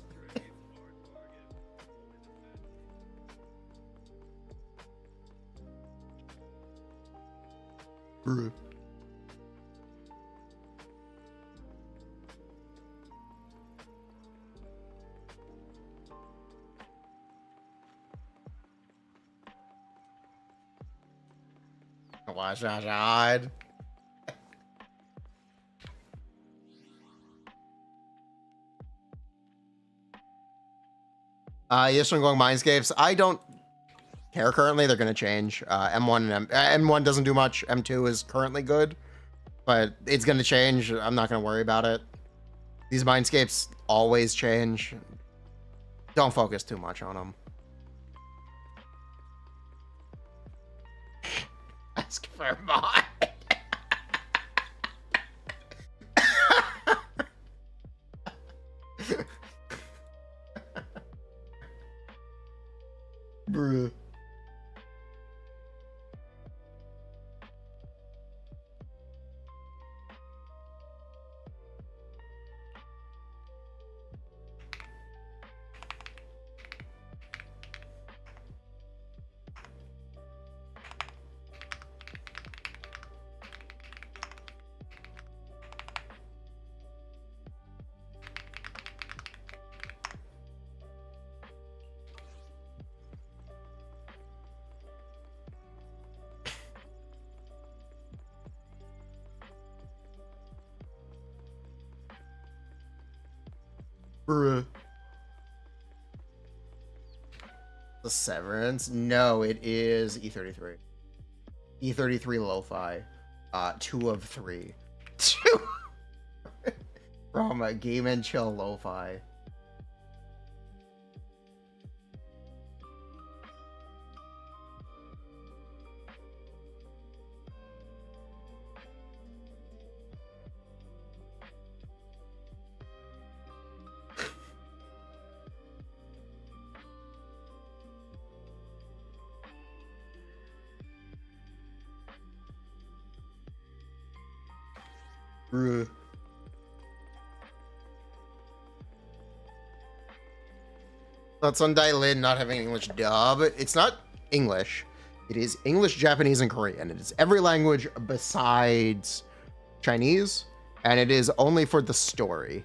Bruh. Wash, wash, hide. Yishunglong Mindscapes. I don't care currently. They're going to change. M1 and M1 doesn't do much. M2 is currently good, but it's going to change. I'm not going to worry about it. These Mindscapes always change. Don't focus too much on them. Ask for mod. Bruh. Bruh. The Severance? No, it is E33. E33 Lo-Fi. 2 of 3. 2 from a Game and Chill Lo-Fi. Bruh. That's on Dialin not having English dub. It's not English. It is English, Japanese, and Korean. It is every language besides Chinese, and it is only for the story.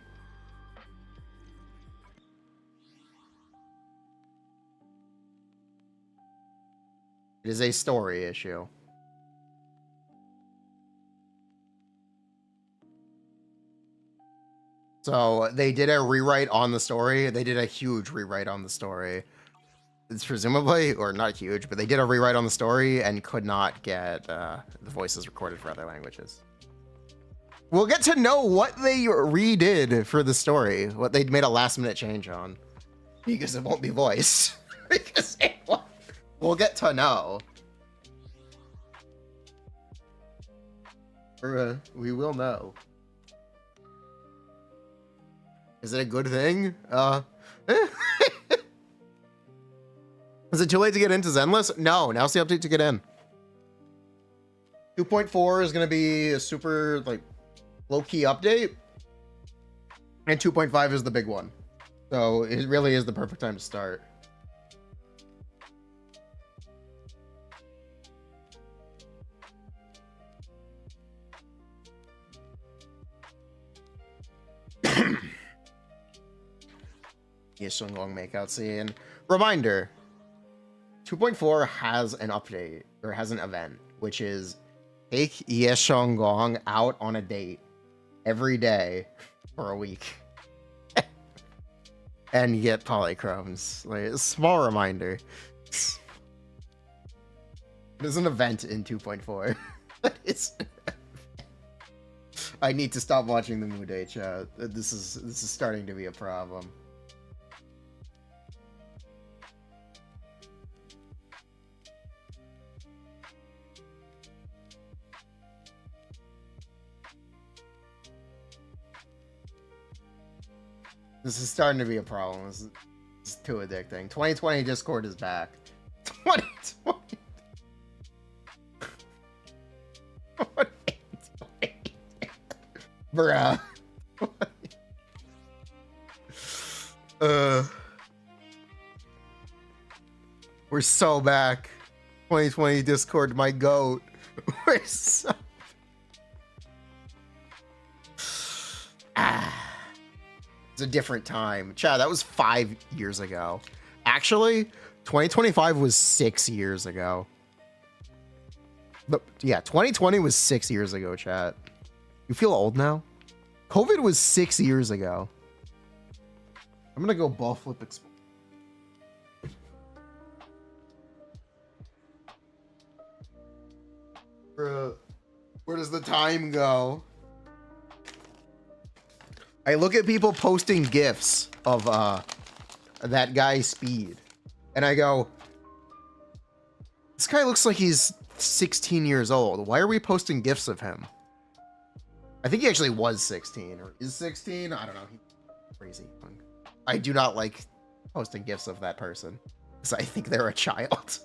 It is a story issue. So they did a rewrite on the story. They did a huge rewrite on the story. It's presumably, or not huge, but they did a rewrite on the story and could not get the voices recorded for other languages. We'll get to know what they redid for the story, what they made a last minute change on, because it won't be voiced. Because it won't. We'll get to know. We will know. Is it a good thing? Is it too late to get into Zenless? No, now's the update to get in. 2.4 is going to be a super, like, low-key update. And 2.5 is the big one. So it really is the perfect time to start. Yishunglong makeout scene. Reminder, 2.4 has an update, or has an event, which is take Yishunglong out on a date every day for a week. And you get polychromes. Like, a small reminder. There's an event in 2.4. It's I need to stop watching the Mudae chat. This is starting to be a problem. This is starting to be a problem. This is too addicting. 2020 Discord is back. 2020. 2020. Bruh. We're so back. 2020 Discord, my goat. We're so... It's a different time. Chad, that was 5 years ago. Actually, 2025 was 6 years ago. But yeah, 2020 was 6 years ago, chat. You feel old now? COVID was 6 years ago. I'm gonna go ball flip explode. Bruh, where does the time go? I look at people posting GIFs of that guy's speed, and I go, this guy looks like he's 16 years old. Why are we posting GIFs of him? I think he actually was 16 or is 16. I don't know. He's crazy young. I do not like posting GIFs of that person because I think they're a child.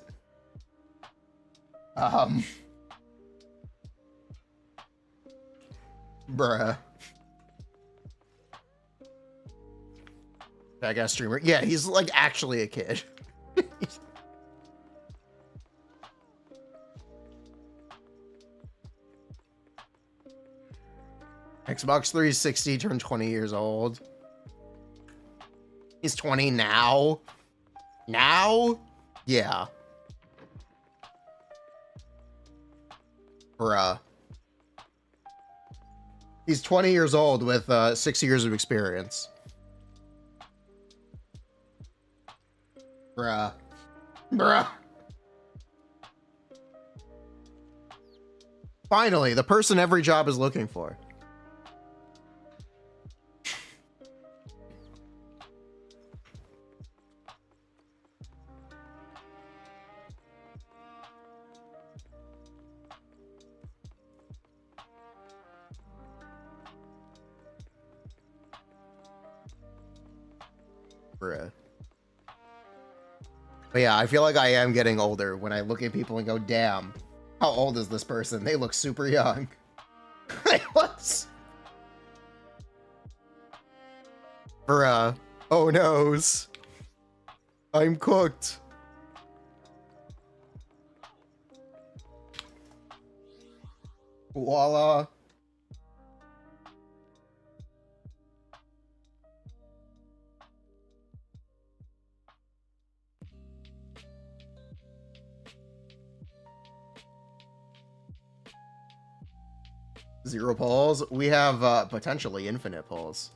Bruh. That guy streamer. Yeah, he's like actually a kid. Xbox 360 turned 20 years old. He's 20 now. Now? Yeah. Bruh. He's 20 years old with 6 years of experience. Bruh. Bruh. Finally, the person every job is looking for. Bruh. But yeah, I feel like I am getting older when I look at people and go, damn, how old is this person? They look super young. What? Bruh. Oh noes. I'm cooked. Voila. Zero polls. We have potentially infinite polls.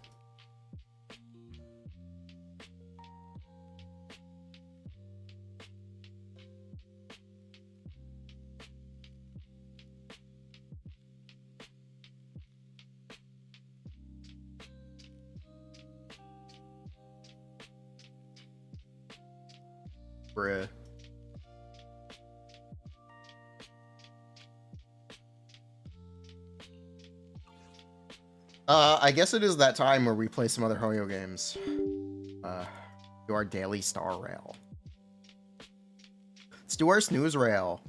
Bruh. I guess it is that time where we play some other Hoyo games. Do our daily star rail. Let's do our snooze rail.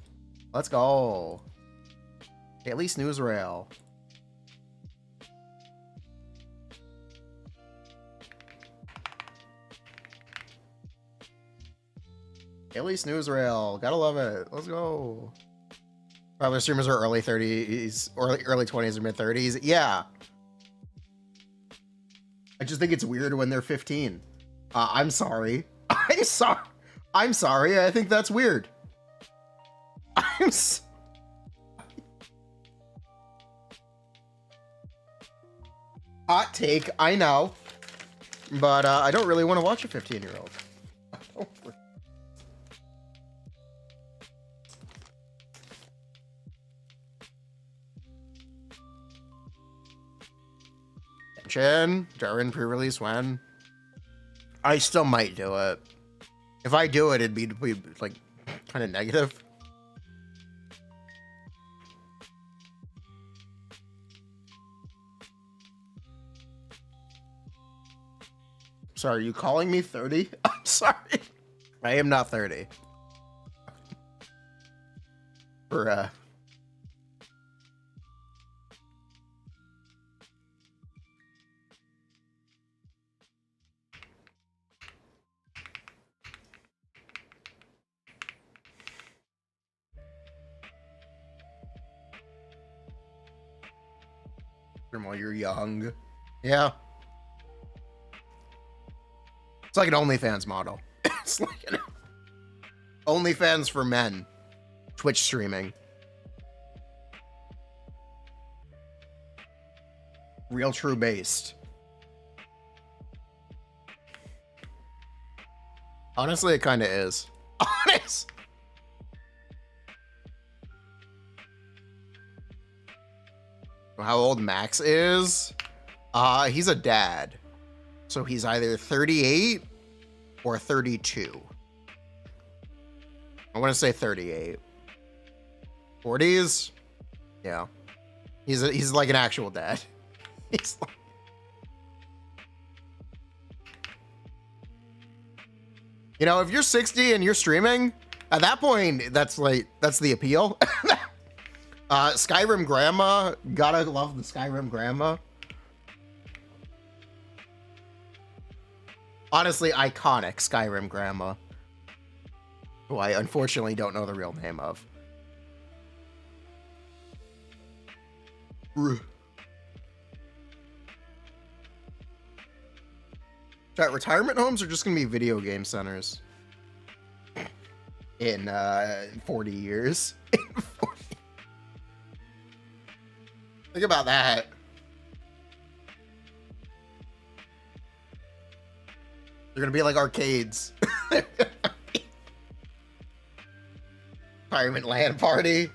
Let's go. Daily snooze rail. Daily snooze rail. Gotta love it. Let's go. Probably streamers are early 30s or early 20s or mid 30s. Yeah. I just think it's weird when they're 15. I'm sorry. I'm sorry. I think that's weird. Hot take, I know. But I don't really want to watch a 15-year-old. Genshin, Darren pre-release when? I still might do it. If I do it, it'd be like kind of negative. Sorry, are you calling me 30? I'm sorry. I am not 30. For while you're young. Yeah. It's like an OnlyFans model. It's like an OnlyFans for men. Twitch streaming. real true based. Honestly, it kind of is. Honest. How old Max is? He's a dad. So he's either 38 or 32. I want to say 38. 40s? Yeah. He's like an actual dad. He's like... You know, if you're 60 and you're streaming, at that point, that's the appeal. Skyrim grandma, gotta love the Skyrim grandma. Honestly, iconic Skyrim grandma, who I unfortunately don't know the real name of. Chat, retirement homes are just gonna be video game centers in 40 years. Think about that. They're gonna be like arcades. Retirement LAN party.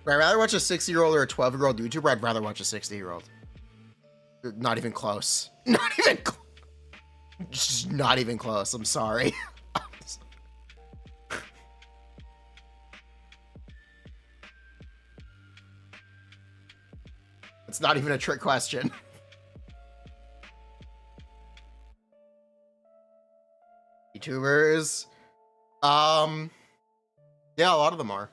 Would I rather watch a 60-year-old or a 12-year-old YouTuber? I'd rather watch a 60-year-old. Not even close. Not even close. Just not even close. I'm sorry. It's not even a trick question. YouTubers. Yeah, a lot of them are.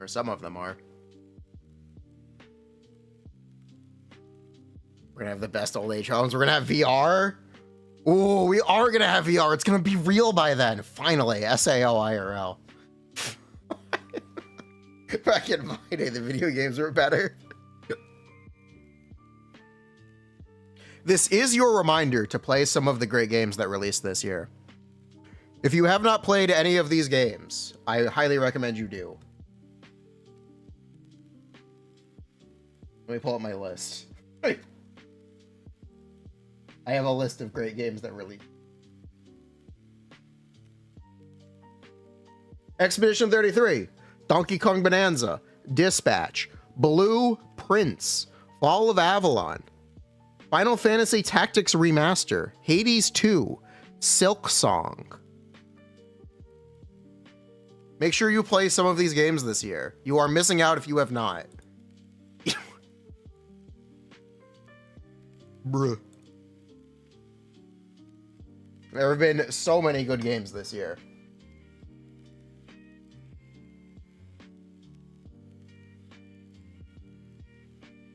Or some of them are. We're gonna have the best old age homes. We're gonna have VR. Ooh, we are gonna have VR. It's gonna be real by then. Finally, SAO IRL. Back in my day, the video games were better. This is your reminder to play some of the great games that released this year. If you have not played any of these games, I highly recommend you do. Let me pull up my list. I have a list of great games that released. Expedition 33, Donkey Kong Bonanza, Dispatch, Blue Prince, Fall of Avalon, Final Fantasy Tactics Remaster, Hades 2, Silk Song. Make sure you play some of these games this year. You are missing out if you have not. Bruh. There have been so many good games this year.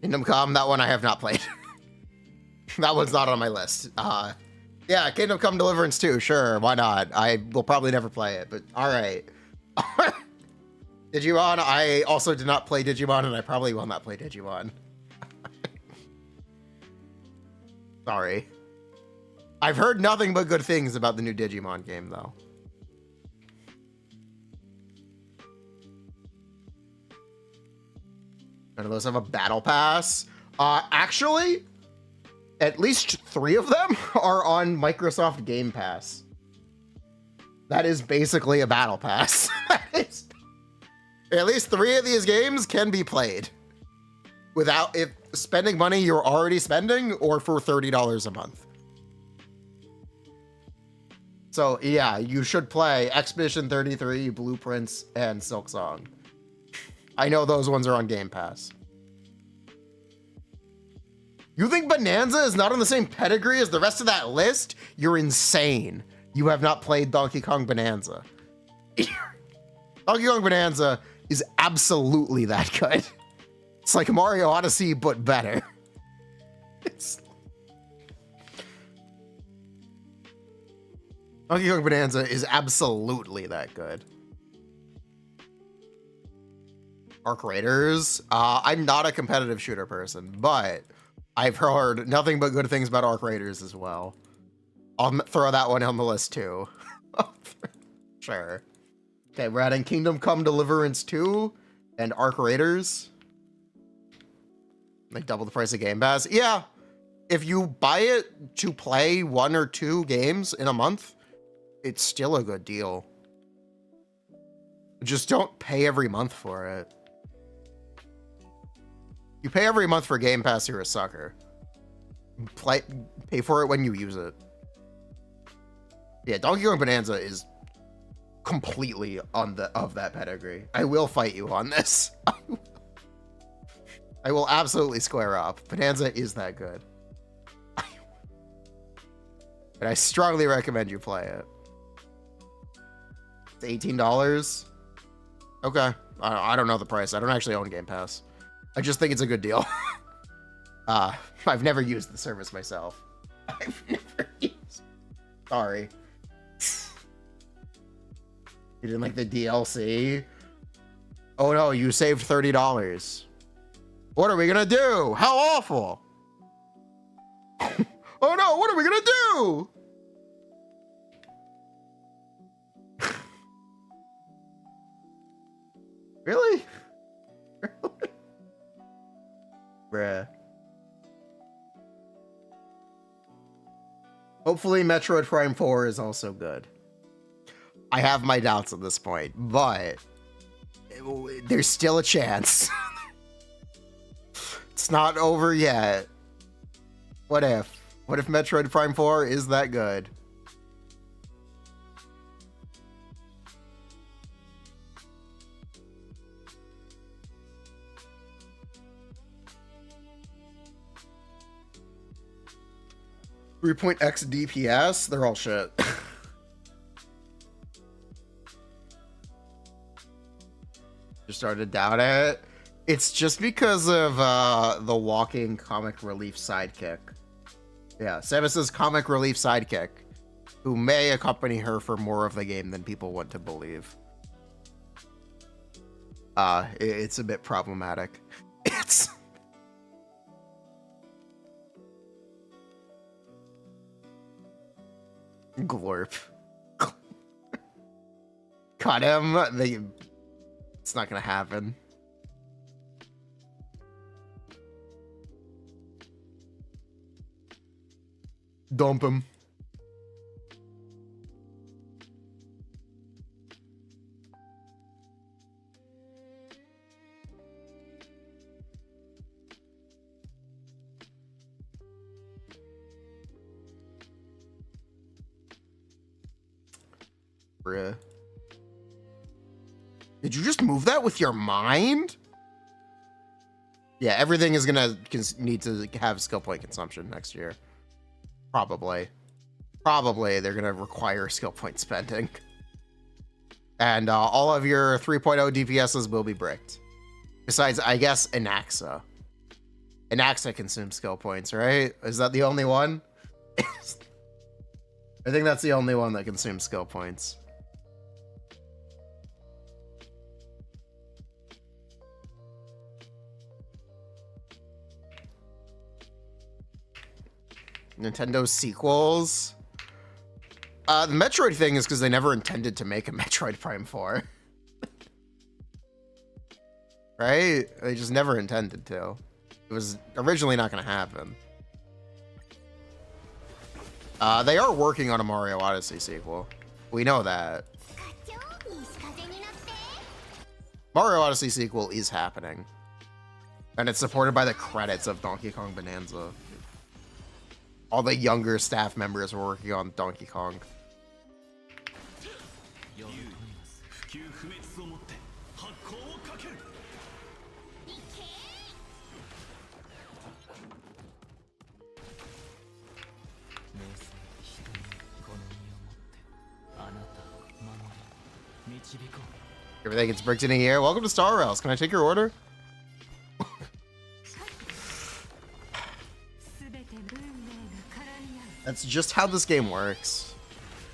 Kingdom Come, that one I have not played. That one's not on my list. Yeah, Kingdom Come Deliverance 2, sure, why not? I will probably never play it, but alright. Digimon, I also did not play Digimon, and I probably will not play Digimon. Sorry. I've heard nothing but good things about the new Digimon game, though. None of those have a battle pass. Actually, at least 3 of them are on Microsoft Game Pass. That is basically a battle pass. At least 3 of these games can be played without spending money you're already spending or for $30 a month. So yeah, you should play Expedition 33, Blueprints, and Silk Song. I know those ones are on Game Pass. You think Bonanza is not on the same pedigree as the rest of that list? You're insane. You have not played Donkey Kong Bonanza. Donkey Kong Bonanza is absolutely that good. It's like Mario Odyssey, but better. Donkey Kong Bonanza is absolutely that good. Arc Raiders. I'm not a competitive shooter person, but I've heard nothing but good things about Arc Raiders as well. I'll throw that one on the list too. Sure. Okay, we're adding Kingdom Come Deliverance 2 and Arc Raiders. Like double the price of Game Pass. Yeah, if you buy it to play 1 or 2 games in a month, it's still a good deal. Just don't pay every month for it. You pay every month for Game Pass, you're a sucker. Pay for it when you use it. Yeah, Donkey Kong Bonanza is completely of that pedigree. I will fight you on this. I will absolutely square up. Bonanza is that good. And I strongly recommend you play it. It's $18. Okay. I don't know the price. I don't actually own Game Pass. I just think it's a good deal. I've never used the service myself. I've never used. Sorry. You didn't like the DLC? Oh no, you saved $30. What are we gonna do? How awful! Oh no, what are we gonna do? Really? Bruh. Hopefully Metroid Prime 4 is also good. I have my doubts at this point, but there's still a chance. It's not over yet. What if? What if Metroid Prime 4 is that good? .x DPS? They're all shit. Just started to doubt it. It's just because of the walking comic relief sidekick. Yeah, Samus's comic relief sidekick, who may accompany her for more of the game than people want to believe. It's a bit problematic. It's... Glorp. Cut him. It's not gonna happen. Dump him. Bruh. Did you just move that with your mind? Yeah, everything is gonna need to have skill point consumption next year. Probably. Probably they're gonna require skill point spending. And all of your 3.0 DPSs will be bricked. Besides, I guess, Anaxa. Anaxa consumes skill points, right? Is that the only one? I think that's the only one that consumes skill points. Nintendo sequels. The Metroid thing is because they never intended to make a Metroid Prime 4. Right? They just never intended to. It was originally not going to happen. They are working on a Mario Odyssey sequel. We know that. Mario Odyssey sequel is happening. And it's supported by the credits of Donkey Kong Bonanza. All the younger staff members were working on Donkey Kong. Everything gets bricked in a year. Welcome to Star Rails. Can I take your order? That's just how this game works.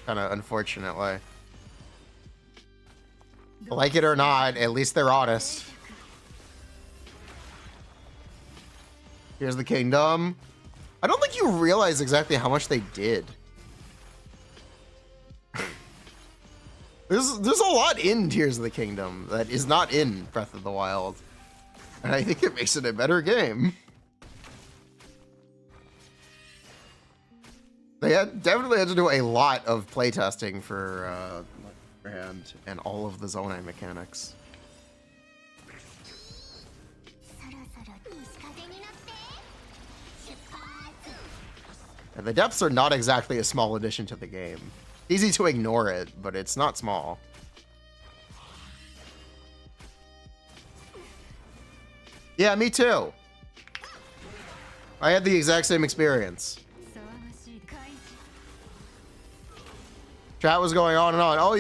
Kind of unfortunately. Like it or not, at least they're honest. Here's the kingdom. I don't think you realize exactly how much they did. There's a lot in Tears of the Kingdom that is not in Breath of the Wild. And I think it makes it a better game. They definitely had to do a lot of playtesting for and all of the Zonai mechanics. And the depths are not exactly a small addition to the game. Easy to ignore it, but it's not small. Yeah, me too. I had the exact same experience. Chat was going on and on. Oh,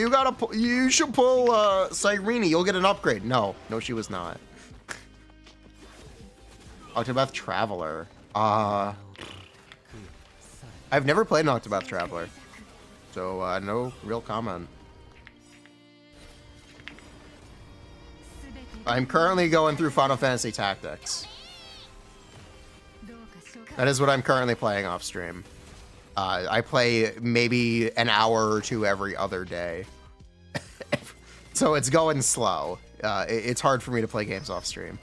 you should pull Cyrene. You'll get an upgrade. No, she was not. Octopath Traveler. I've never played an Octopath Traveler, so no real comment. I'm currently going through Final Fantasy Tactics. That is what I'm currently playing off stream. I play maybe an hour or two every other day. So it's going slow. It's hard for me to play games off stream.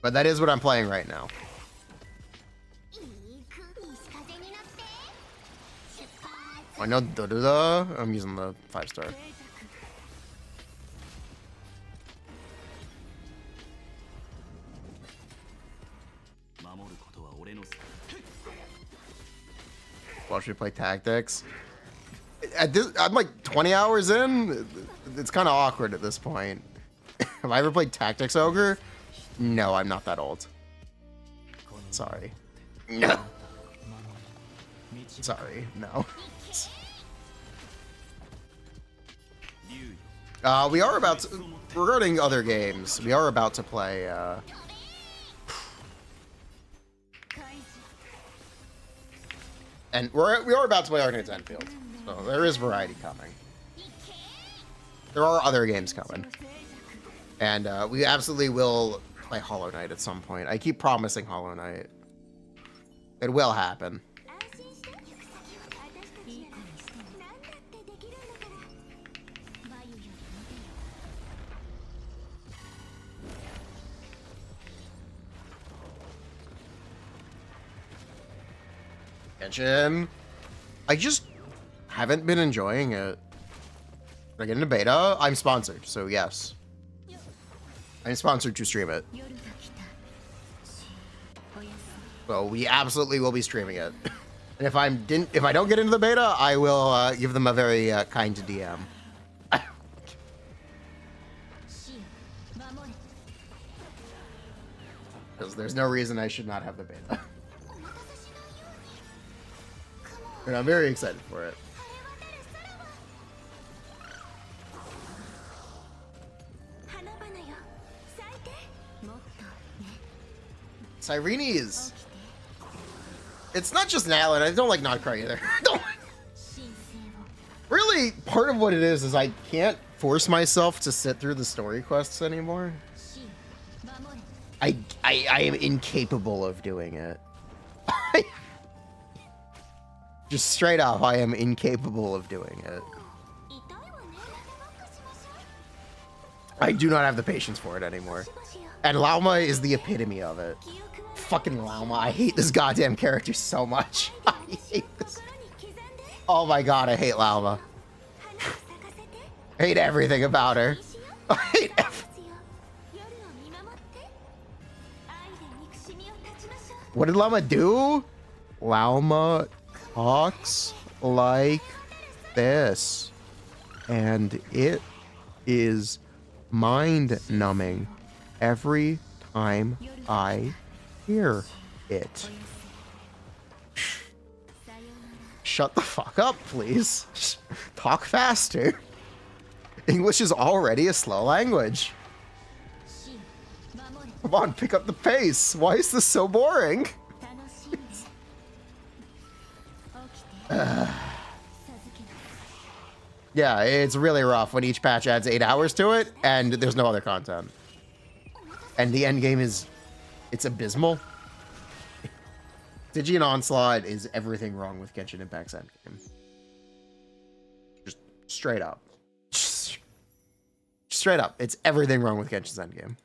But that is what I'm playing right now. I know I'm using the 5-star. Well, should we play Tactics? I'm like 20 hours in. It's kind of awkward at this point. Have I ever played Tactics Ogre? No, I'm not that old. Sorry. No. Sorry, no. We are about to, regarding other games, we are about to play, and we are about to play Arcana's Endfield, so there is variety coming. There are other games coming. And we absolutely will play Hollow Knight at some point. I keep promising Hollow Knight. It will happen. Genshin. I just haven't been enjoying it. Did I get into beta? I'm sponsored, so yes. I'm sponsored to stream it. So we absolutely will be streaming it. And if I don't get into the beta, I will give them a very kind DM. Because there's no reason I should not have the beta. And I'm very excited for it. Cyrene's. It's not just an island. I don't like Notcry either. Really, part of what it is I can't force myself to sit through the story quests anymore. I am incapable of doing it. Just straight up, I am incapable of doing it. I do not have the patience for it anymore. And Lauma is the epitome of it. Fucking Lauma. I hate this goddamn character so much. I hate this. Oh my god, I hate Lauma. I hate everything about her. I hate everything. What did Lauma do? Lauma talks like this. And it is mind-numbing every time I hear it. Shut the fuck up, please. Talk faster. English is already a slow language. Come on, pick up the pace. Why is this so boring? Yeah, it's really rough when each patch adds 8 hours to it and there's no other content. And the end game is, it's abysmal. Stygian Onslaught is everything wrong with Genshin Impact's end game. Straight up. Straight up. It's everything wrong with Genshin's endgame.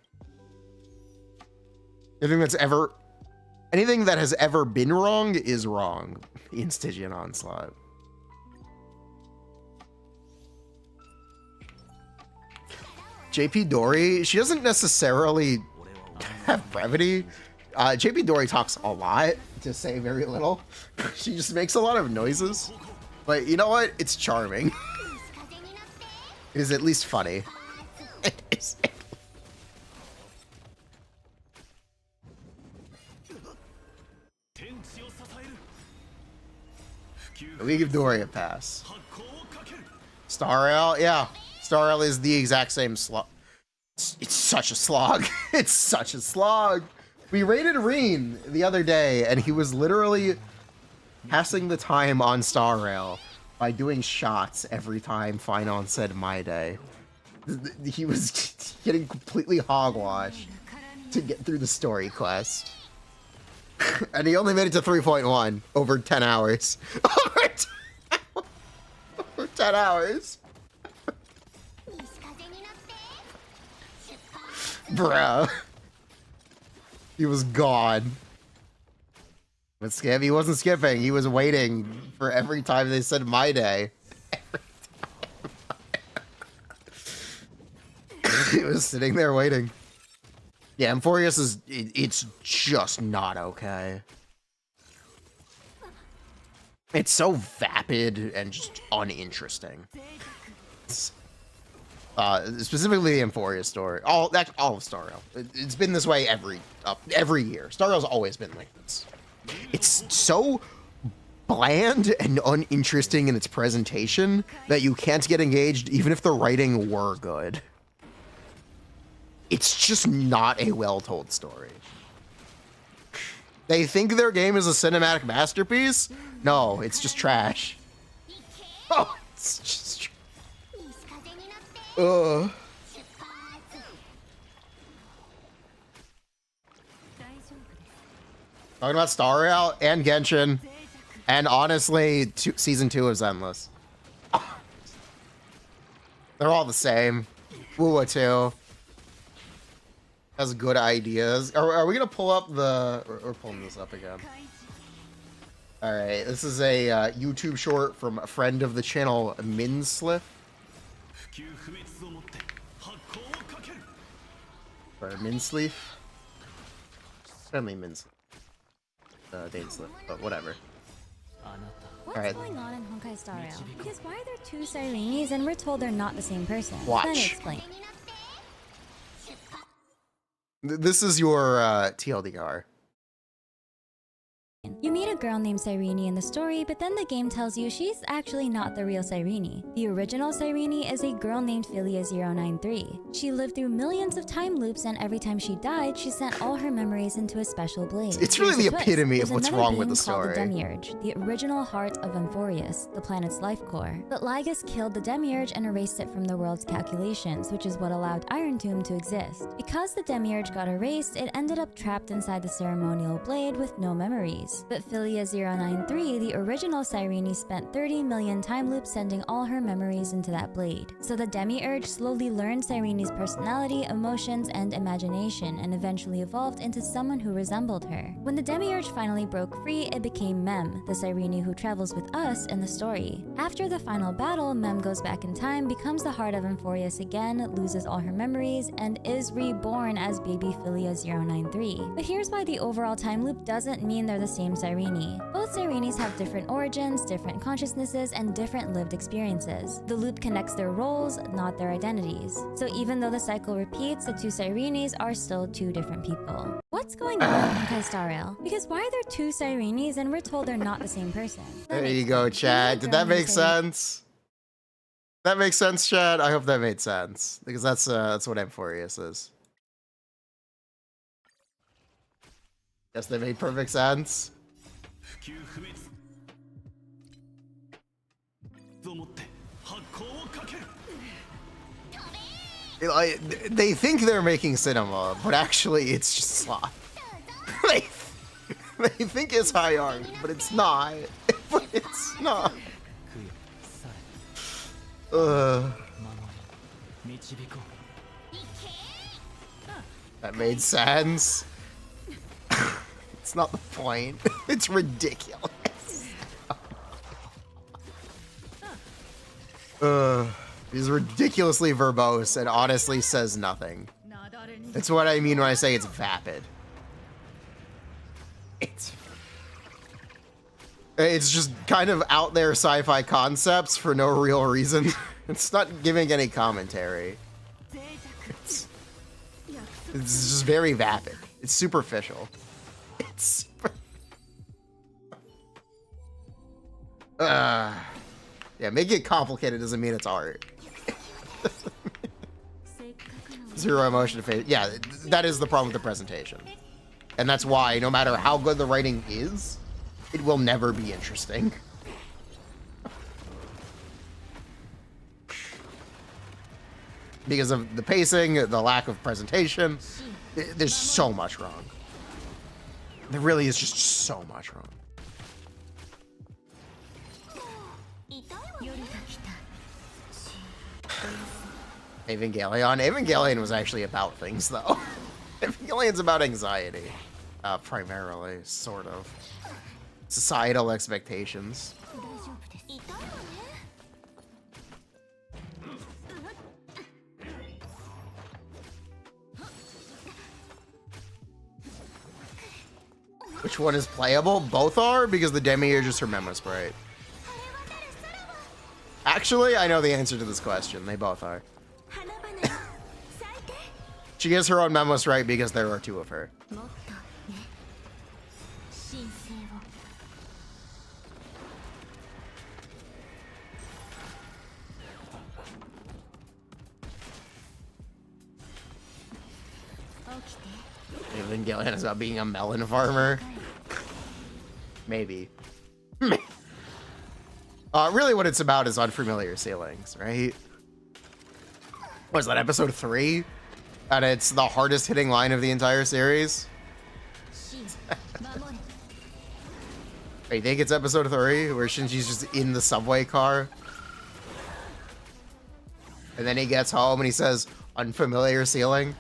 Anything that has ever been wrong is wrong in Stygian Onslaught. JP Dory, she doesn't necessarily have brevity. JP Dory talks a lot to say very little. She just makes a lot of noises. But you know what? It's charming. It is at least funny. It is. We give Dory a pass. Star Rail, yeah. Star Rail is the exact same slog. It's such a slog. It's such a slog. We raided Reen the other day, and he was literally passing the time on Star Rail by doing shots every time Finon said my day. He was getting completely hogwash to get through the story quest. And he only made it to 3.1 over 10 hours. Over 10 hours. Bruh. He was gone. But Skip, he wasn't skipping. He was waiting for every time they said my day. He was sitting there waiting. Yeah, Amphorius is, it's just not okay. It's so vapid and just uninteresting. Specifically the Amphorius story. All of Star Rail. It's been this way every year. Star Rail's always been like this. It's so bland and uninteresting in its presentation that you can't get engaged even if the writing were good. It's just not a well-told story. They think their game is a cinematic masterpiece? No, it's just trash. Oh, it's just... Talking about Star Rail and Genshin, and honestly, Season 2 of Zenless. They're all the same. Wuwa 2 has good ideas. Are we gonna pull up the... We're pulling this up again. Alright, this is a YouTube short from a friend of the channel, Minsliff. Or Minsleaf. Friendly Minsleaf. Dainsleaf, but whatever. What's going on in Honkai Star Rail? Because why are there two Cyrenes and we're told they're not the same person? Watch. Then explain. This is your TLDR. You meet a girl named Cyrene in the story, but then the game tells you she's actually not the real Cyrene. The original Cyrene is a girl named Philia093. She lived through millions of time loops, and every time she died, she sent all her memories into a special blade. It's really the epitome of what's wrong with the story. story. The Demiurge, the original heart of Amphorius, the planet's life core. But Lygus killed the Demiurge and erased it from the world's calculations, which is what allowed Iron Tomb to exist. Because the Demiurge got erased, it ended up trapped inside the ceremonial blade with no memories. But Philia093, the original Cyrene, spent 30 million time loops sending all her memories into that blade. So the Demiurge slowly learned Cyrene's personality, emotions, and imagination, and eventually evolved into someone who resembled her. When the Demiurge finally broke free, it became Mem, the Cyrene who travels with us in the story. After the final battle, Mem goes back in time, becomes the heart of Amphorius again, loses all her memories, and is reborn as baby Philia093. But here's why the overall time loop doesn't mean they're the same Cyrene. Both Cyrenes have different origins, different consciousnesses, and different lived experiences. The loop connects their roles, not their identities. So even though the cycle repeats, the two Cyrenes are still two different people. What's going on in Honkai Star Rail? Because why are there two Cyrenes and we're told they're not the same person? There you go, Chad. Did that make sense? That makes sense, Chad? I hope that made sense. Because that's what Amphorius is. Yes, that made perfect sense. They think they're making cinema, but actually it's just slop. they think it's high art, but it's not. But it's not. That made sense. It's not the point. It's ridiculous. He's ridiculously verbose and honestly says nothing. That's what I mean when I say it's vapid. It's just kind of out there sci-fi concepts for no real reason. It's not giving any commentary. It's just very vapid. It's superficial. It's super... yeah, making it complicated doesn't mean it's art. Zero emotion to face. Yeah, that is the problem with the presentation. And that's why, no matter how good the writing is, it will never be interesting. Because of the pacing, the lack of presentation, there's so much wrong. There really is just so much wrong. Evangelion was actually about things, though. Evangelion's about anxiety. Primarily, sort of. Societal expectations. Which one is playable? Both are, because the Demiurge is her memo sprite. Actually, I know the answer to this question. They both are. She gets her own memo sprite because there are two of her. Evangelion is about being a melon farmer. Maybe. Really what it's about is unfamiliar ceilings, right? What is that, episode 3? And it's the hardest hitting line of the entire series? I think it's episode 3, where Shinji's just in the subway car. And then he gets home and he says, unfamiliar ceiling.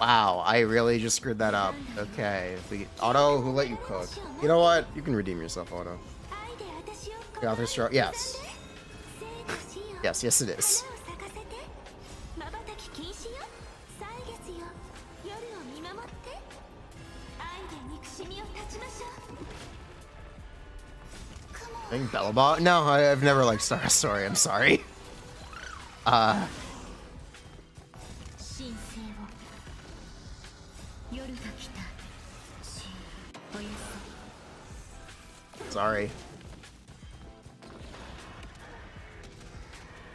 Wow, I really just screwed that up. Okay, Otto, who let you cook? You know what? You can redeem yourself, Otto. The author's straw. Yes. Yes, it is. I think Bellabot? No, I've never liked Star Story. I'm sorry. Sorry.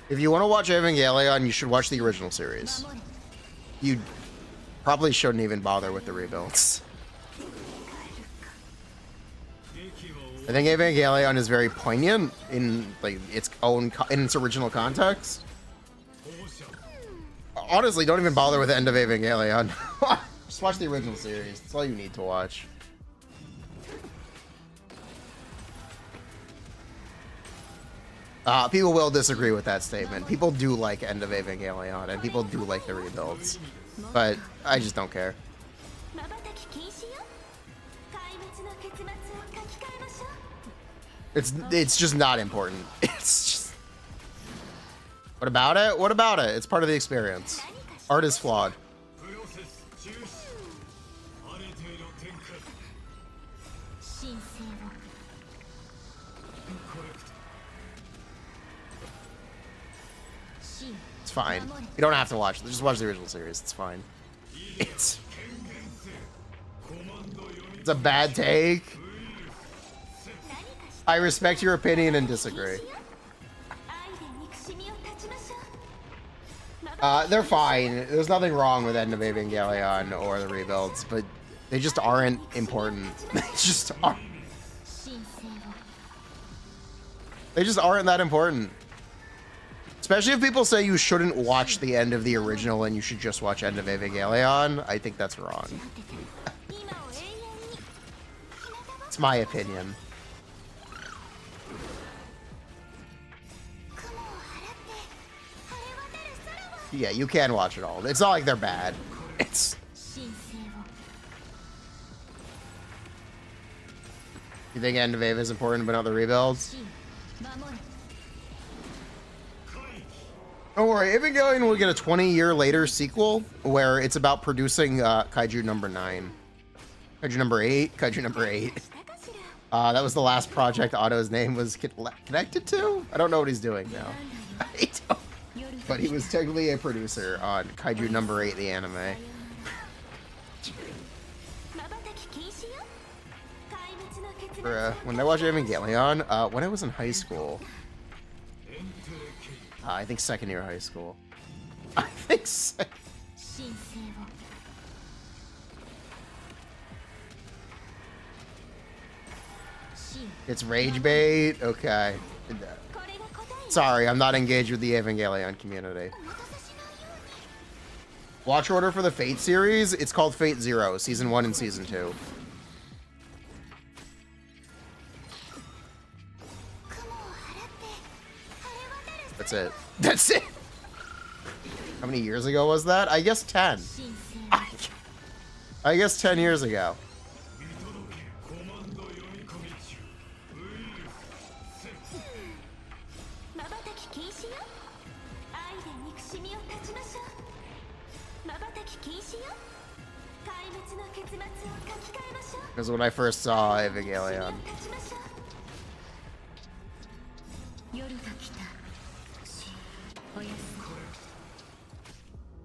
If you want to watch Evangelion, you should watch the original series. You probably shouldn't even bother with the rebuilds. I think Evangelion is very poignant in like its original context. Honestly, don't even bother with the end of Evangelion. Just watch the original series. That's all you need to watch. People will disagree with that statement. People do like End of Evangelion, and people do like the rebuilds. But I just don't care. It's just not important. It's just... What about it? What about it? It's part of the experience. Art is flawed. It's fine. You don't have to watch it. Just watch the original series. It's fine. It's a bad take. I respect your opinion and disagree. They're fine. There's nothing wrong with End of Evangelion or the rebuilds, but they just aren't important. They just aren't that important. Especially if people say you shouldn't watch the end of the original and you should just watch End of Evangelion. I think that's wrong. It's my opinion. Yeah, you can watch it all. It's not like they're bad. It's... You think End of Eva is important but not the rebuilds? Don't worry, Evangelion will get a 20-year later sequel where it's about producing Kaiju number 9. Kaiju number 8? Kaiju number 8. That was the last project Otto's name was connected to? I don't know what he's doing now. I don't. But he was technically a producer on Kaiju number 8, the anime. When I watched Evangelion, when I was in high school, I think second year high school. I think second. It's rage bait? Okay. Sorry, I'm not engaged with the Evangelion community. Watch order for the Fate series? It's called Fate Zero, Season 1 and Season 2. That's it. That's it! How many years ago was that? I guess 10. I guess 10 years ago. Because when I first saw Evangelion. You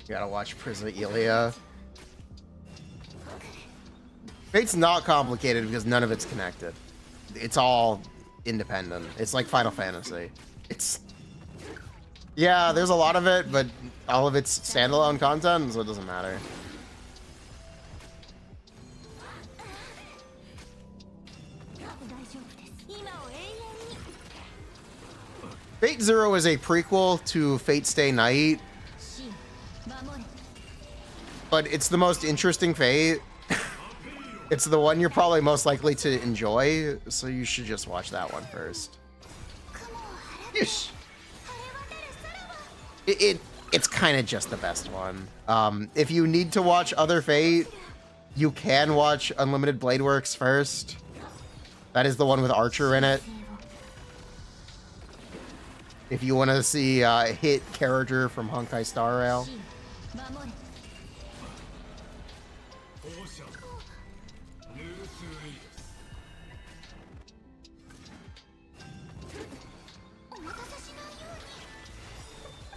gotta watch Prison Ilia. Fate's not complicated because none of it's connected. It's all independent. It's like Final Fantasy. It's... Yeah, there's a lot of it, but all of it's standalone content, so it doesn't matter. Fate Zero is a prequel to Fate Stay Night, but it's the most interesting Fate. It's the one you're probably most likely to enjoy, so you should just watch that one first. It's kind of just the best one. If you need to watch other Fate, you can watch Unlimited Blade Works first. That is the one with Archer in it. If you want to see a hit character from Honkai Star Rail.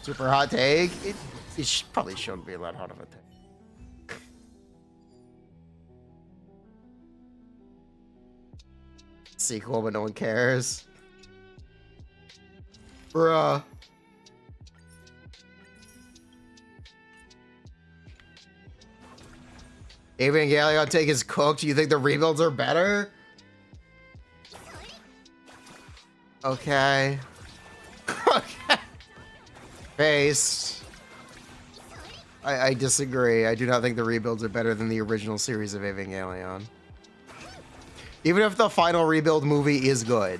Super hot take? It probably shouldn't be that hot of a take. Sequel, but no one cares. Bruh. Evangelion take is cooked. You think the rebuilds are better? Okay. Okay. Based. I disagree. I do not think the rebuilds are better than the original series of Evangelion. Even if the final rebuild movie is good,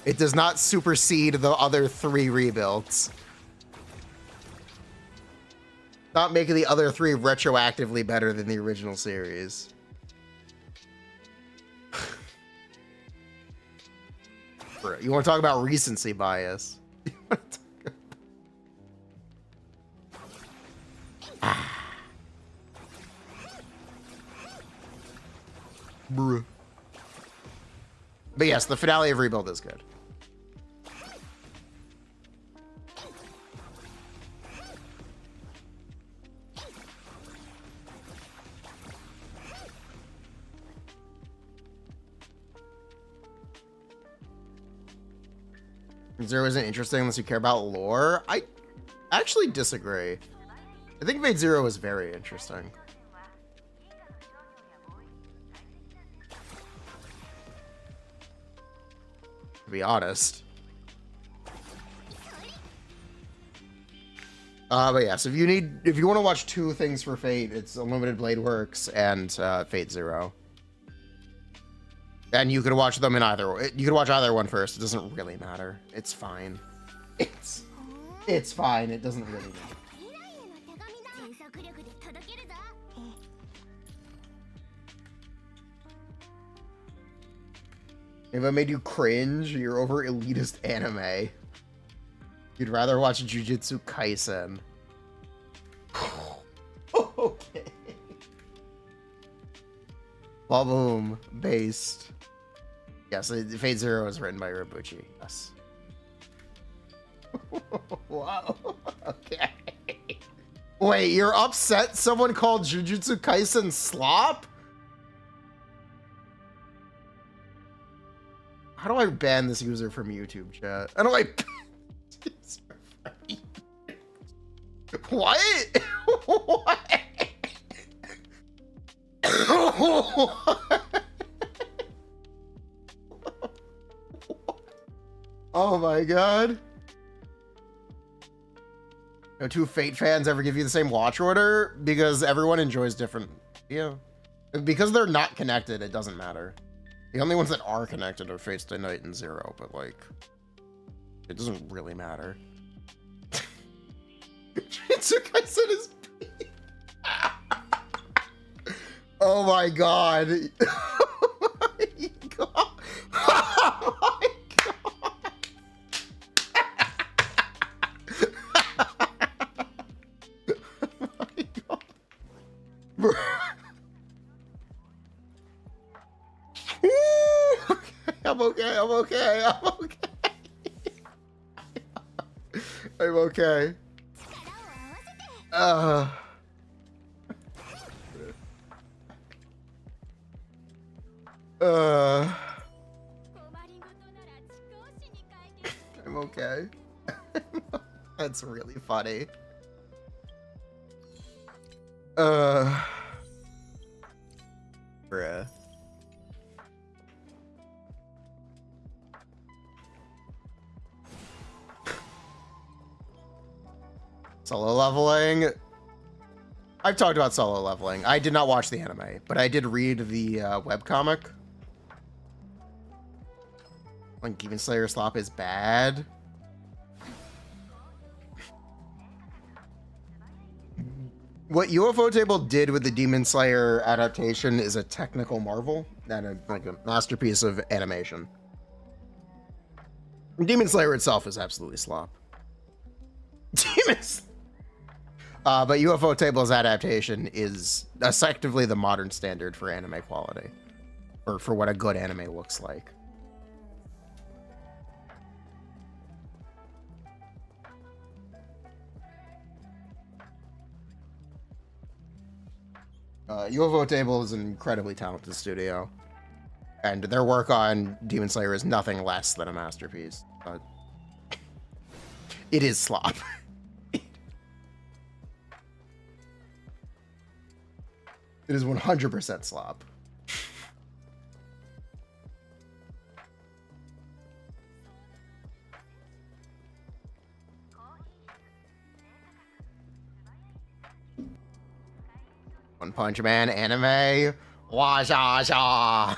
it does not supersede the other 3 rebuilds. Not making the other 3 retroactively better than the original series. You want to talk about recency bias? Bruh. But yes, the finale of Rebuild is good. Zero isn't interesting unless you care about lore. I actually disagree. I think Fate Zero is very interesting. To be honest. But yeah, so if you want to watch two things for Fate, it's Unlimited Blade Works and Fate Zero. And you could watch them in you could watch either one first. It doesn't really matter. It's fine. It's fine. It doesn't really matter. 全速力で届けるぞ。 If I made you cringe, you're over elitist anime. You'd rather watch Jujutsu Kaisen. Okay. Boom. Based. Yes, Fate Zero is written by Robuchi. Yes. Wow. Okay. Wait, you're upset someone called Jujutsu Kaisen slop? How do I ban this user from YouTube chat? How do I ban this user from What? What? Oh my god. No two Fate fans ever give you the same watch order? Because everyone enjoys different... Yeah. Because they're not connected, it doesn't matter. The only ones that are connected are Fate's Day Night and Zero, but like... It doesn't really matter. Jujutsu said is... Oh my god. Oh my god. Oh my god. I'm okay. I'm okay. I'm okay. I'm okay. I'm okay. That's really funny. Bruh. Solo leveling. I've talked about solo leveling. I did not watch the anime, but I did read the webcomic. When Demon Slayer slop is bad. What UFO Table did with the Demon Slayer adaptation is a technical marvel and like a masterpiece of animation. Demon Slayer itself is absolutely slop. Demon Slayer. But UFO Table's adaptation is effectively the modern standard for anime quality, or for what a good anime looks like. UFO Table is an incredibly talented studio, and their work on Demon Slayer is nothing less than a masterpiece. But it is slop. It is 100% slop. One Punch Man anime. Wah sha sha.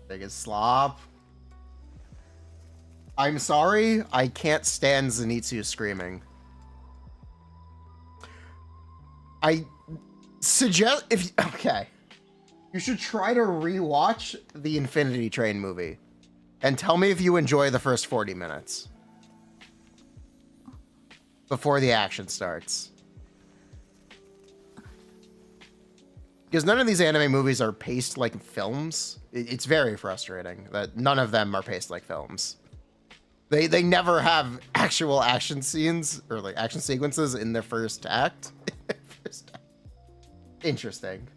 Biggest slop. I'm sorry, I can't stand Zenitsu screaming. I suggest okay. You should try to rewatch the Infinity Train movie and tell me if you enjoy the first 40 minutes before the action starts. Because none of these anime movies are paced like films. It's very frustrating that none of them are paced like films. They never have actual action scenes or like action sequences in their first act. Interesting.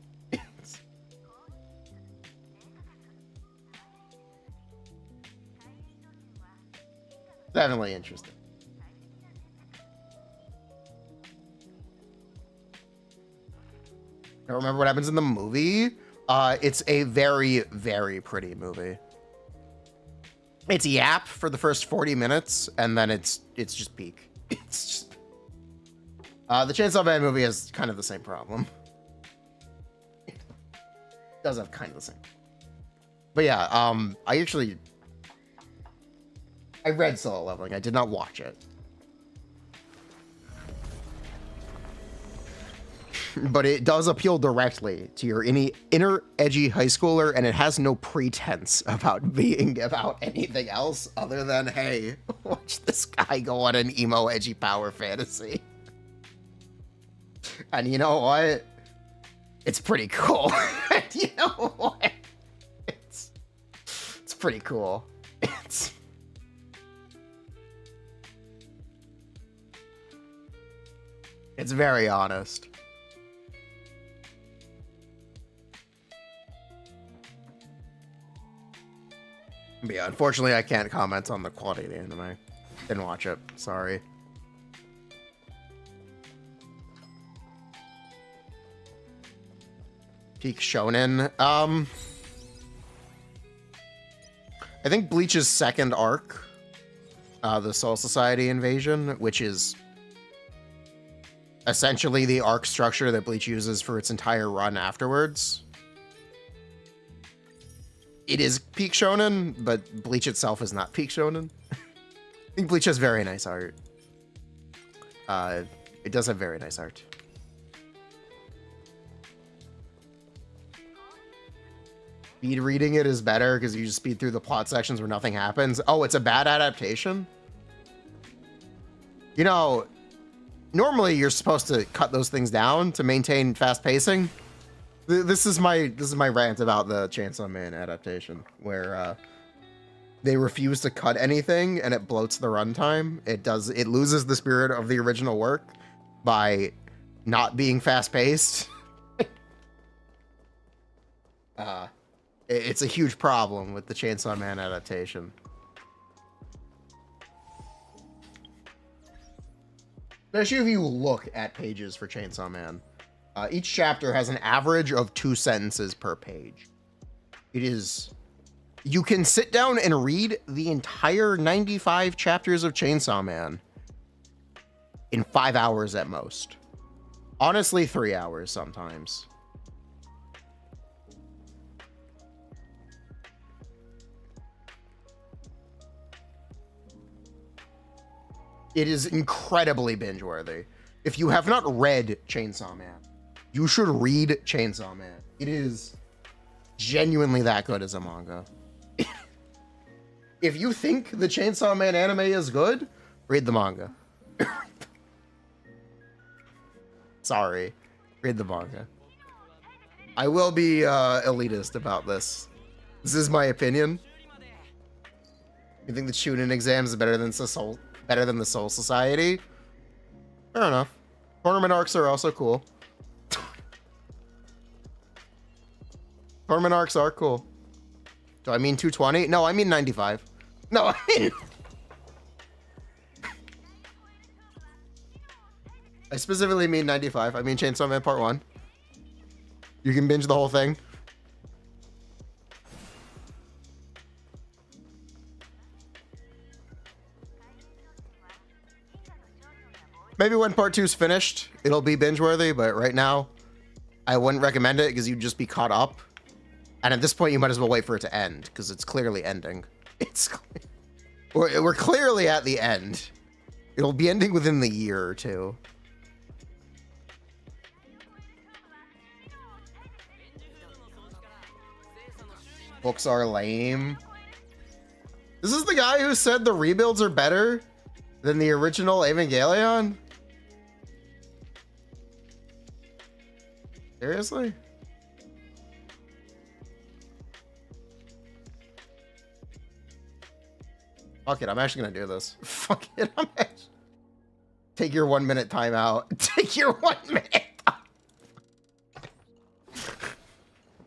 Definitely interesting. I don't remember what happens in the movie. It's a very, very pretty movie. It's yap for the first 40 minutes, and then it's just peak. It's just... the Chainsaw Man movie has kind of the same problem. It does have kind of the same. But yeah, I read Solo Leveling. I did not watch it. But it does appeal directly to your inner edgy high schooler, and it has no pretense about being about anything else other than, hey, watch this guy go on an emo edgy power fantasy. And you know what? It's pretty cool. You know what? It's pretty cool. It's very honest. But yeah, unfortunately, I can't comment on the quality of the anime. Didn't watch it. Sorry. Peak Shonen. I think Bleach's second arc, the Soul Society invasion, which is essentially the arc structure that Bleach uses for its entire run afterwards. It is peak shonen, but Bleach itself is not peak shonen. I think Bleach has very nice art. It does have very nice art. Speed reading it is better because you just speed through the plot sections where nothing happens. Oh, it's a bad adaptation? You know, normally you're supposed to cut those things down to maintain fast pacing. This is my rant about the Chainsaw Man adaptation, where they refuse to cut anything and it bloats the runtime. It loses the spirit of the original work by not being fast paced. It's a huge problem with the Chainsaw Man adaptation. Especially if you look at pages for Chainsaw Man. Each chapter has an average of 2 sentences per page. It is... You can sit down and read the entire 95 chapters of Chainsaw Man in 5 hours at most. Honestly, 3 hours sometimes. It is incredibly binge-worthy. If you have not read Chainsaw Man, you should read Chainsaw Man. It is genuinely that good as a manga. If you think the Chainsaw Man anime is good, read the manga. Sorry. Read the manga. I will be elitist about this. This is my opinion. You think the Chunin exam is better than the Soul Society? Fair enough. Tournament arcs are also cool. Tournament arcs are cool. Do I mean 220? No, I mean 95. No, I mean... I specifically mean 95. I mean Chainsaw Man Part 1. You can binge the whole thing. Maybe when Part 2 is finished, it'll be binge-worthy, but right now, I wouldn't recommend it because you'd just be caught up. And at this point, you might as well wait for it to end, because it's clearly ending. We're clearly at the end. It'll be ending within the year or two. Books are lame. This is the guy who said the rebuilds are better than the original Evangelion? Seriously? Fuck it, I'm actually gonna do this. Fuck it, Take your 1 minute timeout. Take your 1 minute.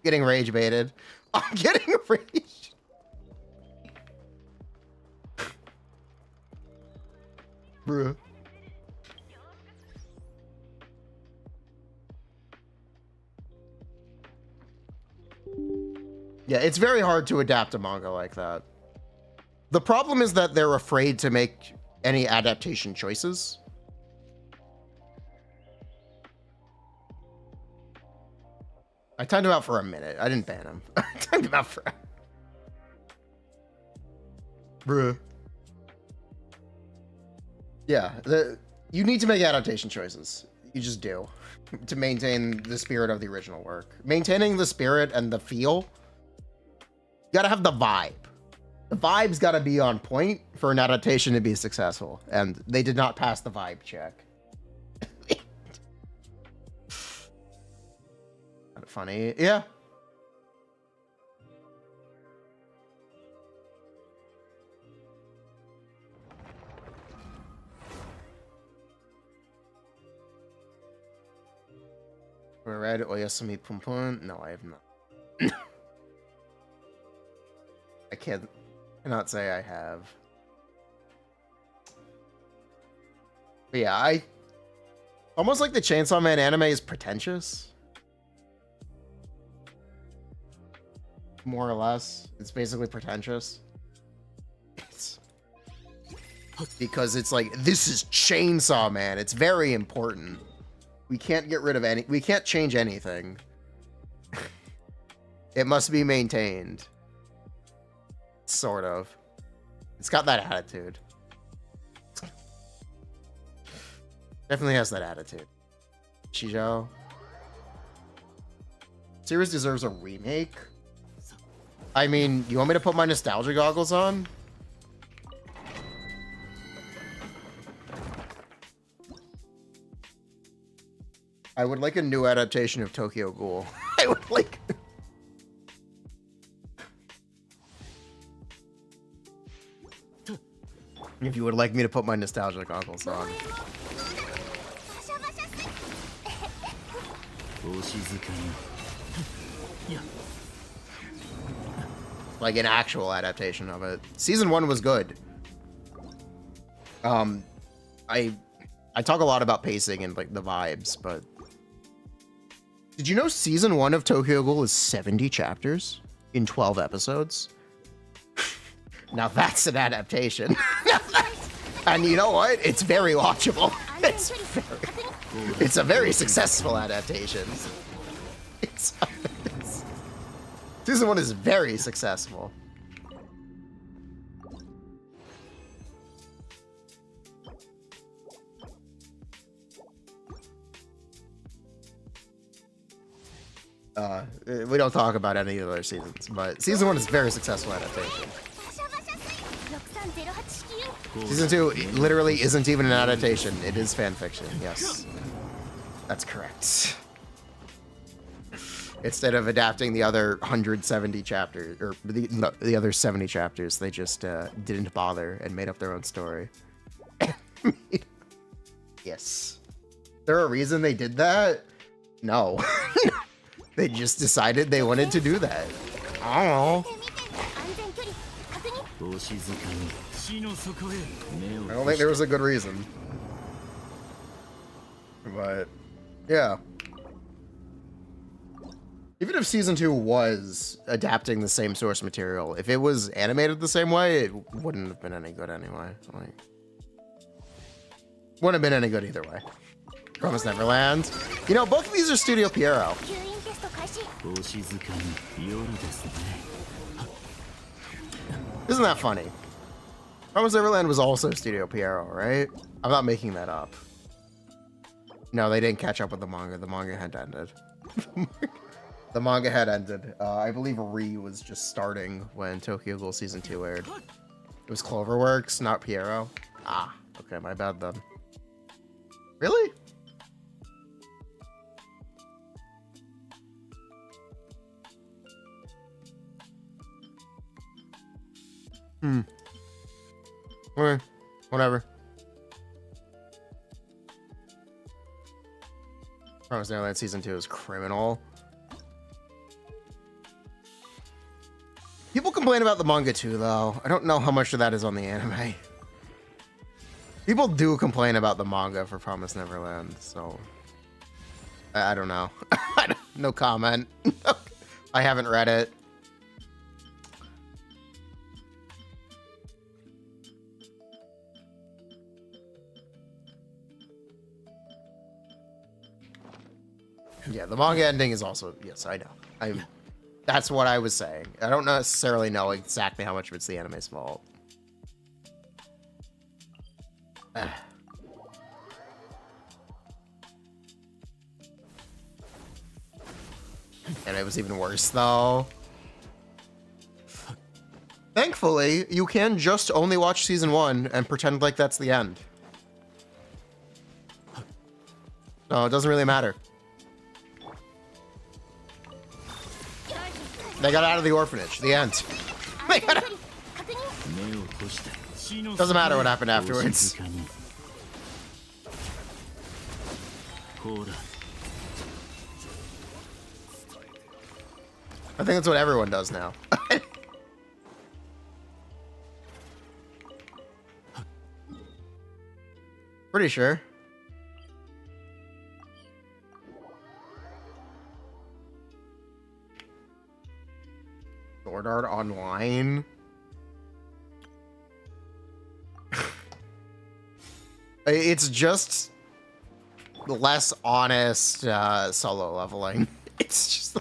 Getting rage baited. I'm getting rage. Bruh. Yeah, it's very hard to adapt a manga like that. The problem is that they're afraid to make any adaptation choices. I timed him out for a minute. I didn't ban him. I timed him out for... Bruh. Yeah, you need to make adaptation choices. You just do. To maintain the spirit of the original work. Maintaining the spirit and the feel. You gotta have the vibe. The vibe's gotta be on point for an adaptation to be successful. And they did not pass the vibe check. Kind of funny. Yeah. We're read Oyasumi Pumpun. No, I have not. I cannot say I have. But yeah, I almost like the Chainsaw Man anime is pretentious. More or less. It's basically pretentious. It's because it's like, this is Chainsaw Man. It's very important. We can't get rid of we can't change anything. It must be maintained. Sort of. It's got that attitude. Definitely has that attitude. Jiao. Series deserves a remake. I mean, you want me to put my nostalgia goggles on? I would like a new adaptation of Tokyo Ghoul. I would like... If you would like me to put my nostalgia goggles on. Like an actual adaptation of it. Season 1 was good. I talk a lot about pacing and like the vibes, but did you know season 1 of Tokyo Ghoul is 70 chapters in 12 episodes? Now that's an adaptation. And you know what? It's very watchable. It's a very successful adaptation. Season 1 is very successful. We don't talk about any of the other seasons, but season 1 is very successful adaptation. Season 2 literally isn't even an adaptation. It is fan fiction. Yes, that's correct. Instead of adapting the other 170 chapters, or the other 70 chapters, they just didn't bother and made up their own story. Yes. There a reason they did that? No. They just decided they wanted to do that. I don't know. I don't think there was a good reason. But, yeah. Even if season 2 was adapting the same source material, if it was animated the same way, it wouldn't have been any good anyway. Like, wouldn't have been any good either way. Promised Neverland. You know, both of these are Studio Pierrot. Isn't that funny? Promised Neverland was also Studio Pierrot, right? I'm not making that up. No, they didn't catch up with the manga. The manga had ended. The manga had ended. I believe Ri was just starting when Tokyo Ghoul Season 2 aired. It was Cloverworks, not Pierrot. Ah, okay, my bad then. Really? Okay, whatever. Promised Neverland Season 2 is criminal. People complain about the manga too, though. I don't know how much of that is on the anime. People do complain about the manga for Promised Neverland, so... I don't know. No comment. I haven't read it. Yeah, the manga ending is also, yes, I know. That's what I was saying. I don't necessarily know exactly how much of it's the anime's fault. And it was even worse, though. Thankfully, you can just only watch season 1 and pretend like that's the end. No, it doesn't really matter. They got out of the orphanage. The end. They got out. Doesn't matter what happened afterwards. I think that's what everyone does now. Pretty sure. Sword Art Online. It's just less honest solo leveling. It's just...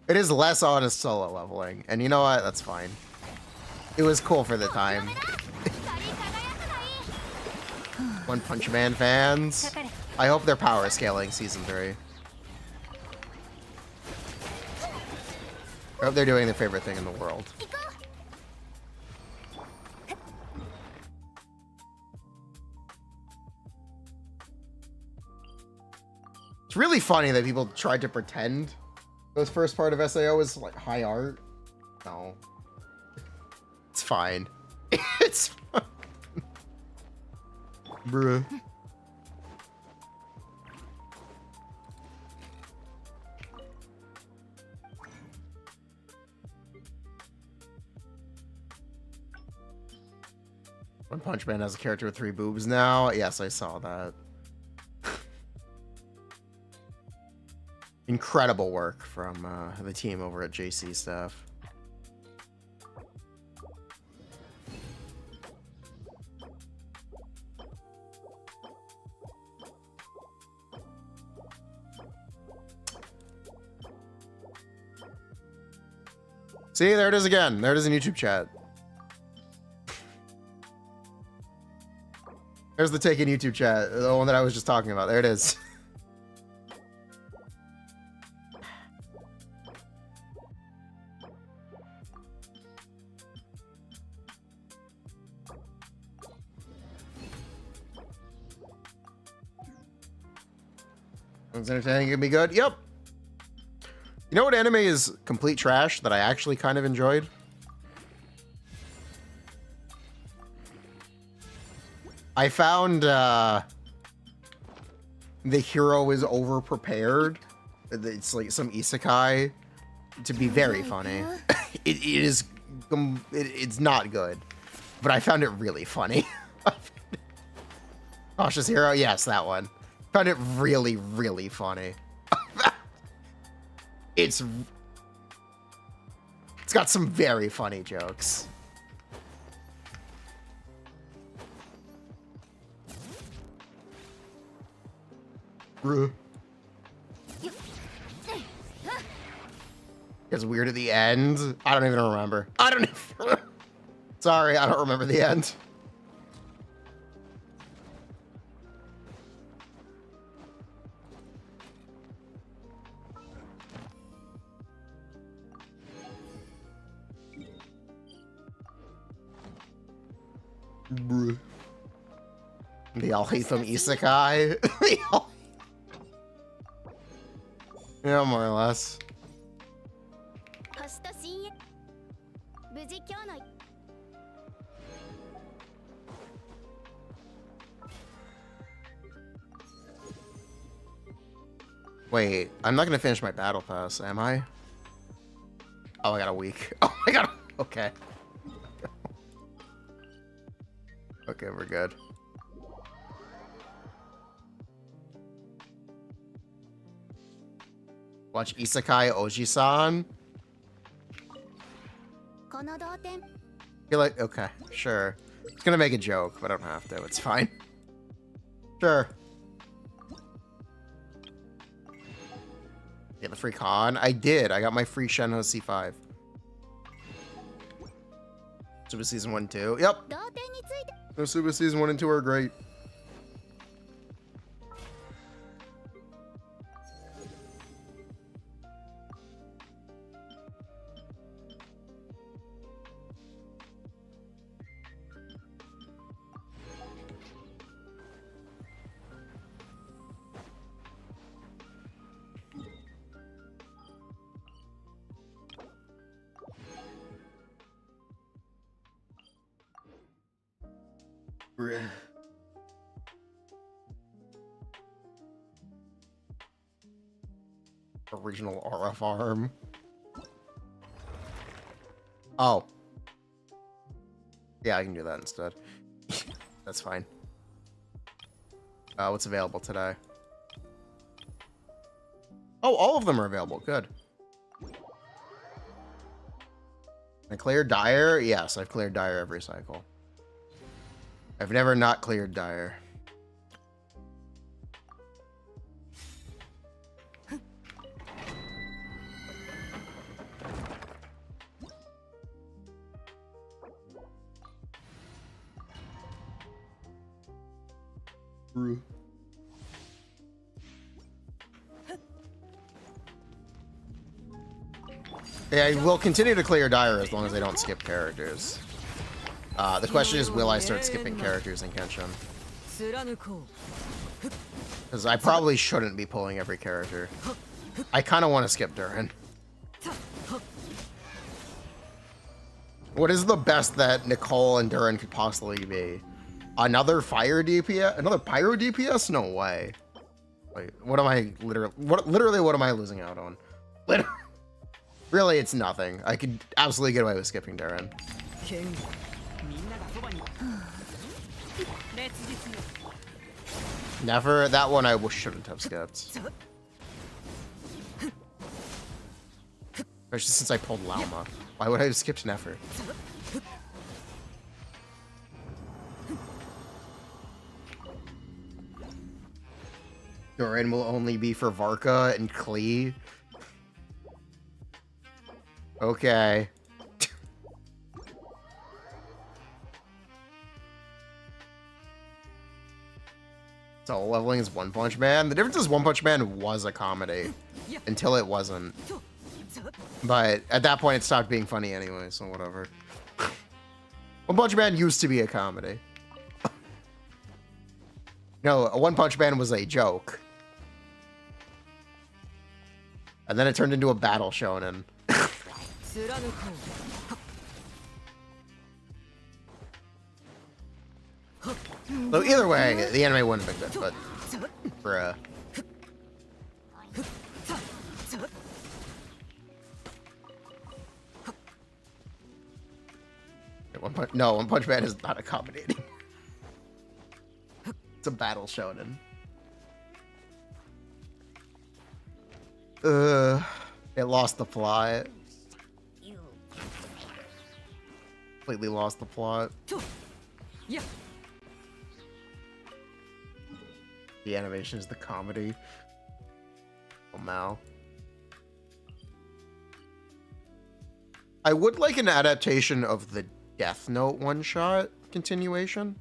It is less honest solo leveling. And you know what? That's fine. It was cool for the time. One Punch Man fans. I hope they're power scaling season 3. I hope they're doing their favorite thing in the world. It's really funny that people tried to pretend this first part of SAO was like high art. No. It's fine. It's fine. Bruh. One Punch Man has a character with 3 boobs now. Yes, I saw that. Incredible work from the team over at JC Staff. See, there it is again. There it is in YouTube chat. There's the take in YouTube chat, the one that I was just talking about. There it is. Is entertaining gonna be good? Yep. You know what anime is complete trash that I actually kind of enjoyed? I found the hero is over-prepared. It's like some isekai to be very funny. It's not good, but I found it really funny. Cautious Hero? Yes, that one. Found it really, really funny. It's got some very funny jokes. It's weird at the end. I don't even remember. Sorry, I don't remember the end. The Alhaitham Isekai. Yeah, more or less. Wait, I'm not gonna finish my battle pass, am I? Oh, I got a week. Oh, I got a... Okay. Okay, we're good. Watch Isekai Oji-san. You're like, okay, sure. It's gonna make a joke, but I don't have to. It's fine. Sure. Get the free con? I did. I got my free Shenhe C5. Super Season 1 and 2. Yep. The Super Season 1 and 2 are great. Original RF arm. Oh. Yeah, I can do that instead. That's fine. What's available today? Oh, all of them are available. Good. I cleared Dire? Yes, I've cleared Dire every cycle. I've never not cleared Dire. Yeah, I will continue to clear Dire as long as I don't skip characters. The question is, will I start skipping characters in Genshin? Because I probably shouldn't be pulling every character. I kind of want to skip Durin. What is the best that Nicole and Durin could possibly be? Another fire DPS? Another pyro DPS? No way. Wait, what am I literally what am I losing out on? Really, it's nothing. I could absolutely get away with skipping Durin. Never. That one I shouldn't have skipped. Especially since I pulled Lauma. Why would I have skipped Nefer? Durin will only be for Varka and Klee. Okay. So leveling is One Punch Man. The difference is One Punch Man was a comedy until it wasn't. But at that point, it stopped being funny anyway, so whatever. One Punch Man used to be a comedy. No, a One Punch Man was a joke. And then it turned into a battle shonen. So either way, the anime wouldn't have been good, but bruh. One Punch Man is not a comedy anymore. It's a battle shonen. It lost the plot. Completely lost the plot. The animation is the comedy. Oh, Mal. I would like an adaptation of the Death Note one-shot continuation.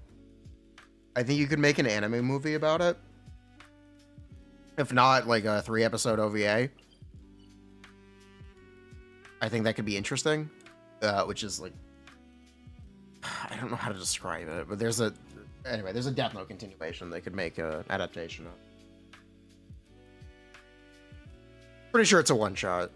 I think you could make an anime movie about it. If not, like a 3-episode OVA. I think that could be interesting. Which is like... I don't know how to describe it, but there's a... Anyway, there's a Death Note continuation they could make an adaptation of. Pretty sure it's a one-shot.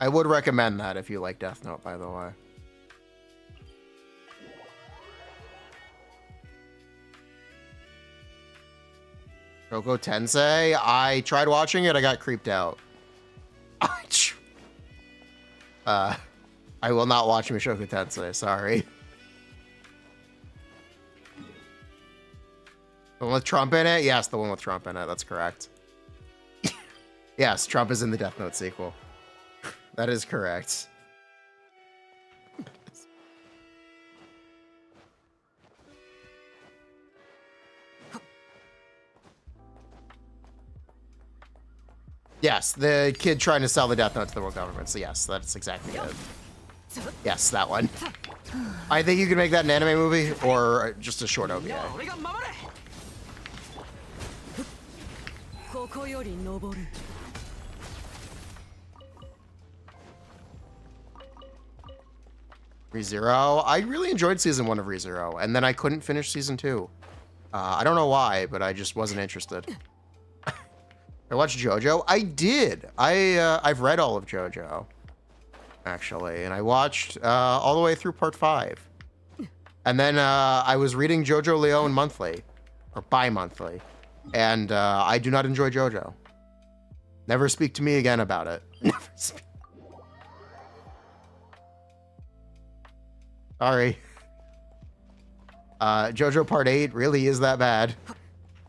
I would recommend that if you like Death Note, by the way. Shoko Tensei? I tried watching it, I got creeped out. I will not watch Mushoku Tensei, sorry. The one with Trump in it? Yes, the one with Trump in it. That's correct. Yes, Trump is in the Death Note sequel. That is correct. Yes, the kid trying to sell the Death Note to the world government. So yes, that's exactly it. Yes, that one. I think you can make that an anime movie or just a short OVA. ReZero. I really enjoyed season 1 of ReZero, and then I couldn't finish season 2. I don't know why, but I just wasn't interested. I watched JoJo. I did. I've read all of JoJo, actually, and I watched all the way through part 5. And then I was reading JoJo Leon monthly, or bi-monthly, and I do not enjoy JoJo. Never speak to me again about it. Never speak. Sorry. JoJo Part 8 really is that bad.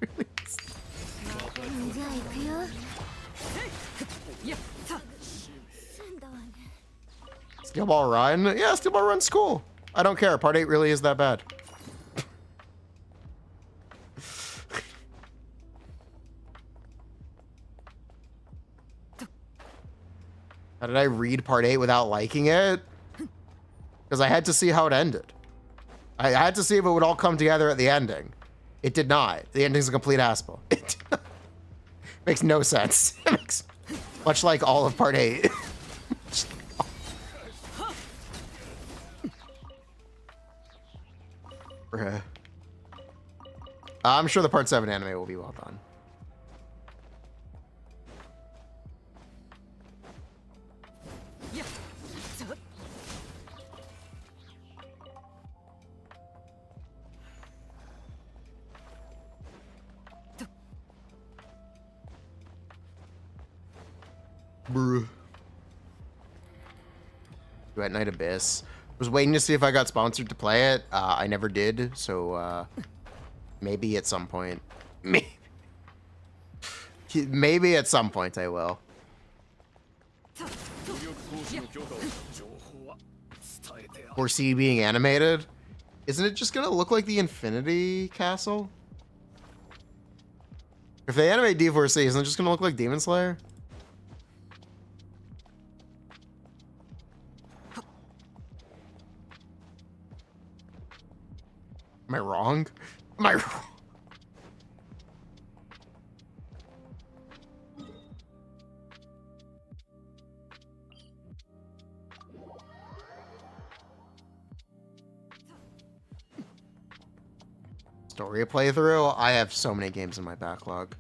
Really is. Steel Ball Run? Yeah, Steel Ball Run's cool. I don't care. Part 8 really is that bad. How did I read Part 8 without liking it? Because I had to see how it ended. I had to see if it would all come together at the ending. It did not. The ending's a complete asshole. It makes no sense. It makes, much like all of Part 8. I'm sure the Part 7 anime will be well done. Bruh. At Night Abyss. Was waiting to see if I got sponsored to play it. I never did, so maybe at some point. Maybe at some point I will. 4C being animated? Isn't it just gonna look like the Infinity Castle? If they animate D4C, isn't it just gonna look like Demon Slayer? Am I wrong? Am I wrong? Story playthrough? I have so many games in my backlog.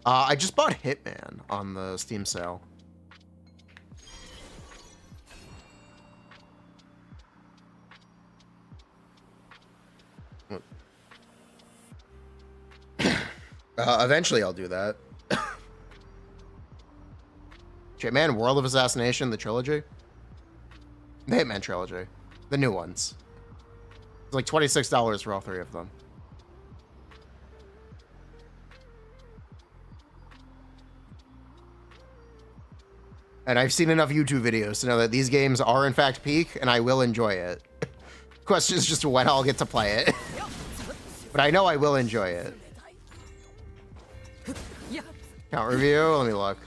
I just bought Hitman on the Steam sale. Eventually I'll do that. Hitman, World of Assassination, the trilogy? The Hitman trilogy. The new ones. It's like $26 for all 3 of them. And I've seen enough YouTube videos to know that these games are in fact peak, and I will enjoy it. Question is just when I'll get to play it. But I know I will enjoy it. Count review? Let me look.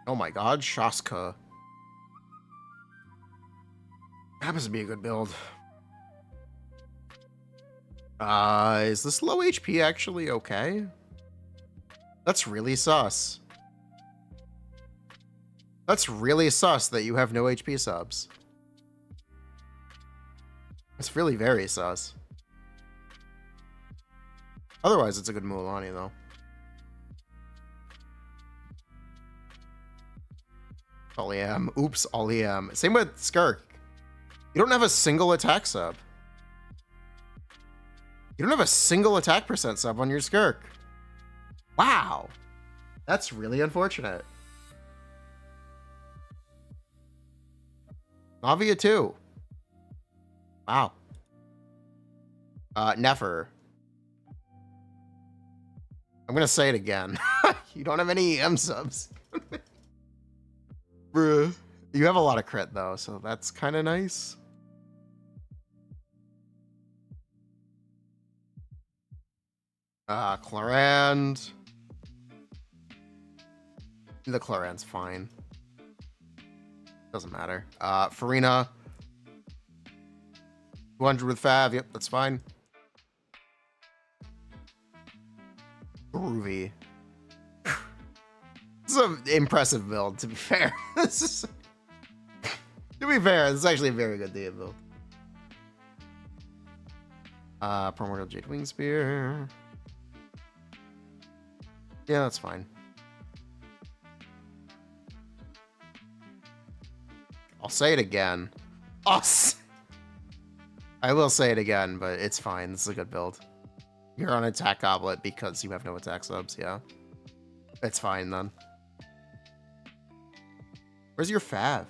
Oh my god, Shaska. Happens to be a good build. Is this low HP actually okay? That's really sus. That's really sus that you have no HP subs. It's really very sus. Otherwise, it's a good Mulan, though. All-EM. Oops, all-EM. Same with Skirk. You don't have a single attack sub. You don't have a single attack percent sub on your Skirk. Wow. That's really unfortunate. Navia too. Wow. Nefer. I'm gonna say it again. You don't have any EM subs. Bruh. You have a lot of crit though, so that's kind of nice. Clorand. The Clorand's fine. Doesn't matter. Furina. 200 with Fav. Yep, that's fine. Groovy. This is an impressive build, to be fair. This is, to be fair, this is actually a very good Dia build. Primordial Jade Wing Spear. Yeah, that's fine. I'll say it again. I will say it again, but it's fine. This is a good build. You're on attack goblet because you have no attack subs, yeah. It's fine then. Where's your Fav?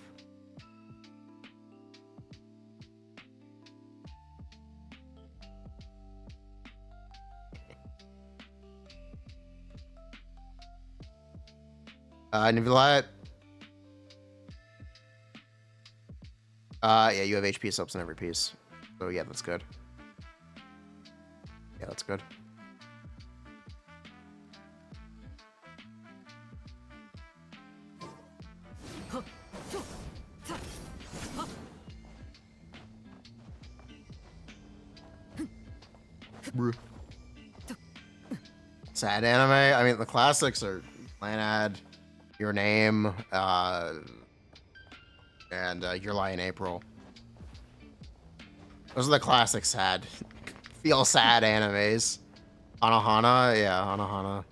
Nivelet. Yeah, you have HP subs in every piece. So yeah, that's good. Yeah, that's good. Sad anime. I mean, the classics are Planad, Your Name, and Your Lie in April. Those are the classic sad, feel sad animes. Anohana, yeah, Anohana.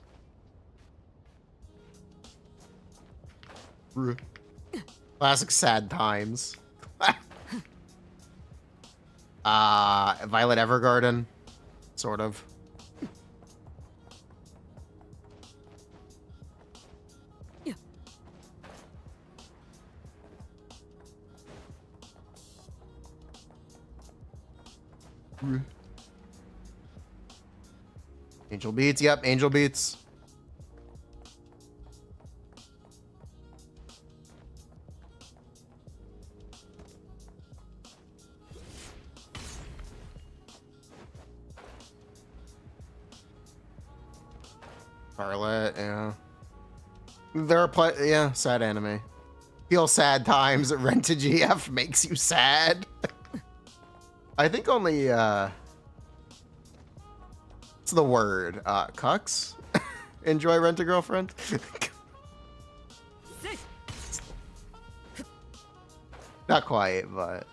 Classic sad times. Violet Evergarden, sort of. Angel Beats, yep, Angel Beats. Scarlet, yeah. There are yeah, sad anime. Feel sad times. Rent to GF makes you sad. I think only what's the word? Cucks? Enjoy Rent a Girlfriend? Not quite, but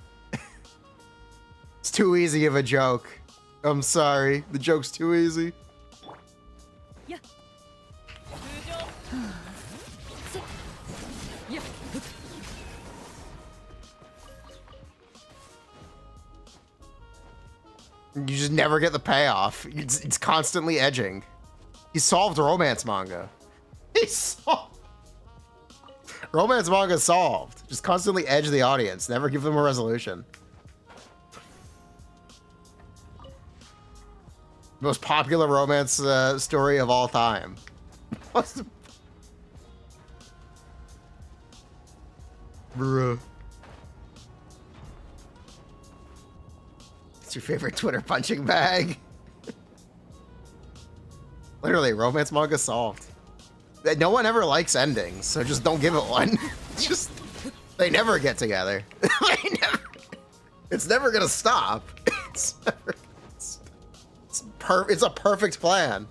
it's too easy of a joke. I'm sorry. The joke's too easy. You just never get the payoff. It's constantly edging. He solved romance manga. He solved. Romance manga solved. Just constantly edge the audience. Never give them a resolution. Most popular romance story of all time. Bruh. What's your favorite Twitter punching bag? Literally, romance manga solved. No one ever likes endings, so just don't give it one. Just they never get together. It's never gonna stop. It's a perfect plan.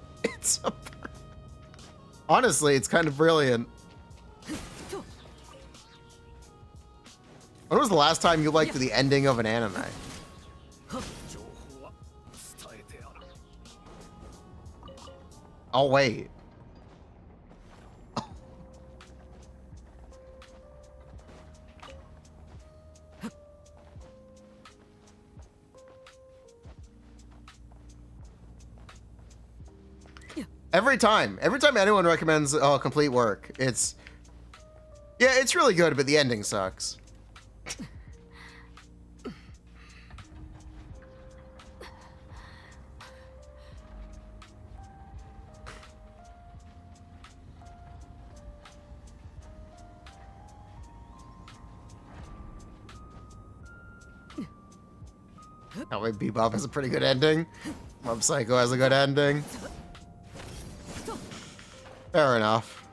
Honestly, it's kind of brilliant. When was the last time you liked the ending of an anime? Oh, wait. Every time anyone recommends complete work, it's really good, but the ending sucks. Oh, wait, Bebop has a pretty good ending. Mob Psycho has a good ending. Fair enough.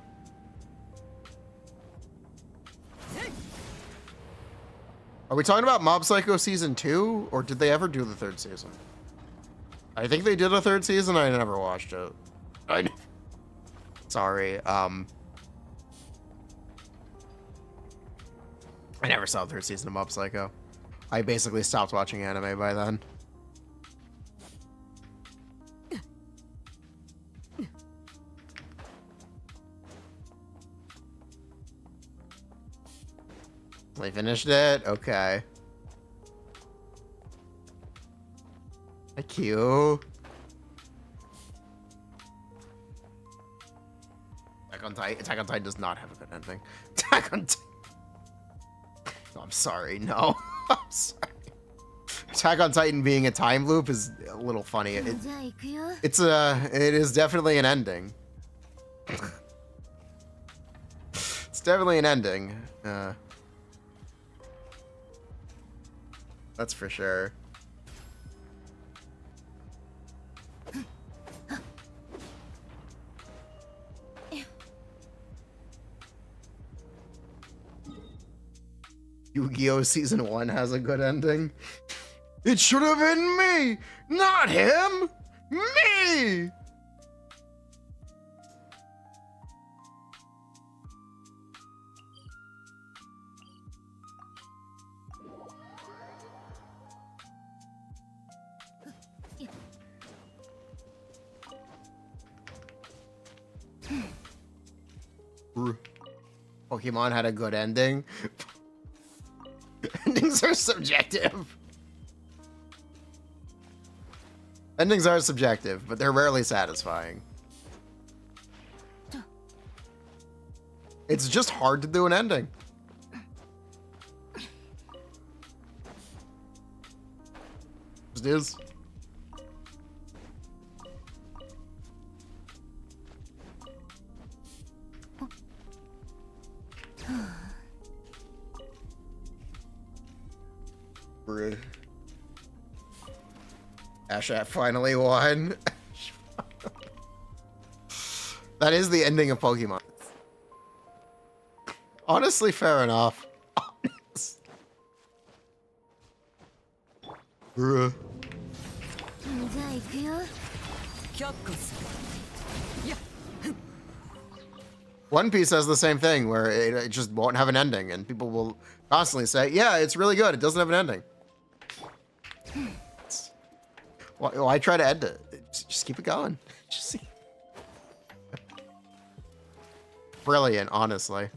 Are we talking about Mob Psycho Season 2? Or did they ever do the 3rd season? I think they did a 3rd season. I never watched it. Sorry. I never saw the 3rd season of Mob Psycho. I basically stopped watching anime by then. They finished it? Okay. Thank you. Attack on Titan does not have a good ending. Attack on Titan. Oh, I'm sorry, no. I'm sorry. Attack on Titan being a time loop is a little funny. It is definitely an ending. It's definitely an ending. That's for sure. Yu-Gi-Oh! Season 1 has a good ending. It should have been me, not him! Me! Pokemon had a good ending. Endings are subjective. Endings are subjective, but they're rarely satisfying. It's just hard to do an ending. Just is. Ashat finally won. That is the ending of Pokemon. Honestly, fair enough. Bruh. One Piece has the same thing where it just won't have an ending, and people will constantly say, yeah, it's really good, it doesn't have an ending. Why try to end it? Just keep it going. Just see. Brilliant, honestly.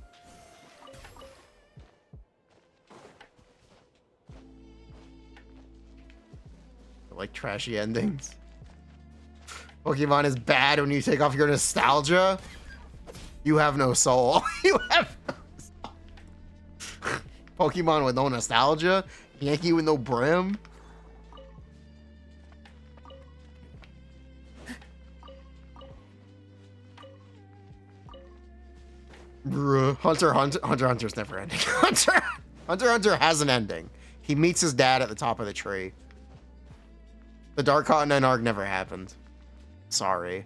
I like trashy endings. Pokemon is bad when you take off your nostalgia. You have no soul. You have no soul. Pokemon with no nostalgia. Yankee with no brim. Bruh. Hunter's never ending. Hunter has an ending. He meets his dad at the top of the tree. The Dark Continent arc never happened. Sorry.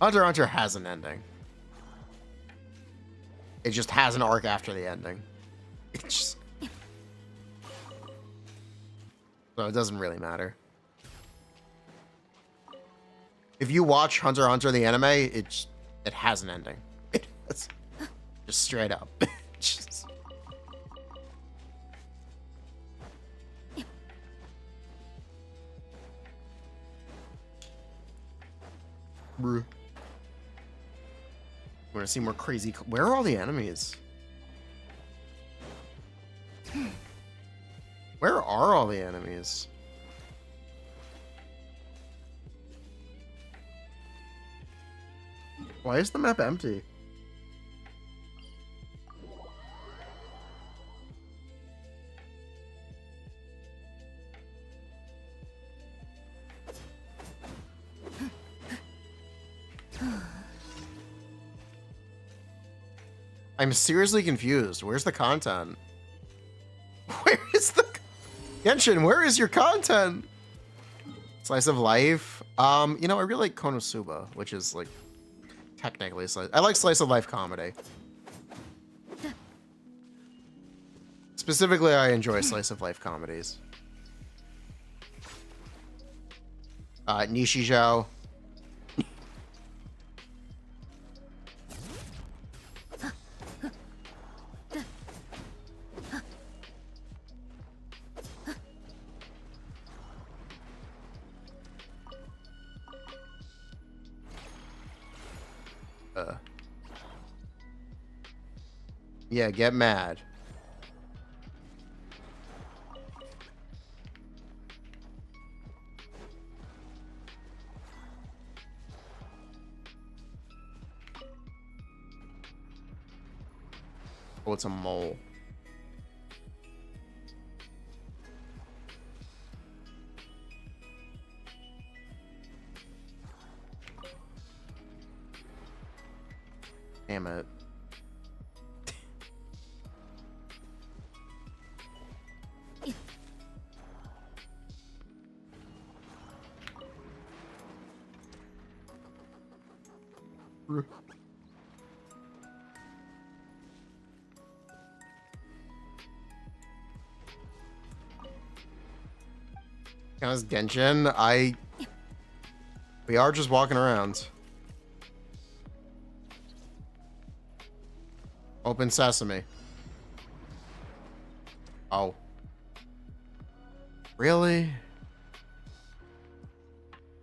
Hunter has an ending. It just has an arc after the ending. It just... So it doesn't really matter. If you watch Hunter x Hunter the anime, it has an ending. It's just straight up. Just... Bruh. Want to see more crazy? Where are all the enemies? Where are all the enemies? Why is the map empty? I'm seriously confused. Where's the content? Where is the Genshin? Where is your content? Slice of life. You know, I really like Konosuba, which is like technically slice. I like slice of life comedy. Specifically, I enjoy slice of life comedies. Nishi Zhao. Yeah, get mad. Oh, it's a mole. Damn it. Guys, Genshin, we are just walking around. Open sesame. Oh. Really?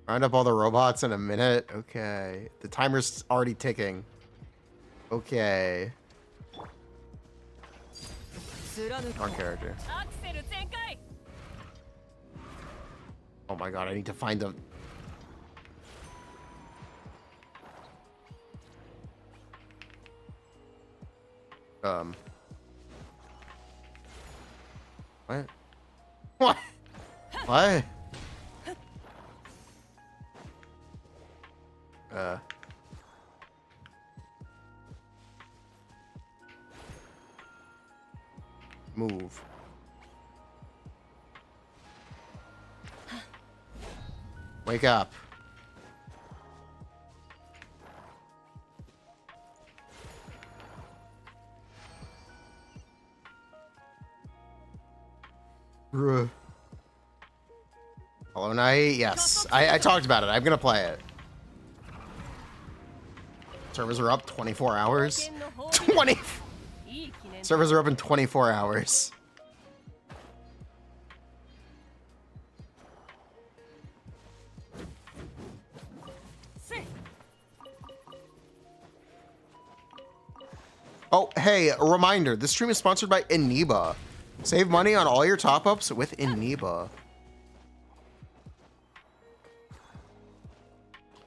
Round up all the robots in a minute? Okay. The timer's already ticking. Okay. Wrong character. Oh my god, I need to find them. What? What? What? Move. Wake up. Bruh. Hollow Knight, yes. I talked about it. I'm gonna play it. Servers are up 24 hours. 20. Servers are up in 24 hours. Oh, hey, a reminder. This stream is sponsored by Eniba. Save money on all your top-ups with Eniba.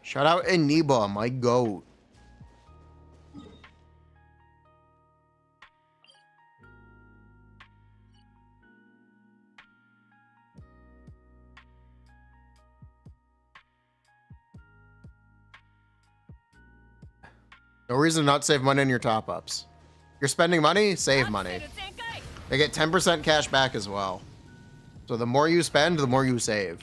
Shout out Eniba, my goat. No reason to not save money on your top-ups. You're spending money, save money. They get 10% cash back as well. So the more you spend, the more you save.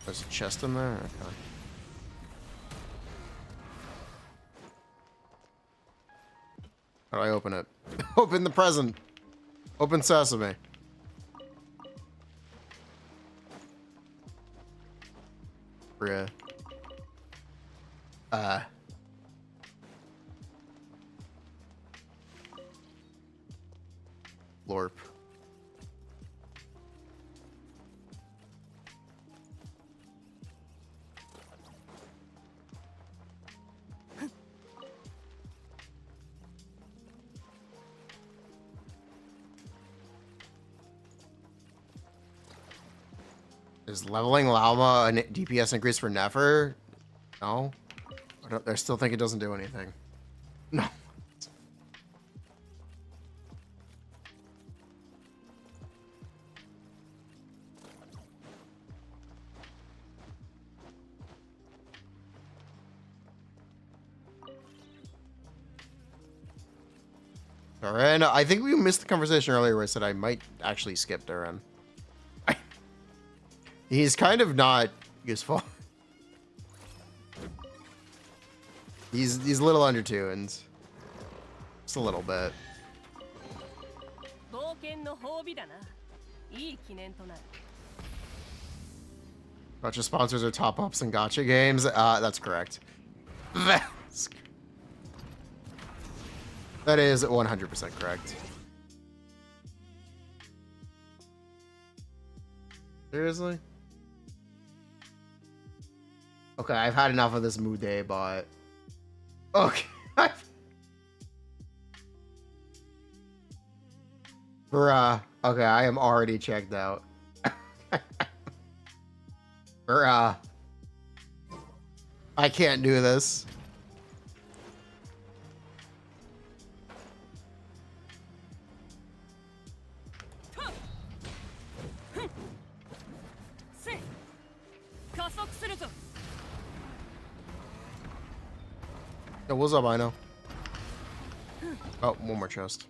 There's a chest in there? Okay. How do I open it? Open the present. Open sesame. Bria. Lorp. Is leveling llama a DPS increase for Nefer? No. I still think it doesn't do anything. No. Duran, I think we missed the conversation earlier where I said I might actually skip Duran. He's kind of not useful. He's a little undertuned. Just a little bit. Gotcha sponsors are top ups and gotcha games. That's correct. That is 100% correct. Seriously? Okay, I've had enough of this Mudae bot. Okay. Bruh. Okay, I am already checked out. Bruh. I can't do this. Yo, what's up, I know. Oh, one more chest.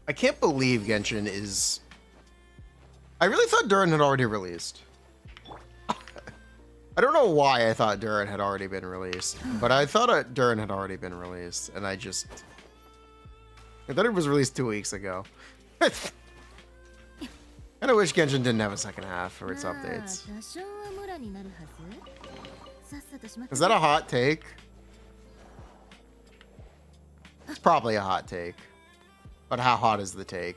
I can't believe Genshin is... I really thought Duran had already released. I don't know why I thought Duran had already been released, but I thought Duran had already been released, and I thought it was released 2 weeks ago. I wish Genshin didn't have a second half for its updates. Is that a hot take? It's probably a hot take. But how hot is the take?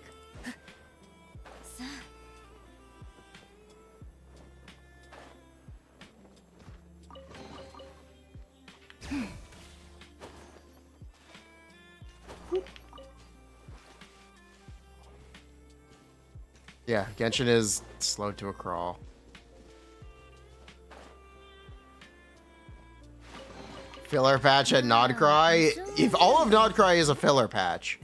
Yeah, Genshin is slow to a crawl. Filler patch at Nodcry? If all of Nodcry is a filler patch,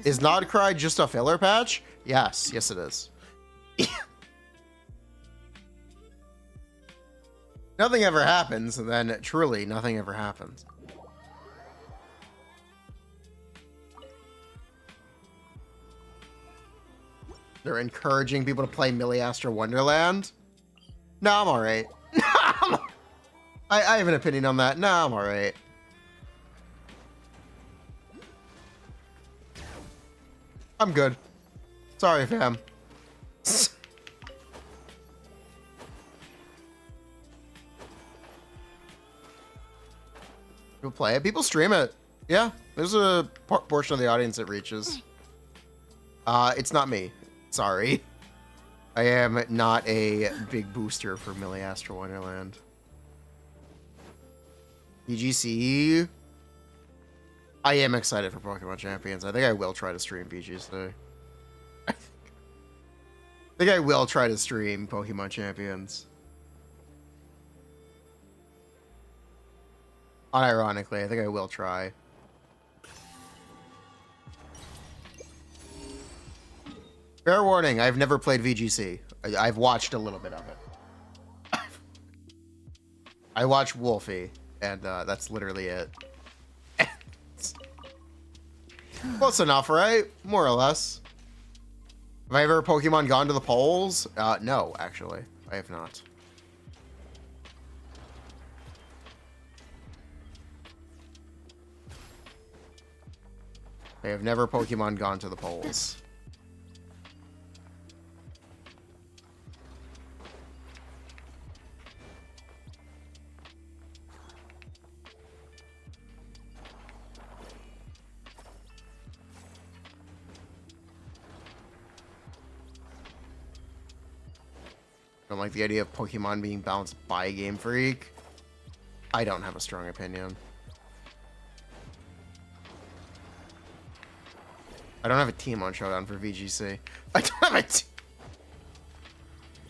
is Nodcry just a filler patch? Yes, yes it is. Nothing ever happens, and then truly nothing ever happens. They're encouraging people to play Milliastra Wonderland? No, I'm alright. I have an opinion on that. No, I'm alright. I'm good. Sorry, fam. People play it. People stream it. Yeah, there's a portion of the audience it reaches. It's not me. Sorry. I am not a big booster for Milliastra Wonderland. VGC. I am excited for Pokemon Champions. I think I will try to stream VGC. I think I will try to stream Pokemon Champions. Unironically, I think I will try. Fair warning, I've never played VGC. I've watched a little bit of it. I watch Wolfie, and that's literally it. Close enough, right? More or less. Have I ever Pokemon gone to the polls? No, actually. I have not. They have never Pokemon gone to the polls. Don't like the idea of Pokemon being balanced by Game Freak. I don't have a strong opinion. I don't have a team on Showdown for VGC. I don't have a team.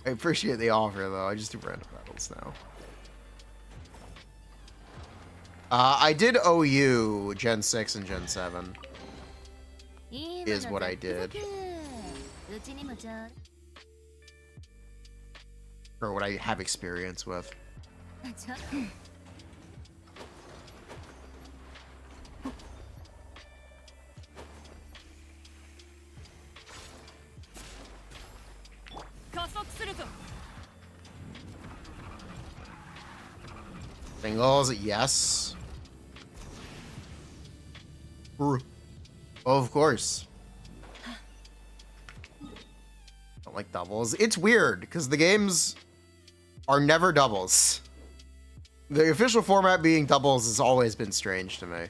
I appreciate the offer, though. I just do random battles now. I did OU Gen 6 and Gen 7. Is what I did. Or what I have experience with. Singles, yes. Of course. Don't like doubles. It's weird because the games are never doubles. The official format being doubles has always been strange to me.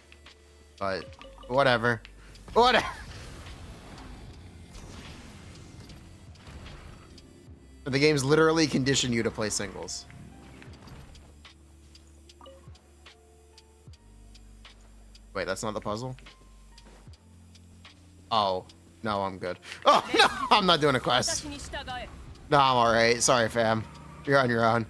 But whatever. Whatever. The games literally condition you to play singles. Wait, that's not the puzzle? Oh, no, I'm good. Oh, no, I'm not doing a quest. No, I'm alright. Sorry, fam. You're on your own.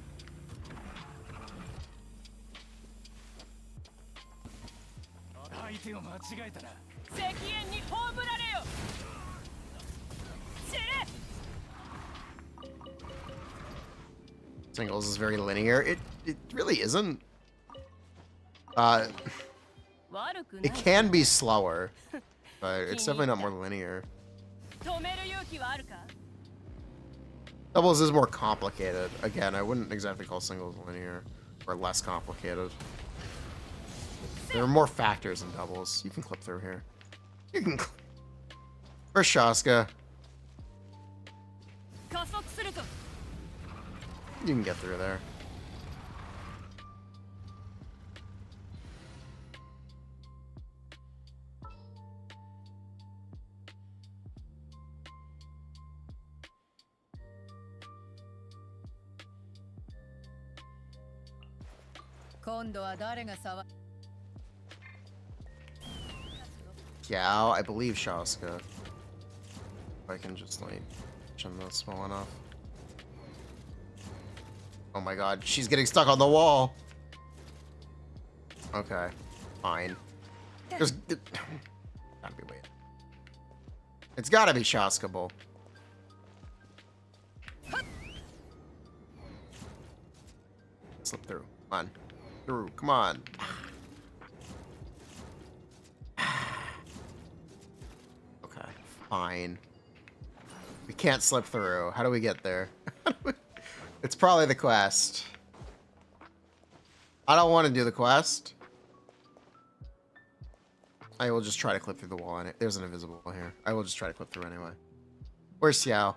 Singles is very linear. It really isn't. It can be slower, but it's definitely not more linear. Doubles is more complicated. Again, I wouldn't exactly call singles linear or less complicated. There are more factors in doubles. You can clip through here. You can. Where's Shaska? You can get through there. Jiao, I believe Shaska. If I can just like trim that small enough. Oh my god, she's getting stuck on the wall. Okay, fine. Just gotta be wait. It's gotta be Shaskable. Slip through. Come on. Through. Come on. Okay, fine. We can't slip through. How do we get there? It's probably the quest. I don't want to do the quest. I will just try to clip through the wall on it. There's an invisible wall here. I will just try to clip through anyway. Where's Xiao?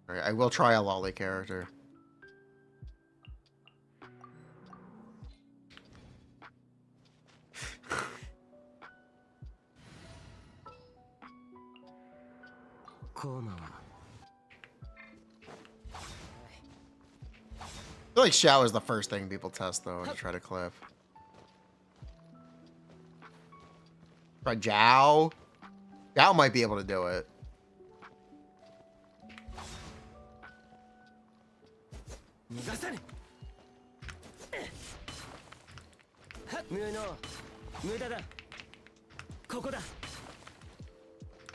Alright, I will try a lolly character. I feel like Xiao is the first thing people test, though, to try to clip. Try Zhao. Zhao might be able to do it.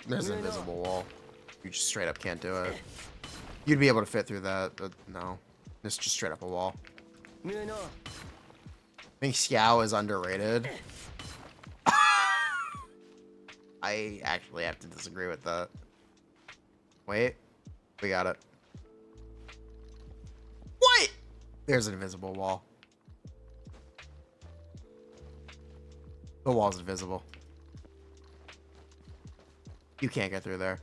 There's an invisible wall. You just straight up can't do it. You'd be able to fit through that, but no. It's just straight up a wall. I think Xiao is underrated. I actually have to disagree with that. Wait. We got it. What? There's an invisible wall. The wall's invisible. You can't get through there.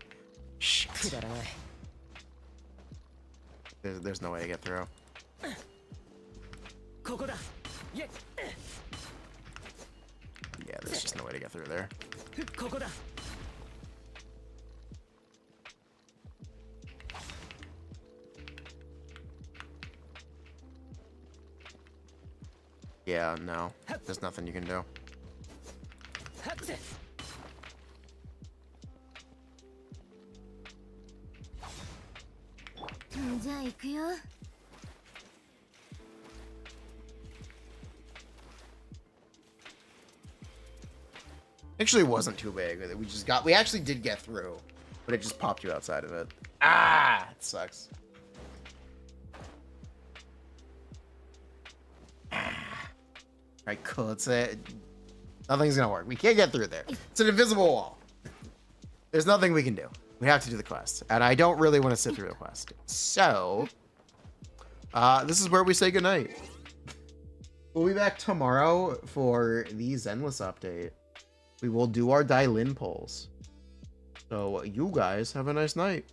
Shit. There's no way to get through. Yeah, there's just no way to get through there. Yeah, no. There's nothing you can do. じゃあ行くよ。 Actually, it wasn't too big. We actually did get through, but it just popped you outside of it. Ah, it sucks. Alright, cool. Nothing's gonna work. We can't get through there. It's an invisible wall. There's nothing we can do. We have to do the quest. And I don't really want to sit through the quest. So, this is where we say goodnight. We'll be back tomorrow for the Zenless update. We will do our Dialin polls. So, you guys have a nice night.